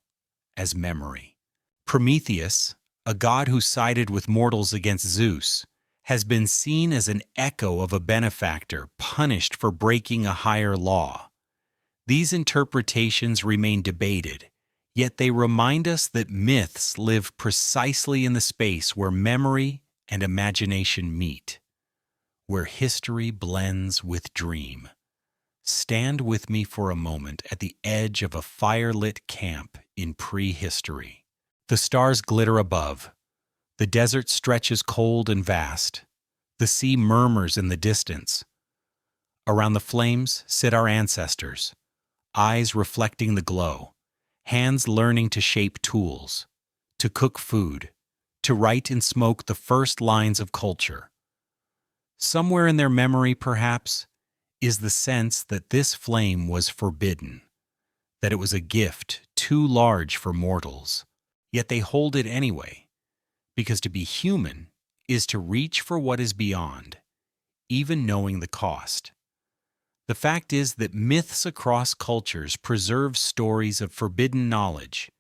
as memory. Prometheus, a god who sided with mortals against Zeus, has been seen as an echo of a benefactor punished for breaking a higher law. These interpretations remain debated, yet they remind us that myths live precisely in the space where memory and imagination meet, where history blends with dream. Stand with me for a moment at the edge of a fire-lit camp in prehistory. The stars glitter above. The desert stretches cold and vast. The sea murmurs in the distance. Around the flames sit our ancestors, eyes reflecting the glow, hands learning to shape tools, to cook food, to write in smoke the first lines of culture. Somewhere in their memory, perhaps, is the sense that this flame was forbidden, that it was a gift too large for mortals. Yet they hold it anyway, because to be human is to reach for what is beyond, even knowing the cost. The fact is that myths across cultures preserve stories of forbidden knowledge: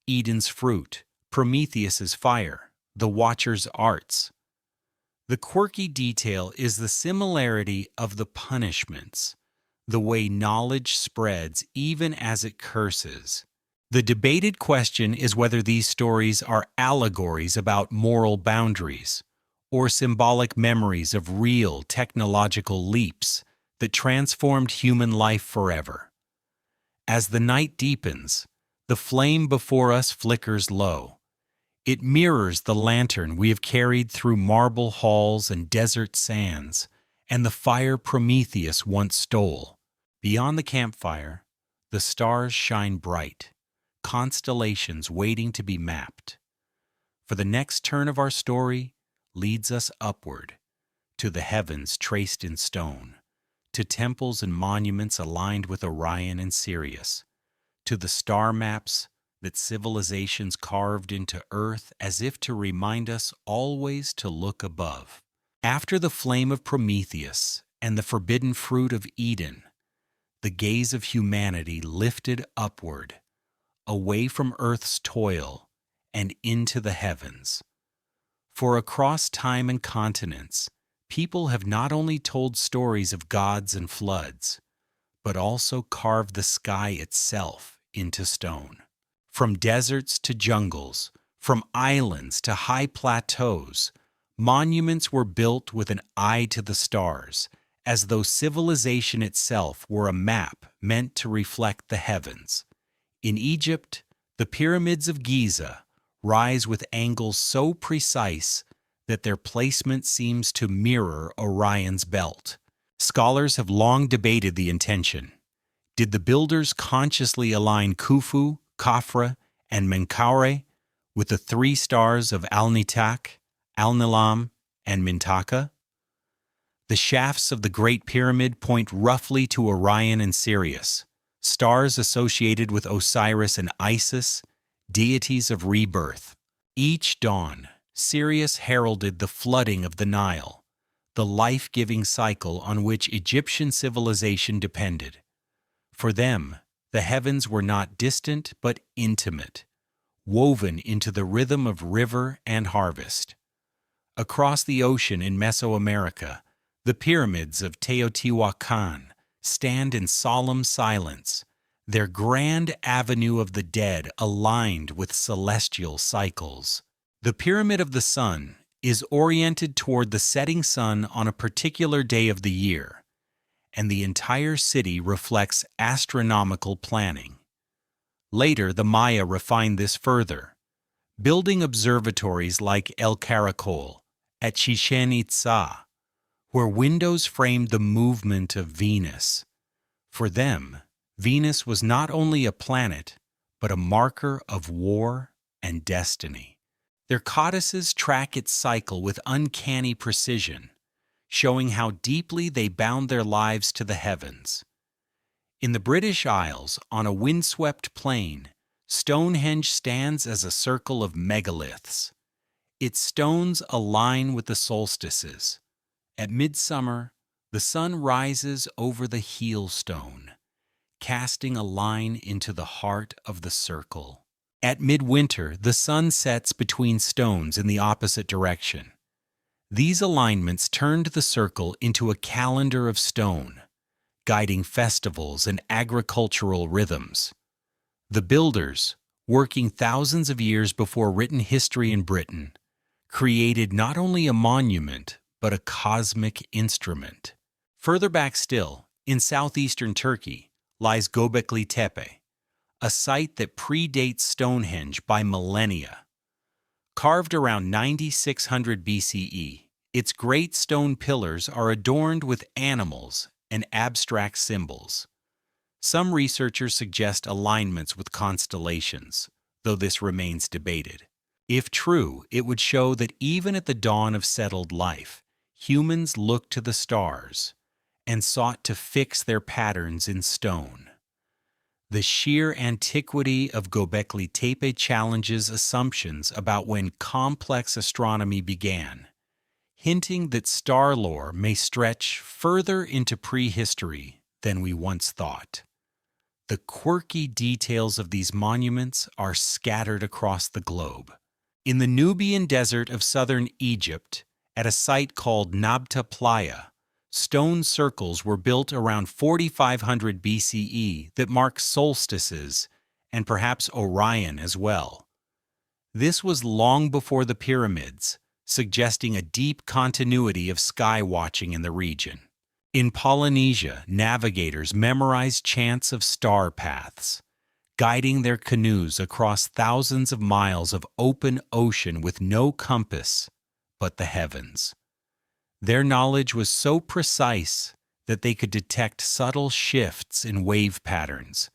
Eden's fruit, Prometheus's fire, the Watcher's arts. The quirky detail is the similarity of the punishments, the way knowledge spreads even as it curses. The debated question is whether these stories are allegories about moral boundaries, or symbolic memories of real technological leaps that transformed human life forever. As the night deepens, the flame before us flickers low. It mirrors the lantern we have carried through marble halls and desert sands, and the fire Prometheus once stole. Beyond the campfire, the stars shine bright, constellations waiting to be mapped. For the next turn of our story leads us upward, to the heavens traced in stone, to temples and monuments aligned with Orion and Sirius, to the star maps that civilizations carved into earth as if to remind us always to look above. After the flame of Prometheus and the forbidden fruit of Eden, the gaze of humanity lifted upward, away from Earth's toil and into the heavens. For across time and continents, people have not only told stories of gods and floods, but also carved the sky itself into stone. From deserts to jungles, from islands to high plateaus, monuments were built with an eye to the stars, as though civilization itself were a map meant to reflect the heavens. In Egypt, the pyramids of Giza rise with angles so precise that their placement seems to mirror Orion's belt. Scholars have long debated the intention. Did the builders consciously align Khufu, Khafra, and Menkaure with the three stars of Al-Nitak, Al-Nilam, and Mintaka? The shafts of the Great Pyramid point roughly to Orion and Sirius, stars associated with Osiris and Isis, deities of rebirth. Each dawn, Sirius heralded the flooding of the Nile, the life-giving cycle on which Egyptian civilization depended. For them, the heavens were not distant but intimate, woven into the rhythm of river and harvest. Across the ocean in Mesoamerica, the pyramids of Teotihuacan stand in solemn silence, their grand avenue of the dead aligned with celestial cycles. The Pyramid of the Sun is oriented toward the setting sun on a particular day of the year, and the entire city reflects astronomical planning. Later, the Maya refined this further, building observatories like El Caracol at Chichen Itza, where windows framed the movement of Venus. For them, Venus was not only a planet, but a marker of war and destiny. Their codices track its cycle with uncanny precision, showing how deeply they bound their lives to the heavens. In the British Isles, on a windswept plain, Stonehenge stands as a circle of megaliths. Its stones align with the solstices. At midsummer, the sun rises over the heel stone, casting a line into the heart of the circle. At midwinter, the sun sets between stones in the opposite direction. These alignments turned the circle into a calendar of stone, guiding festivals and agricultural rhythms. The builders, working thousands of years before written history in Britain, created not only a monument, but a cosmic instrument. Further back still, in southeastern Turkey, lies Göbekli Tepe, a site that predates Stonehenge by millennia. Carved around 9600 BCE, its great stone pillars are adorned with animals and abstract symbols. Some researchers suggest alignments with constellations, though this remains debated. If true, it would show that even at the dawn of settled life, humans looked to the stars and sought to fix their patterns in stone. The sheer antiquity of Göbekli Tepe challenges assumptions about when complex astronomy began, hinting that star lore may stretch further into prehistory than we once thought. The quirky details of these monuments are scattered across the globe. In the Nubian desert of southern Egypt, at a site called Nabta Playa, stone circles were built around 4500 BCE that mark solstices and perhaps Orion as well. This was long before the pyramids, suggesting a deep continuity of sky watching in the region. In Polynesia, navigators memorized chants of star paths, guiding their canoes across thousands of miles of open ocean with no compass but the heavens. Their knowledge was so precise that they could detect subtle shifts in wave patterns,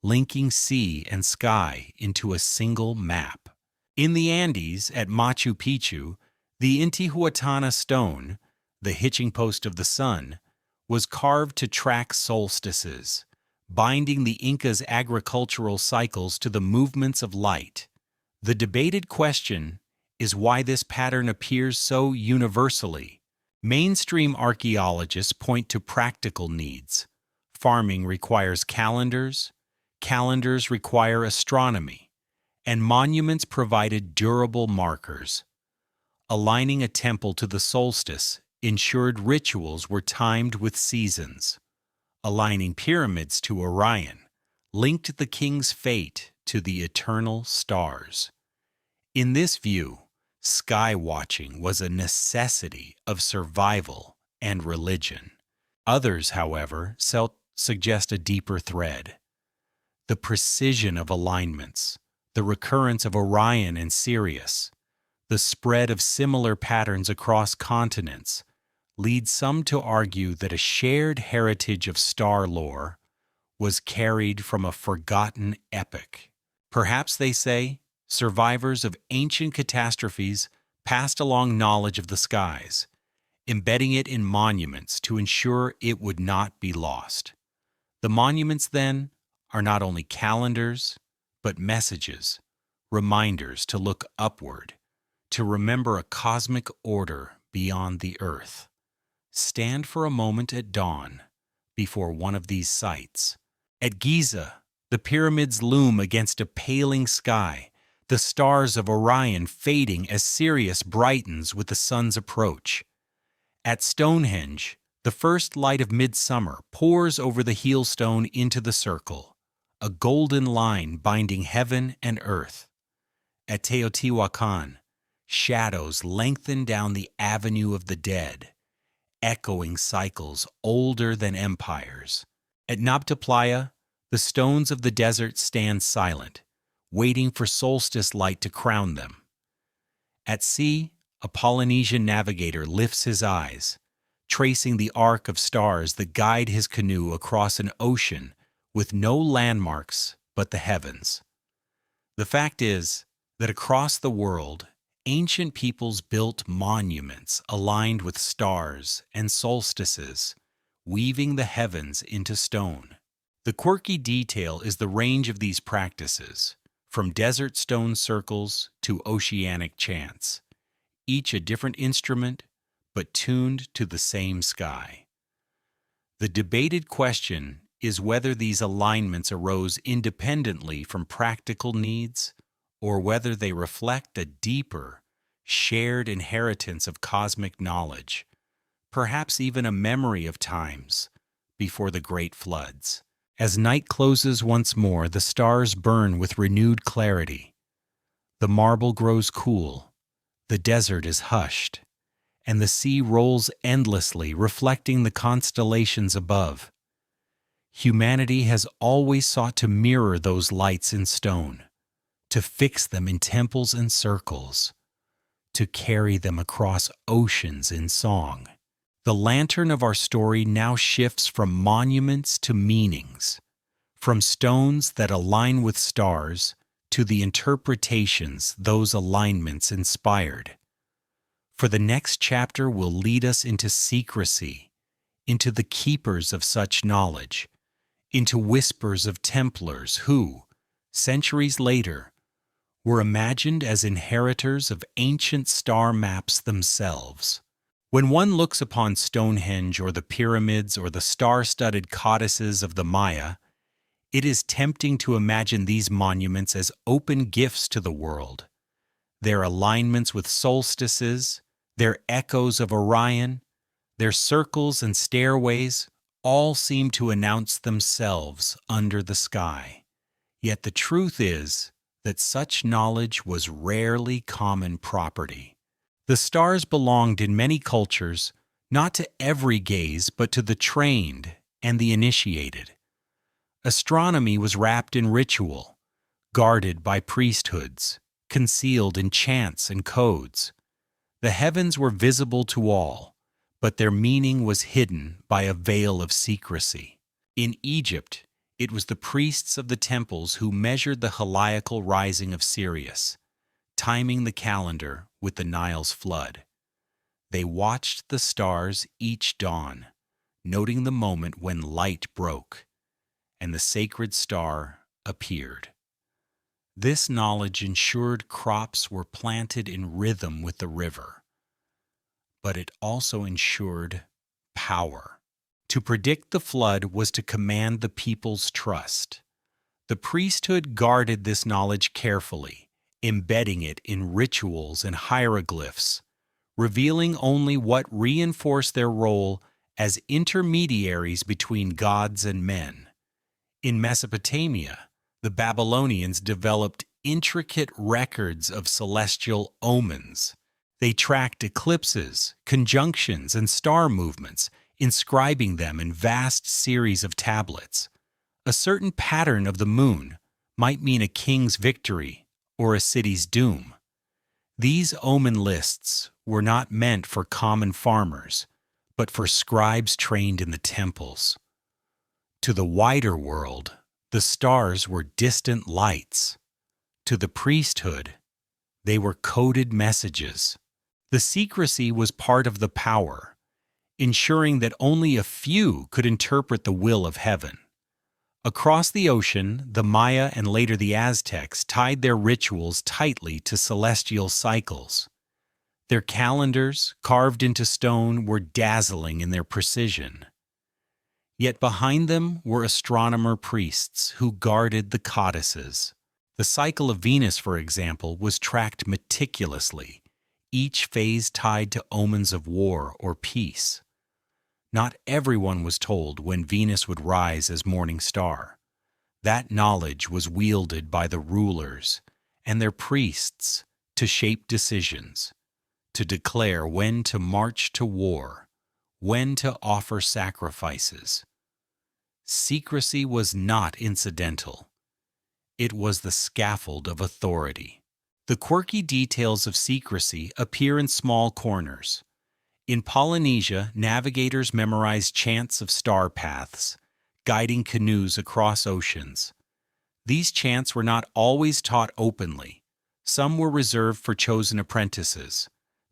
linking sea and sky into a single map. In the Andes, at Machu Picchu, the Intihuatana stone, the hitching post of the sun, was carved to track solstices, binding the Incas' agricultural cycles to the movements of light. The debated question is why this pattern appears so universally. Mainstream archaeologists point to practical needs. Farming requires calendars, calendars require astronomy, and monuments provided durable markers. Aligning a temple to the solstice ensured rituals were timed with seasons. Aligning pyramids to Orion linked the king's fate to the eternal stars. In this view, sky watching was a necessity of survival and religion. Others, however, suggest a deeper thread. The precision of alignments, the recurrence of Orion and Sirius, the spread of similar patterns across continents lead some to argue that a shared heritage of star lore was carried from a forgotten epoch. Perhaps, they say, survivors of ancient catastrophes passed along knowledge of the skies, embedding it in monuments to ensure it would not be lost. The monuments, then, are not only calendars, but messages, reminders to look upward, to remember a cosmic order beyond the earth. Stand for a moment at dawn before one of these sites. At Giza, the pyramids loom against a paling sky, the stars of Orion fading as Sirius brightens with the sun's approach. At Stonehenge, the first light of midsummer pours over the heelstone into the circle, a golden line binding heaven and earth. At Teotihuacan, shadows lengthen down the avenue of the dead, echoing cycles older than empires. At Nabta Playa, the stones of the desert stand silent, waiting for solstice light to crown them. At sea, a Polynesian navigator lifts his eyes, tracing the arc of stars that guide his canoe across an ocean with no landmarks but the heavens. The fact is that across the world, ancient peoples built monuments aligned with stars and solstices, weaving the heavens into stone. The quirky detail is the range of these practices, from desert stone circles to oceanic chants, each a different instrument, but tuned to the same sky. The debated question is whether these alignments arose independently from practical needs, or whether they reflect a deeper, shared inheritance of cosmic knowledge, perhaps even a memory of times before the great floods. As night closes once more, the stars burn with renewed clarity. The marble grows cool, the desert is hushed, and the sea rolls endlessly, reflecting the constellations above. Humanity has always sought to mirror those lights in stone, to fix them in temples and circles, to carry them across oceans in song. The lantern of our story now shifts from monuments to meanings, from stones that align with stars to the interpretations those alignments inspired. For the next chapter will lead us into secrecy, into the keepers of such knowledge, into whispers of Templars who, centuries later, were imagined as inheritors of ancient star maps themselves. When one looks upon Stonehenge or the pyramids or the star-studded codices of the Maya, it is tempting to imagine these monuments as open gifts to the world. Their alignments with solstices, their echoes of Orion, their circles and stairways all seem to announce themselves under the sky. Yet the truth is that such knowledge was rarely common property. The stars belonged in many cultures not to every gaze but to the trained and the initiated. Astronomy was wrapped in ritual, guarded by priesthoods, concealed in chants and codes. The heavens were visible to all, but their meaning was hidden by a veil of secrecy. In Egypt, it was the priests of the temples who measured the heliacal rising of Sirius, timing the calendar with the Nile's flood. They watched the stars each dawn, noting the moment when light broke, and the sacred star appeared. This knowledge ensured crops were planted in rhythm with the river. but it also ensured power. To predict the flood was to command the people's trust. The priesthood guarded this knowledge carefully, embedding it in rituals and hieroglyphs, revealing only what reinforced their role as intermediaries between gods and men. In Mesopotamia, the Babylonians developed intricate records of celestial omens. They tracked eclipses, conjunctions, and star movements, inscribing them in vast series of tablets. A certain pattern of the moon might mean a king's victory or a city's doom. These omen lists were not meant for common farmers, but for scribes trained in the temples. To the wider world, the stars were distant lights. To the priesthood, they were coded messages. The secrecy was part of the power, ensuring that only a few could interpret the will of heaven. Across the ocean, the Maya and later the Aztecs tied their rituals tightly to celestial cycles. Their calendars, carved into stone, were dazzling in their precision. Yet behind them were astronomer priests who guarded the codices. The cycle of Venus, for example, was tracked meticulously, each phase tied to omens of war or peace. Not everyone was told when Venus would rise as morning star. That knowledge was wielded by the rulers and their priests to shape decisions, to declare when to march to war, when to offer sacrifices. Secrecy was not incidental. It was the scaffold of authority. The quirky details of secrecy appear in small corners. In Polynesia, navigators memorized chants of star paths, guiding canoes across oceans. These chants were not always taught openly. Some were reserved for chosen apprentices,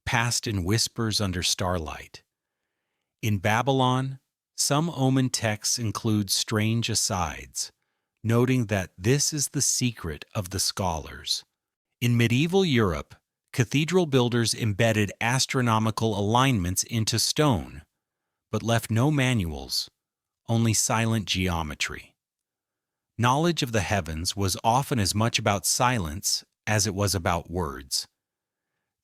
passed in whispers under starlight. In Babylon, some omen texts include strange asides, noting that this is the secret of the scholars. In medieval Europe, cathedral builders embedded astronomical alignments into stone, but left no manuals, only silent geometry. Knowledge of the heavens was often as much about silence as it was about words.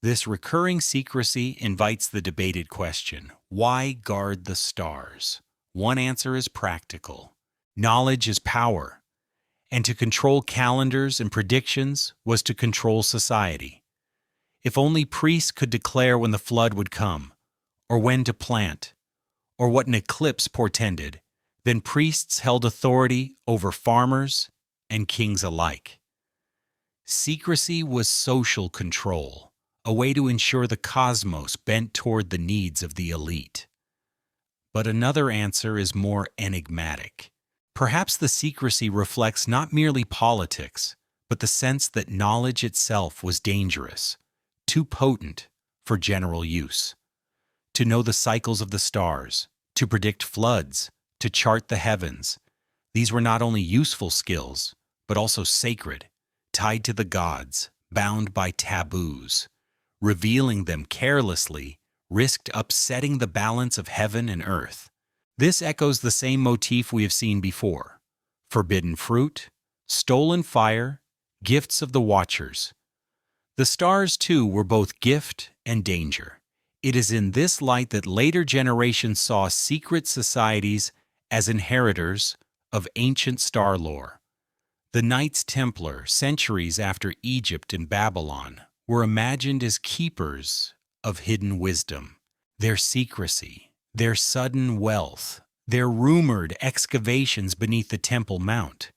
This recurring secrecy invites the debated question, why guard the stars? One answer is practical. Knowledge is power, and to control calendars and predictions was to control society. If only priests could declare when the flood would come, or when to plant, or what an eclipse portended, then priests held authority over farmers and kings alike. Secrecy was social control, a way to ensure the cosmos bent toward the needs of the elite. But another answer is more enigmatic. Perhaps the secrecy reflects not merely politics, but the sense that knowledge itself was dangerous, too potent for general use. To know the cycles of the stars, to predict floods, to chart the heavens, these were not only useful skills, but also sacred, tied to the gods, bound by taboos. Revealing them carelessly risked upsetting the balance of heaven and earth. This echoes the same motif we have seen before: forbidden fruit, stolen fire, gifts of the watchers. The stars, too, were both gift and danger. It is in this light that later generations saw secret societies as inheritors of ancient star lore. The Knights Templar, centuries after Egypt and Babylon, were imagined as keepers of hidden wisdom. Their secrecy, their sudden wealth, their rumored excavations beneath the Temple Mount,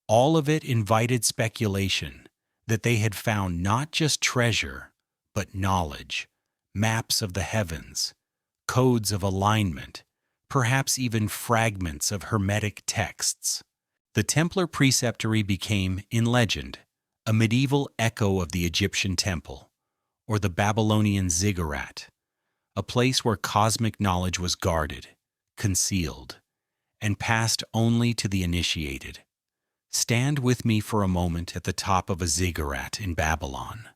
all of it invited speculation that they had found not just treasure, but knowledge, maps of the heavens, codes of alignment, perhaps even fragments of Hermetic texts. The Templar preceptory became, in legend, a medieval echo of the Egyptian temple, or the Babylonian ziggurat, a place where cosmic knowledge was guarded, concealed, and passed only to the initiated. Stand with me for a moment at the top of a ziggurat in Babylon.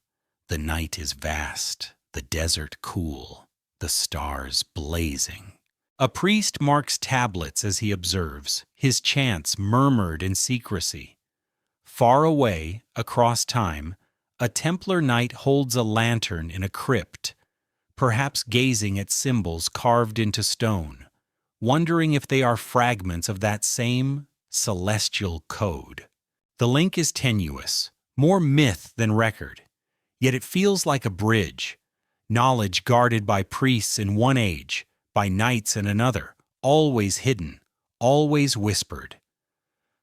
The night is vast, the desert cool, the stars blazing. A priest marks tablets as he observes, his chants murmured in secrecy. Far away, across time, a Templar knight holds a lantern in a crypt, perhaps gazing at symbols carved into stone, wondering if they are fragments of that same celestial code. The link is tenuous, more myth than record, yet it feels like a bridge, knowledge guarded by priests in one age, by knights in another, always hidden, always whispered.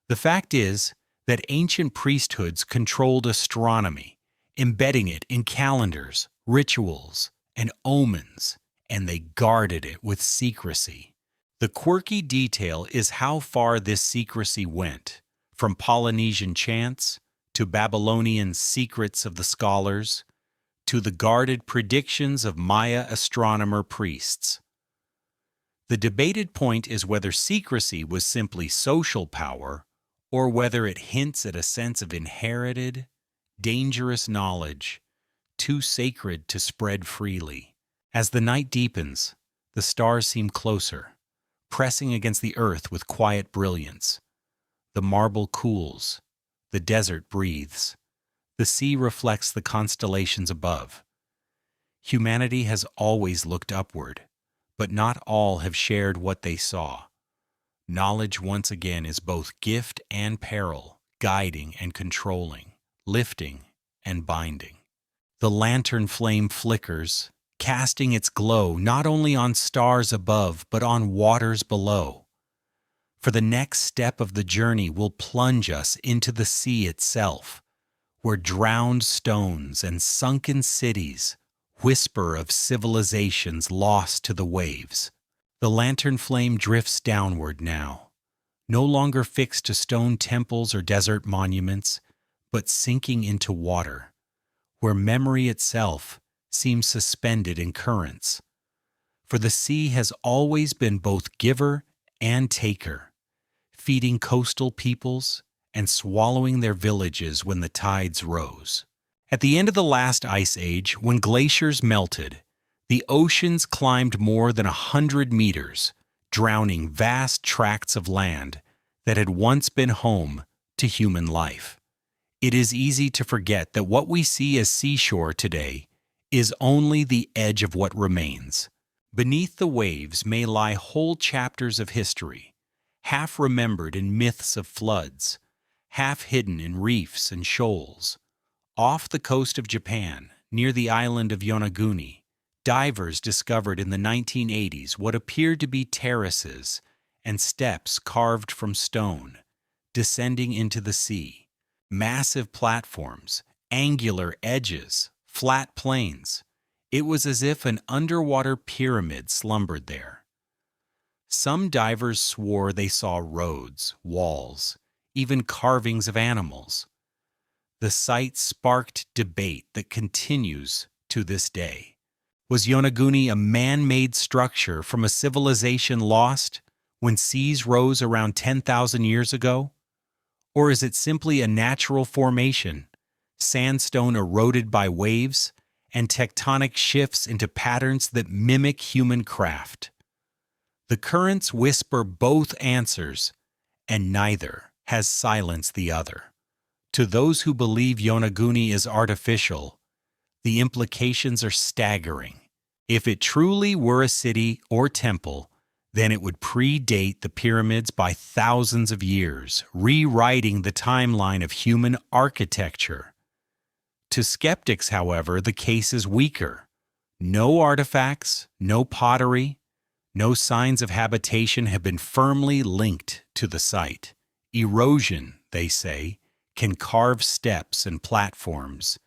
The fact is that ancient priesthoods controlled astronomy, embedding it in calendars, rituals, and omens, and they guarded it with secrecy. The quirky detail is how far this secrecy went, from Polynesian chants to Babylonian secrets of the scholars, to the guarded predictions of Maya astronomer priests. The debated point is whether secrecy was simply social power or whether it hints at a sense of inherited, dangerous knowledge, too sacred to spread freely. As the night deepens, the stars seem closer, pressing against the earth with quiet brilliance. The marble cools, the desert breathes, the sea reflects the constellations above. Humanity has always looked upward, but not all have shared what they saw. Knowledge once again is both gift and peril, guiding and controlling, lifting and binding. The lantern flame flickers, casting its glow not only on stars above but on waters below. For the next step of the journey will plunge us into the sea itself, where drowned stones and sunken cities whisper of civilizations lost to the waves. The lantern flame drifts downward now, no longer fixed to stone temples or desert monuments, but sinking into water, where memory itself seems suspended in currents. For the sea has always been both giver and taker, feeding coastal peoples and swallowing their villages when the tides rose. At the end of the last ice age, when glaciers melted, the oceans climbed more than 100 meters, drowning vast tracts of land that had once been home to human life. It is easy to forget that what we see as seashore today is only the edge of what remains. Beneath the waves may lie whole chapters of history, half remembered in myths of floods, half hidden in reefs and shoals. Off the coast of Japan, near the island of Yonaguni, divers discovered in the 1980s what appeared to be terraces and steps carved from stone, descending into the sea. Massive platforms, angular edges, flat plains. It was as if an underwater pyramid slumbered there. Some divers swore they saw roads, walls, even carvings of animals. The sight sparked debate that continues to this day. Was Yonaguni a man-made structure from a civilization lost when seas rose around 10,000 years ago? Or is it simply a natural formation, sandstone eroded by waves, and tectonic shifts into patterns that mimic human craft? The currents whisper both answers, and neither has silenced the other. To those who believe Yonaguni is artificial, the implications are staggering. If it truly were a city or temple, then it would predate the pyramids by thousands of years, rewriting the timeline of human architecture. To skeptics, however, the case is weaker. No artifacts, no pottery, no signs of habitation have been firmly linked to the site. Erosion, they say, can carve steps and platforms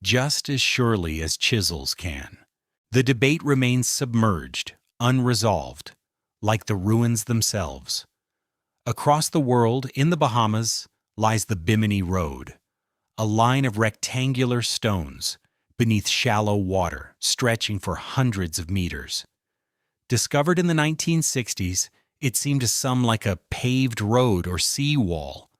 just as surely as chisels can. The debate remains submerged, unresolved, like the ruins themselves. Across the world, in the Bahamas, lies the Bimini Road, a line of rectangular stones beneath shallow water, stretching for hundreds of meters. Discovered in the 1960s, it seemed to some like a paved road or seawall,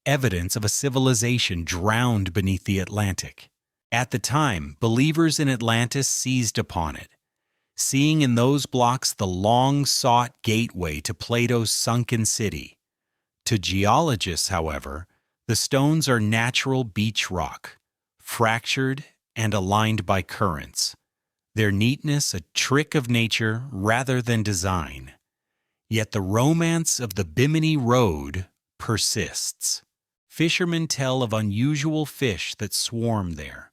evidence of a civilization drowned beneath the Atlantic. At the time, believers in Atlantis seized upon it, seeing in those blocks the long-sought gateway to Plato's sunken city. To geologists, however, the stones are natural beach rock, fractured and aligned by currents, their neatness a trick of nature rather than design. Yet the romance of the Bimini Road persists. Fishermen tell of unusual fish that swarm there,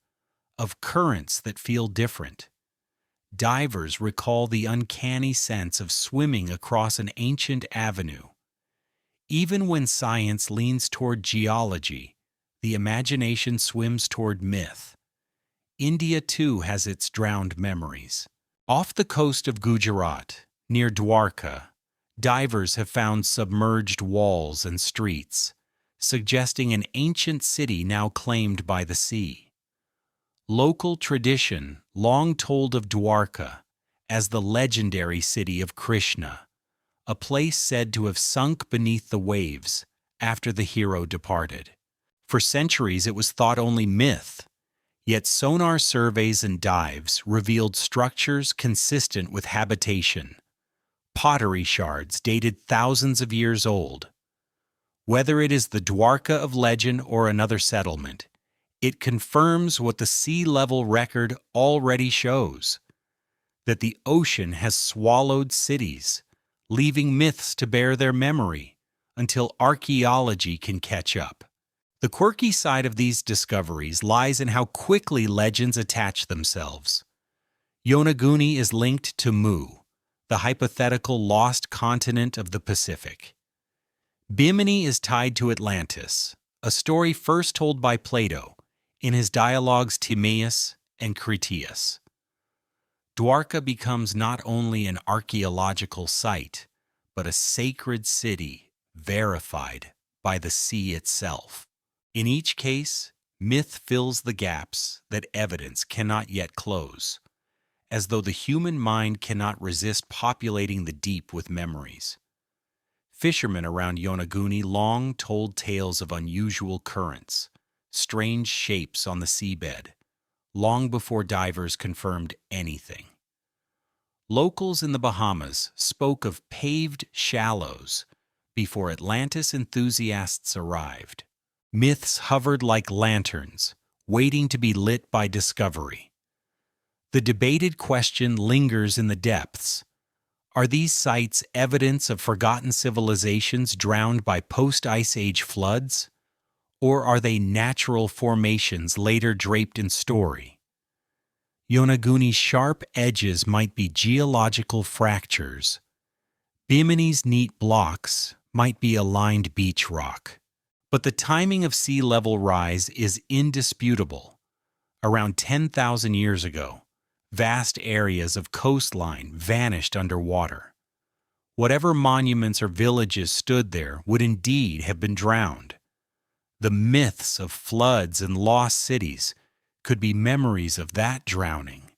of currents that feel different. Divers recall the uncanny sense of swimming across an ancient avenue. Even when science leans toward geology, the imagination swims toward myth. India, too, has its drowned memories. Off the coast of Gujarat, near Dwarka, divers have found submerged walls and streets, suggesting an ancient city now claimed by the sea. Local tradition long told of Dwarka as the legendary city of Krishna, a place said to have sunk beneath the waves after the hero departed. For centuries it was thought only myth, yet sonar surveys and dives revealed structures consistent with habitation, pottery shards dated thousands of years old. Whether it is the Dwarka of legend or another settlement, it confirms what the sea level record already shows, that the ocean has swallowed cities, leaving myths to bear their memory until archaeology can catch up. The quirky side of these discoveries lies in how quickly legends attach themselves. Yonaguni is linked to Mu, the hypothetical lost continent of the Pacific. Bimini is tied to Atlantis, a story first told by Plato in his dialogues Timaeus and Critias. Dwarka becomes not only an archaeological site, but a sacred city verified by the sea itself. In each case, myth fills the gaps that evidence cannot yet close, as though the human mind cannot resist populating the deep with memories. Fishermen around Yonaguni long told tales of unusual currents, strange shapes on the seabed, long before divers confirmed anything. Locals in the Bahamas spoke of paved shallows before Atlantis enthusiasts arrived. Myths hovered like lanterns, waiting to be lit by discovery. The debated question lingers in the depths. Are these sites evidence of forgotten civilizations drowned by post-Ice Age floods? Or are they natural formations later draped in story? Yonaguni's sharp edges might be geological fractures. Bimini's neat blocks might be aligned beach rock. But the timing of sea level rise is indisputable. Around 10,000 years ago, vast areas of coastline vanished underwater. Whatever monuments or villages stood there would indeed have been drowned. The myths of floods and lost cities could be memories of that drowning,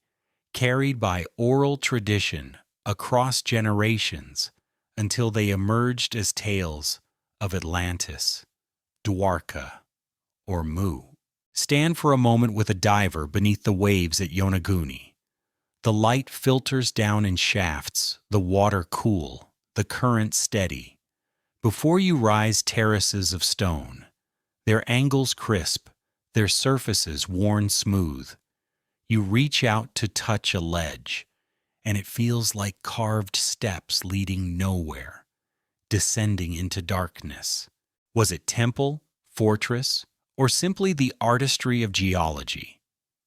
carried by oral tradition across generations until they emerged as tales of Atlantis, Dwarka, or Mu. Stand for a moment with a diver beneath the waves at Yonaguni. The light filters down in shafts, the water cool, the current steady. Before you rise terraces of stone, their angles crisp, their surfaces worn smooth. You reach out to touch a ledge, and it feels like carved steps leading nowhere, descending into darkness. Was it temple, fortress, or simply the artistry of geology?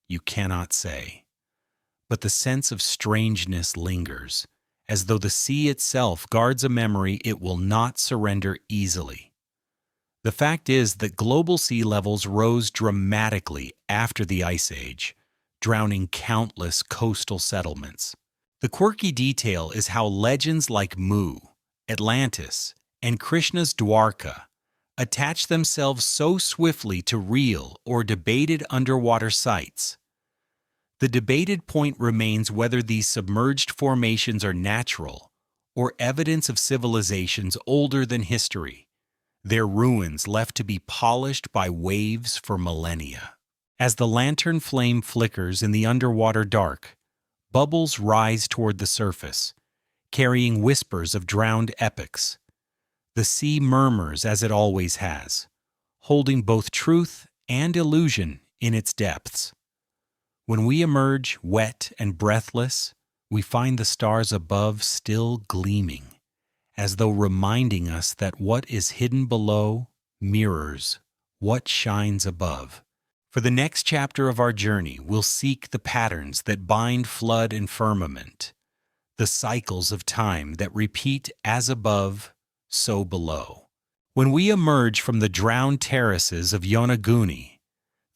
You cannot say. But the sense of strangeness lingers, as though the sea itself guards a memory it will not surrender easily. The fact is that global sea levels rose dramatically after the Ice Age, drowning countless coastal settlements. The quirky detail is how legends like Mu, Atlantis, and Krishna's Dwarka attach themselves so swiftly to real or debated underwater sites. The debated point remains whether these submerged formations are natural or evidence of civilizations older than history, their ruins left to be polished by waves for millennia. As the lantern flame flickers in the underwater dark, Bubbles rise toward the surface, carrying whispers of drowned epics. The sea murmurs as it always has, holding both truth and illusion in its depths. When we emerge wet and breathless, we find the stars above still gleaming, as though reminding us that what is hidden below mirrors what shines above. For the next chapter of our journey, we'll seek the patterns that bind flood and firmament, the cycles of time that repeat as above, so below. When we emerge from the drowned terraces of Yonaguni,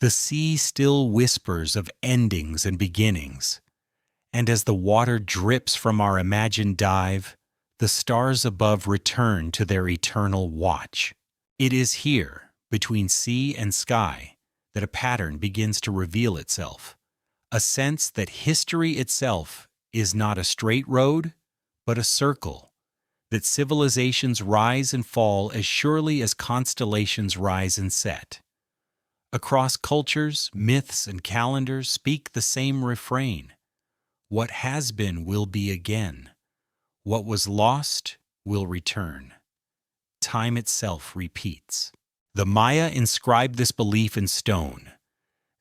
the sea still whispers of endings and beginnings, and as the water drips from our imagined dive, the stars above return to their eternal watch. It is here, between sea and sky, that a pattern begins to reveal itself, a sense that history itself is not a straight road, but a circle, that civilizations rise and fall as surely as constellations rise and set. Across cultures, myths, and calendars speak the same refrain. What has been will be again. What was lost will return. Time itself repeats. The Maya inscribed this belief in stone.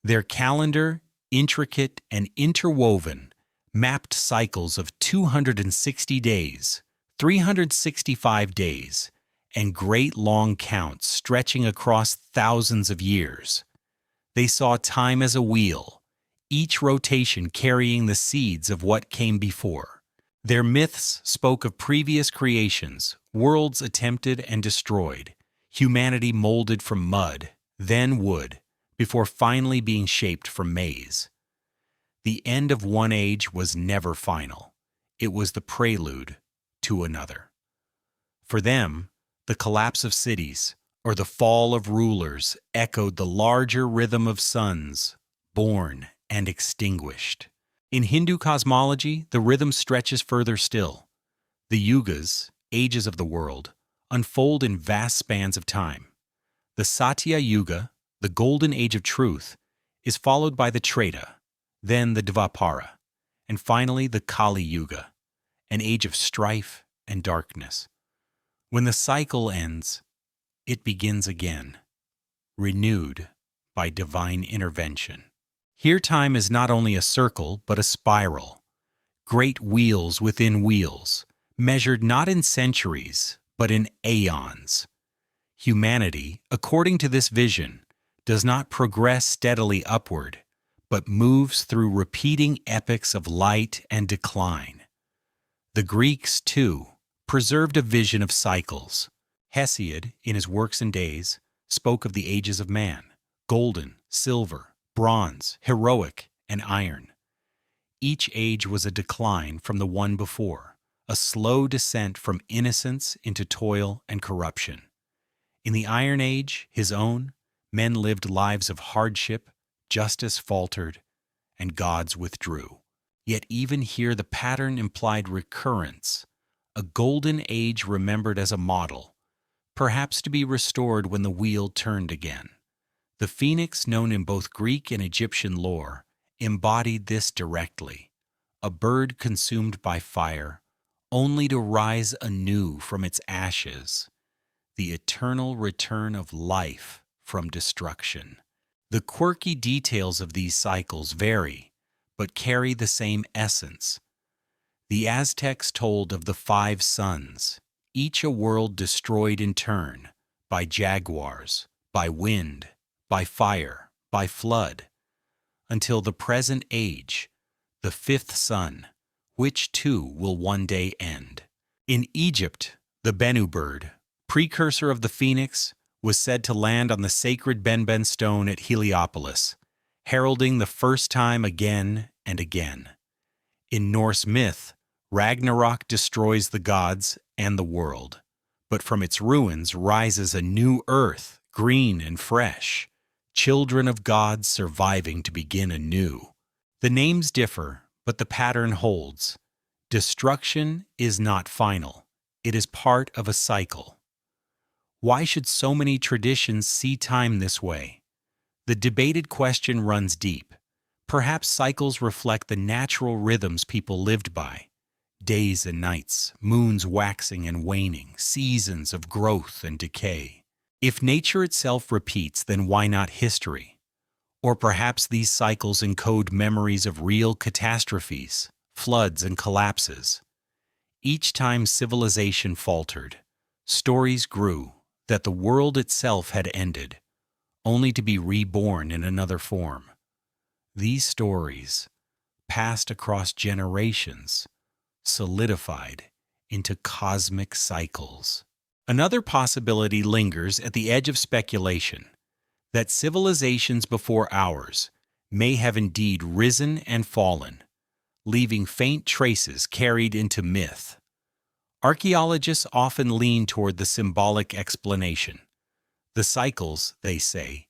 Their calendar, intricate and interwoven, mapped cycles of 260 days, 365 days, and great long counts stretching across thousands of years. They saw time as a wheel, each rotation carrying the seeds of what came before. Their myths spoke of previous creations, worlds attempted and destroyed, humanity molded from mud, then wood, before finally being shaped from maize. The end of one age was never final. It was the prelude to another. For them, the collapse of cities, or the fall of rulers, echoed the larger rhythm of suns, born and extinguished. In Hindu cosmology, the rhythm stretches further still. The yugas, ages of the world, unfold in vast spans of time. The Satya Yuga, the golden age of truth, is followed by the Treta, then the Dvapara, and finally the Kali Yuga, an age of strife and darkness. When the cycle ends, it begins again, renewed by divine intervention. Here time is not only a circle, but a spiral. Great wheels within wheels, measured not in centuries, but in aeons. Humanity, according to this vision, does not progress steadily upward, but moves through repeating epochs of light and decline. The Greeks, too, preserved a vision of cycles. Hesiod, in his Works and Days, spoke of the ages of man, golden, silver, bronze, heroic, and iron. Each age was a decline from the one before, a slow descent from innocence into toil and corruption. In the Iron Age, his own, men lived lives of hardship, justice faltered, and gods withdrew. Yet even here the pattern implied recurrence, a golden age remembered as a model, perhaps to be restored when the wheel turned again. The phoenix, known in both Greek and Egyptian lore, embodied this directly, a bird consumed by fire, only to rise anew from its ashes, the eternal return of life from destruction. The quirky details of these cycles vary, but carry the same essence. The Aztecs told of the 5 suns, each a world destroyed in turn, by jaguars, by wind, by fire, by flood, until the present age, the 5th sun, which too will one day end. In Egypt, the Bennu bird, precursor of the phoenix, was said to land on the sacred Benben stone at Heliopolis, heralding the first time again and again. In Norse myth, Ragnarok destroys the gods and the world, but from its ruins rises a new earth, green and fresh, children of gods surviving to begin anew. The names differ, but the pattern holds. Destruction is not final. It is part of a cycle. Why should so many traditions see time this way? The debated question runs deep. Perhaps cycles reflect the natural rhythms people lived by. Days and nights, moons waxing and waning, seasons of growth and decay. If nature itself repeats, then why not history? Or perhaps these cycles encode memories of real catastrophes, floods and collapses. Each time civilization faltered, stories grew that the world itself had ended, only to be reborn in another form. These stories, passed across generations, solidified into cosmic cycles. Another possibility lingers at the edge of speculation, that civilizations before ours may have indeed risen and fallen, leaving faint traces carried into myth. Archaeologists often lean toward the symbolic explanation. The cycles, they say,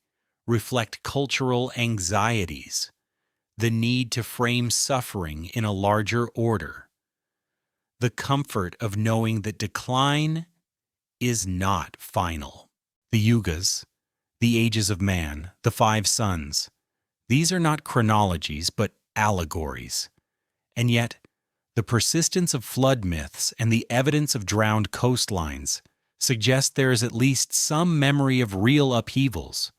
reflect cultural anxieties, the need to frame suffering in a larger order, the comfort of knowing that decline is not final. The yugas, the ages of man, the five suns, these are not chronologies but allegories. And yet, the persistence of flood myths and the evidence of drowned coastlines suggest there is at least some memory of real upheavals.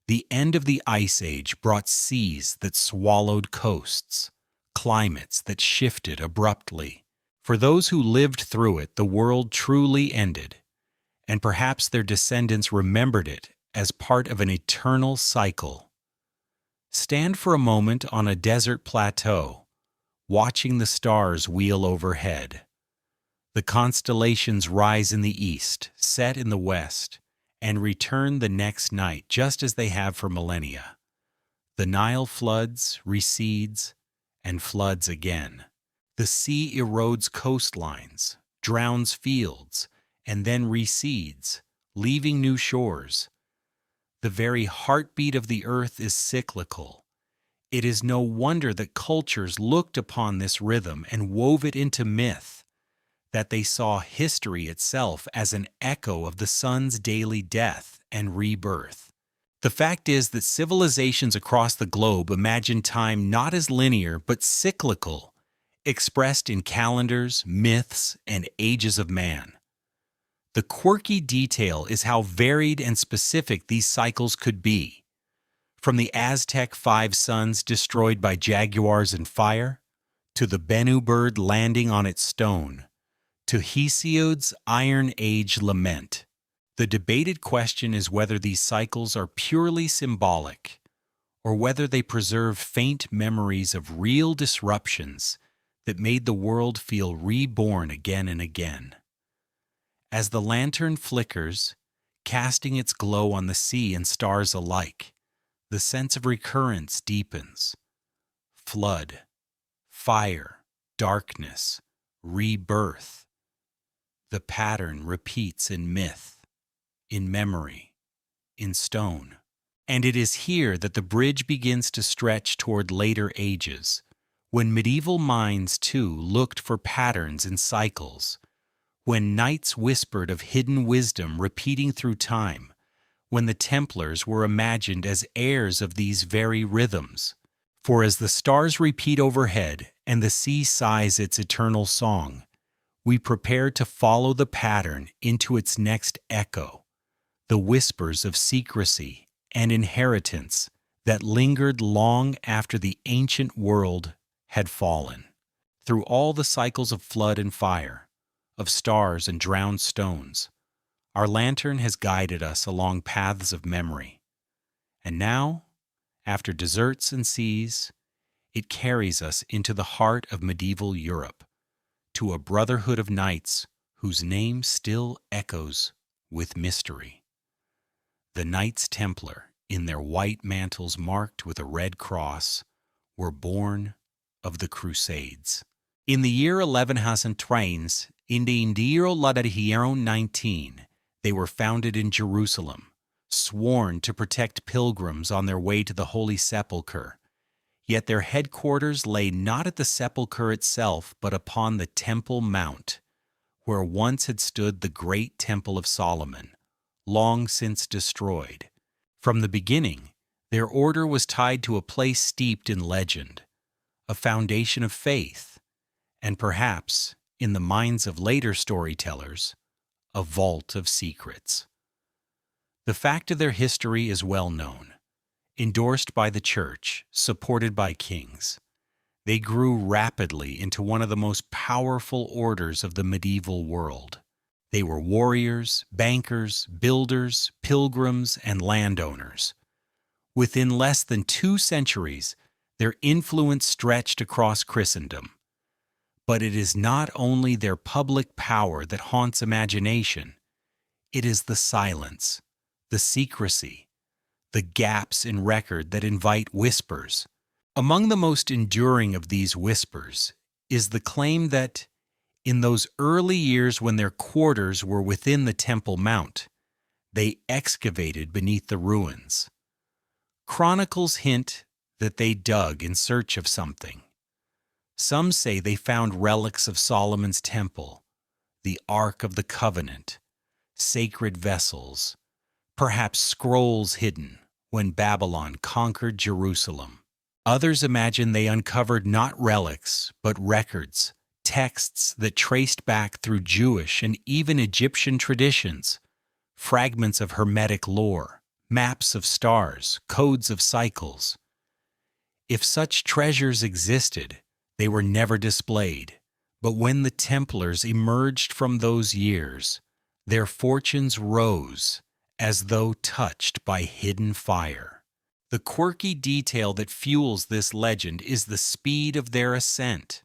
The end of the Ice Age brought seas that swallowed coasts, climates that shifted abruptly. For those who lived through it, the world truly ended, and perhaps their descendants remembered it as part of an eternal cycle. Stand for a moment on a desert plateau, watching the stars wheel overhead. The constellations rise in the east, set in the west, and return the next night just as they have for millennia. The Nile floods, recedes, and floods again. The sea erodes coastlines, drowns fields, and then recedes, leaving new shores. The very heartbeat of the earth is cyclical. It is no wonder that cultures looked upon this rhythm and wove it into myth, that they saw history itself as an echo of the sun's daily death and rebirth. The fact is that civilizations across the globe imagine time not as linear but cyclical, expressed in calendars, myths, and ages of man. The quirky detail is how varied and specific these cycles could be. From the Aztec five suns destroyed by jaguars and fire, to the Bennu bird landing on its stone, to Hesiod's Iron Age lament. The debated question is whether these cycles are purely symbolic, or whether they preserve faint memories of real disruptions that made the world feel reborn again and again. As the lantern flickers, casting its glow on the sea and stars alike, the sense of recurrence deepens. Flood, fire, darkness, rebirth. The pattern repeats in myth, in memory, in stone. And it is here that the bridge begins to stretch toward later ages, when medieval minds too looked for patterns in cycles, when knights whispered of hidden wisdom repeating through time, when the Templars were imagined as heirs of these very rhythms. For as the stars repeat overhead and the sea sighs its eternal song, we prepare to follow the pattern into its next echo, the whispers of secrecy and inheritance that lingered long after the ancient world had fallen. Through all the cycles of flood and fire, of stars and drowned stones, our lantern has guided us along paths of memory. And now, after deserts and seas, it carries us into the heart of medieval Europe, to a brotherhood of knights whose name still echoes with mystery. The Knights Templar, in their white mantles marked with a red cross, were born of the Crusades. In the year 1113, in the Indio Ladariero 19, they were founded in Jerusalem, sworn to protect pilgrims on their way to the Holy Sepulchre. Yet their headquarters lay not at the sepulchre itself, but upon the Temple Mount, where once had stood the great Temple of Solomon, long since destroyed. From the beginning, Their order was tied to a place steeped in legend, a foundation of faith, and perhaps, in the minds of later storytellers, a vault of secrets. The fact of their history is well known. Endorsed by the church, supported by kings, they grew rapidly into one of the most powerful orders of the medieval world. They were warriors, bankers, builders, pilgrims, and landowners. Within less than 2 centuries, their influence stretched across Christendom. But it is not only their public power that haunts imagination, it is the silence, the secrecy, the gaps in record that invite whispers. Among the most enduring of these whispers is the claim that, in those early years when their quarters were within the Temple Mount, they excavated beneath the ruins. Chronicles hint that they dug in search of something. Some say they found relics of Solomon's temple, the Ark of the Covenant, sacred vessels, perhaps scrolls hidden when Babylon conquered Jerusalem. Others imagine they uncovered not relics, but records, texts that traced back through Jewish and even Egyptian traditions, fragments of Hermetic lore, maps of stars, codes of cycles. If such treasures existed, they were never displayed. But when the Templars emerged from those years, their fortunes rose as though touched by hidden fire. The quirky detail that fuels this legend is the speed of their ascent.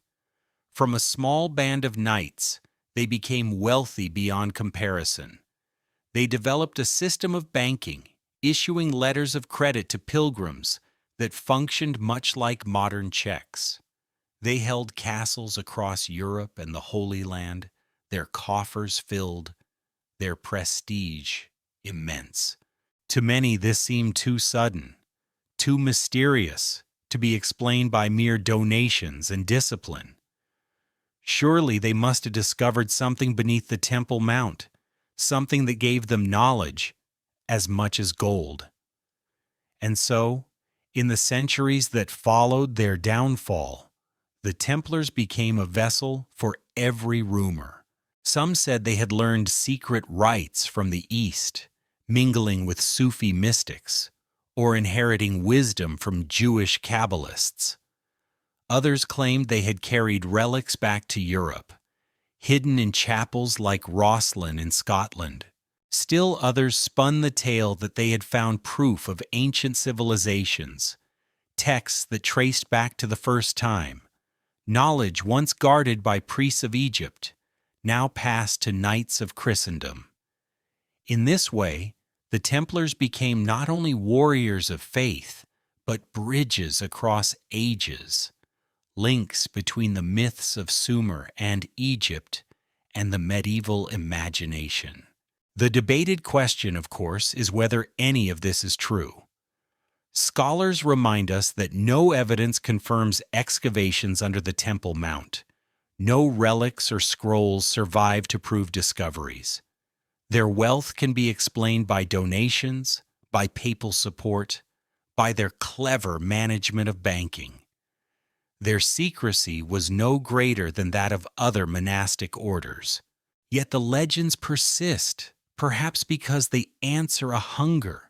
From a small band of knights, they became wealthy beyond comparison. They developed a system of banking, issuing letters of credit to pilgrims that functioned much like modern checks. They held castles across Europe and the Holy Land, their coffers filled, their prestige immense. To many, this seemed too sudden, too mysterious to be explained by mere donations and discipline. Surely they must have discovered something beneath the Temple Mount, something that gave them knowledge as much as gold. And so, in the centuries that followed their downfall, the Templars became a vessel for every rumor. Some said they had learned secret rites from the East, mingling with Sufi mystics, or inheriting wisdom from Jewish Kabbalists. Others claimed they had carried relics back to Europe, hidden in chapels like Rosslyn in Scotland. Still others spun the tale that they had found proof of ancient civilizations, texts that traced back to the first time, knowledge once guarded by priests of Egypt, now passed to knights of Christendom. In this way, the Templars became not only warriors of faith, but bridges across ages, links between the myths of Sumer and Egypt and the medieval imagination. The debated question, of course, is whether any of this is true. Scholars remind us that no evidence confirms excavations under the Temple Mount. No relics or scrolls survive to prove discoveries. Their wealth can be explained by donations, by papal support, by their clever management of banking. Their secrecy was no greater than that of other monastic orders. Yet the legends persist, perhaps because they answer a hunger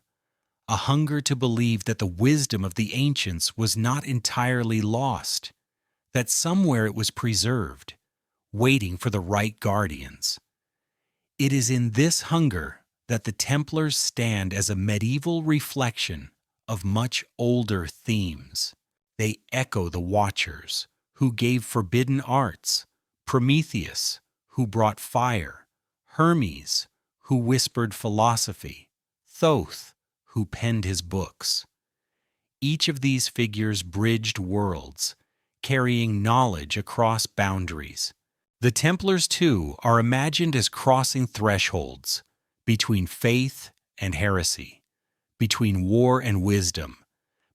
to believe that the wisdom of the ancients was not entirely lost, that somewhere it was preserved, waiting for the right guardians. It is in this hunger that the Templars stand as a medieval reflection of much older themes. They echo the Watchers, who gave forbidden arts, Prometheus, who brought fire, Hermes, who whispered philosophy, Thoth, who penned his books. Each of these figures bridged worlds, carrying knowledge across boundaries. The Templars, too, are imagined as crossing thresholds between faith and heresy, between war and wisdom,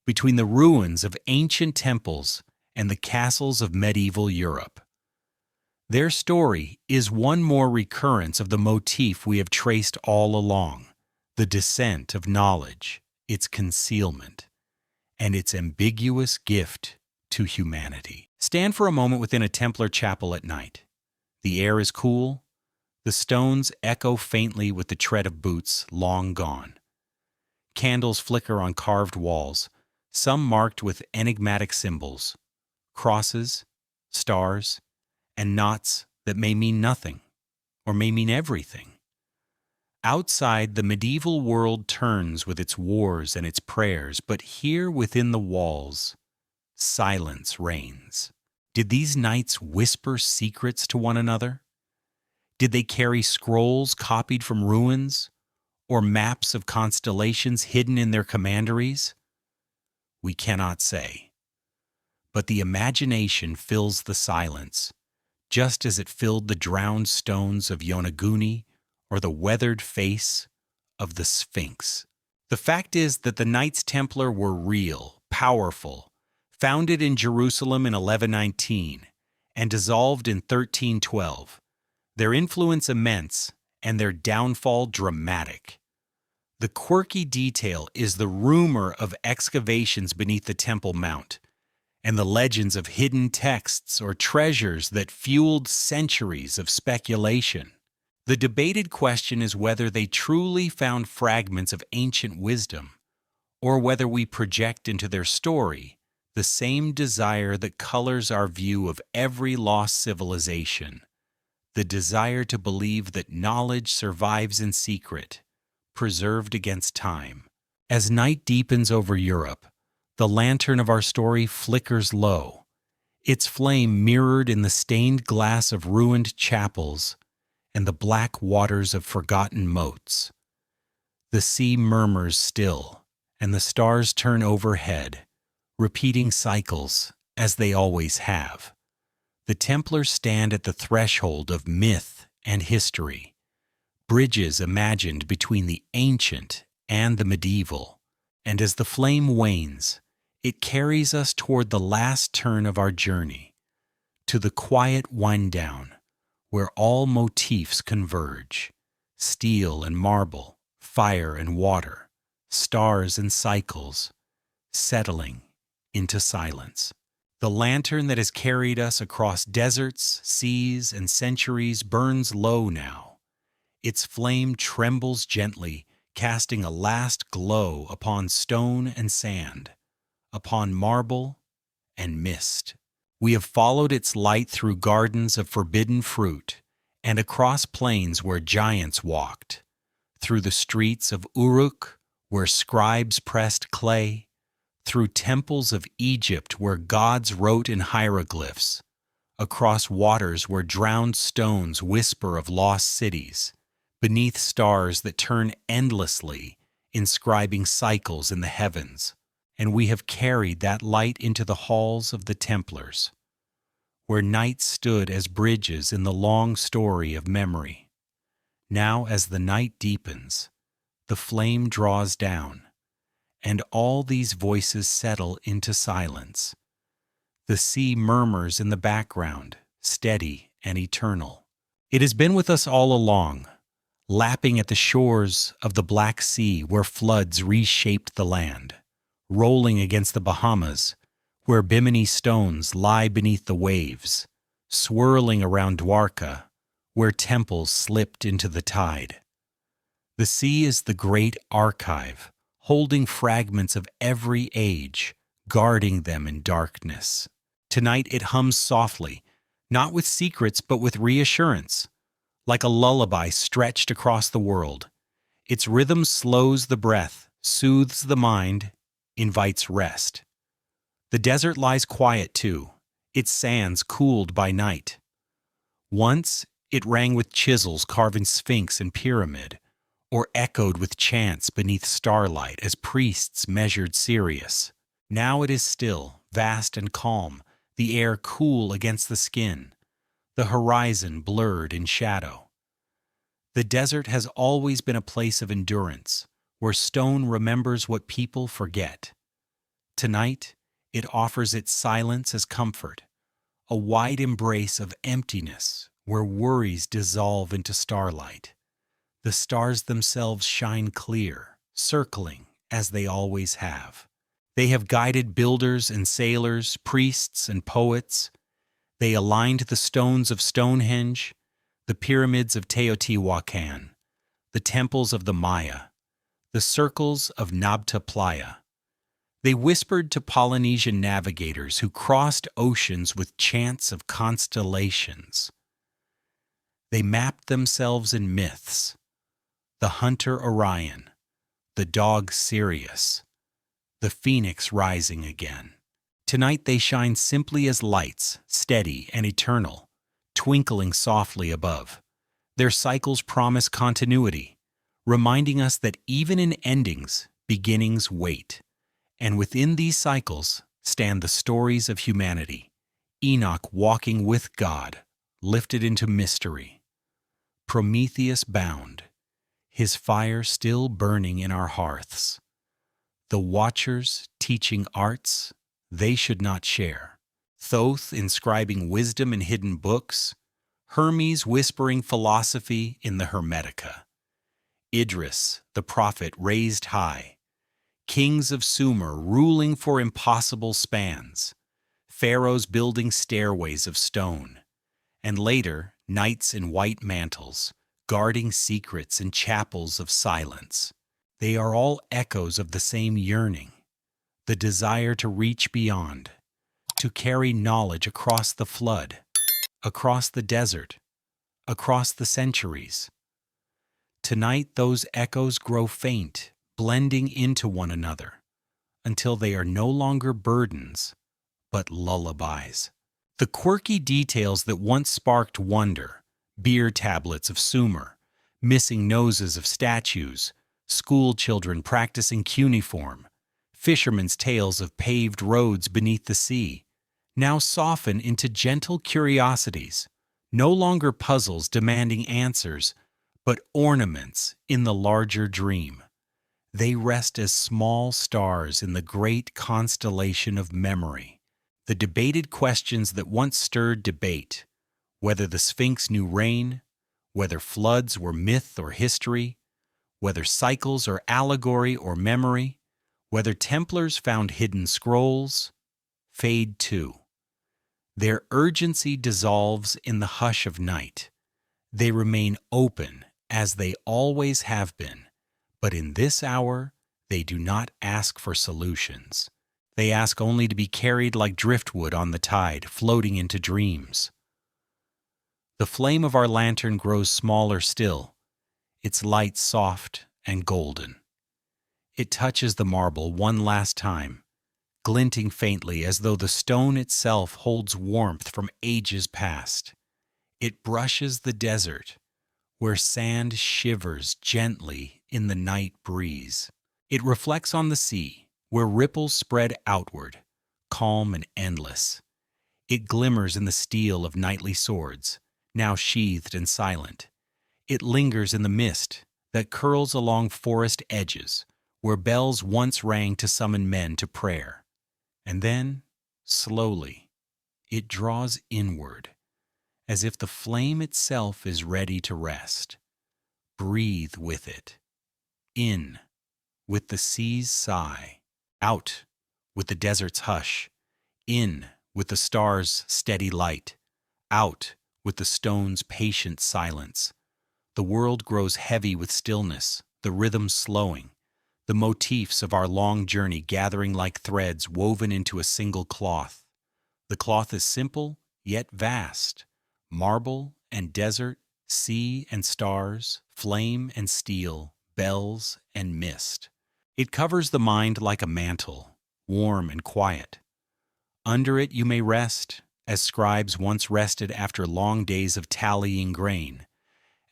between the ruins of ancient temples and the castles of medieval Europe. Their story is one more recurrence of the motif we have traced all along, the descent of knowledge, its concealment, and its ambiguous gift to humanity. Stand for a moment within a Templar chapel at night. The air is cool. The stones echo faintly with the tread of boots long gone. Candles flicker on carved walls, some marked with enigmatic symbols, crosses, stars, and knots that may mean nothing, or may mean everything. Outside, the medieval world turns with its wars and its prayers, but here within the walls, silence reigns. Did these knights whisper secrets to one another? Did they carry scrolls copied from ruins, or maps of constellations hidden in their commanderies? We cannot say. But the imagination fills the silence, just as it filled the drowned stones of Yonaguni or the weathered face of the Sphinx. The fact is that the Knights Templar were real, powerful, founded in Jerusalem in 1119 and dissolved in 1312. Their influence immense and their downfall dramatic. The quirky detail is the rumor of excavations beneath the Temple Mount, and the legends of hidden texts or treasures that fueled centuries of speculation. The debated question is whether they truly found fragments of ancient wisdom, or whether we project into their story the same desire that colors our view of every lost civilization, the desire to believe that knowledge survives in secret, preserved against time. As night deepens over Europe, the lantern of our story flickers low, its flame mirrored in the stained glass of ruined chapels and the black waters of forgotten moats. The sea murmurs still, and the stars turn overhead, repeating cycles as they always have. The Templars stand at the threshold of myth and history, bridges imagined between the ancient and the medieval, and as the flame wanes, it carries us toward the last turn of our journey, to the quiet wind-down, where all motifs converge, steel and marble, fire and water, stars and cycles, settling into silence. The lantern that has carried us across deserts, seas, and centuries burns low now. Its flame trembles gently, casting a last glow upon stone and sand, upon marble and mist. We have followed its light through gardens of forbidden fruit and across plains where giants walked, through the streets of Uruk where scribes pressed clay, through temples of Egypt where gods wrote in hieroglyphs, across waters where drowned stones whisper of lost cities, beneath stars that turn endlessly, inscribing cycles in the heavens. And we have carried that light into the halls of the Templars, where knights stood as bridges in the long story of memory. Now, as the night deepens, the flame draws down, and all these voices settle into silence. The sea murmurs in the background, steady and eternal. It has been with us all along, lapping at the shores of the Black Sea where floods reshaped the land, rolling against the Bahamas, where Bimini stones lie beneath the waves, swirling around Dwarka, where temples slipped into the tide. The sea is the great archive, holding fragments of every age, guarding them in darkness. Tonight it hums softly, not with secrets but with reassurance, like a lullaby stretched across the world. Its rhythm slows the breath, soothes the mind, invites rest. The desert lies quiet too, its sands cooled by night. Once it rang with chisels carving sphinx and pyramid, or echoed with chants beneath starlight as priests measured Sirius. Now it is still, vast and calm, the air cool against the skin, the horizon blurred in shadow. The desert has always been a place of endurance, where stone remembers what people forget. Tonight, it offers its silence as comfort, a wide embrace of emptiness where worries dissolve into starlight. The stars themselves shine clear, circling as they always have. They have guided builders and sailors, priests and poets. They aligned the stones of Stonehenge, the pyramids of Teotihuacan, the temples of the Maya, the circles of Nabta Playa. They whispered to Polynesian navigators who crossed oceans with chants of constellations. They mapped themselves in myths, the hunter Orion, the dog Sirius, the phoenix rising again. Tonight they shine simply as lights, steady and eternal, twinkling softly above. Their cycles promise continuity, reminding us that even in endings, beginnings wait. And within these cycles stand the stories of humanity. Enoch walking with God, lifted into mystery. Prometheus bound, his fire still burning in our hearths. The watchers teaching arts they should not share. Thoth inscribing wisdom in hidden books. Hermes whispering philosophy in the Hermetica. Idris, the prophet raised high. Kings of Sumer ruling for impossible spans. Pharaohs building stairways of stone. And later, knights in white mantles, guarding secrets in chapels of silence. They are all echoes of the same yearning, the desire to reach beyond, to carry knowledge across the flood, across the desert, across the centuries. Tonight those echoes grow faint, blending into one another, until they are no longer burdens, but lullabies. The quirky details that once sparked wonder, beer tablets of Sumer, missing noses of statues, school children practicing cuneiform, fishermen's tales of paved roads beneath the sea, now soften into gentle curiosities, no longer puzzles demanding answers, but ornaments in the larger dream. They rest as small stars in the great constellation of memory. The debated questions that once stirred debate, whether the Sphinx knew rain, whether floods were myth or history, whether cycles are allegory or memory, whether Templars found hidden scrolls, fade too. Their urgency dissolves in the hush of night. They remain open as they always have been, but in this hour they do not ask for solutions. They ask only to be carried like driftwood on the tide, floating into dreams. The flame of our lantern grows smaller still, its light soft and golden. It touches the marble one last time, glinting faintly as though the stone itself holds warmth from ages past. It brushes the desert, where sand shivers gently in the night breeze. It reflects on the sea, where ripples spread outward, calm and endless. It glimmers in the steel of knightly swords, now sheathed and silent. It lingers in the mist that curls along forest edges, where bells once rang to summon men to prayer. And then, slowly, it draws inward, as if the flame itself is ready to rest. Breathe with it. In, with the sea's sigh. Out, with the desert's hush. In, with the stars' steady light. Out, with the stone's patient silence. The world grows heavy with stillness, the rhythm slowing, the motifs of our long journey gathering like threads woven into a single cloth. The cloth is simple, yet vast. Marble and desert, sea and stars, flame and steel, bells and mist. It covers the mind like a mantle, warm and quiet. Under it you may rest, as scribes once rested after long days of tallying grain,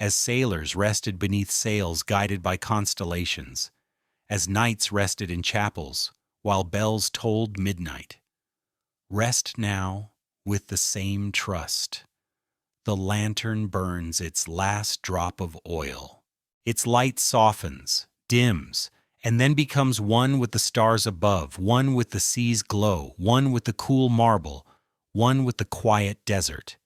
as sailors rested beneath sails guided by constellations, as knights rested in chapels while bells tolled midnight. Rest now with the same trust. The lantern burns its last drop of oil. Its light softens, dims, and then becomes one with the stars above, one with the sea's glow, one with the cool marble, one with the quiet desert.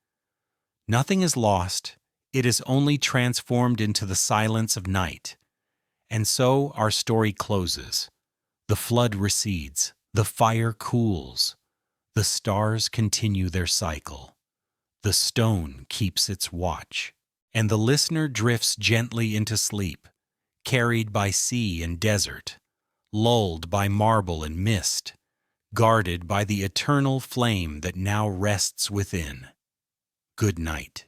Nothing is lost, it is only transformed into the silence of night. And so our story closes. The flood recedes, The fire cools, the stars continue their cycle, the stone keeps its watch, and the listener drifts gently into sleep, carried by sea and desert, lulled by marble and mist, guarded by the eternal flame that now rests within. Good night.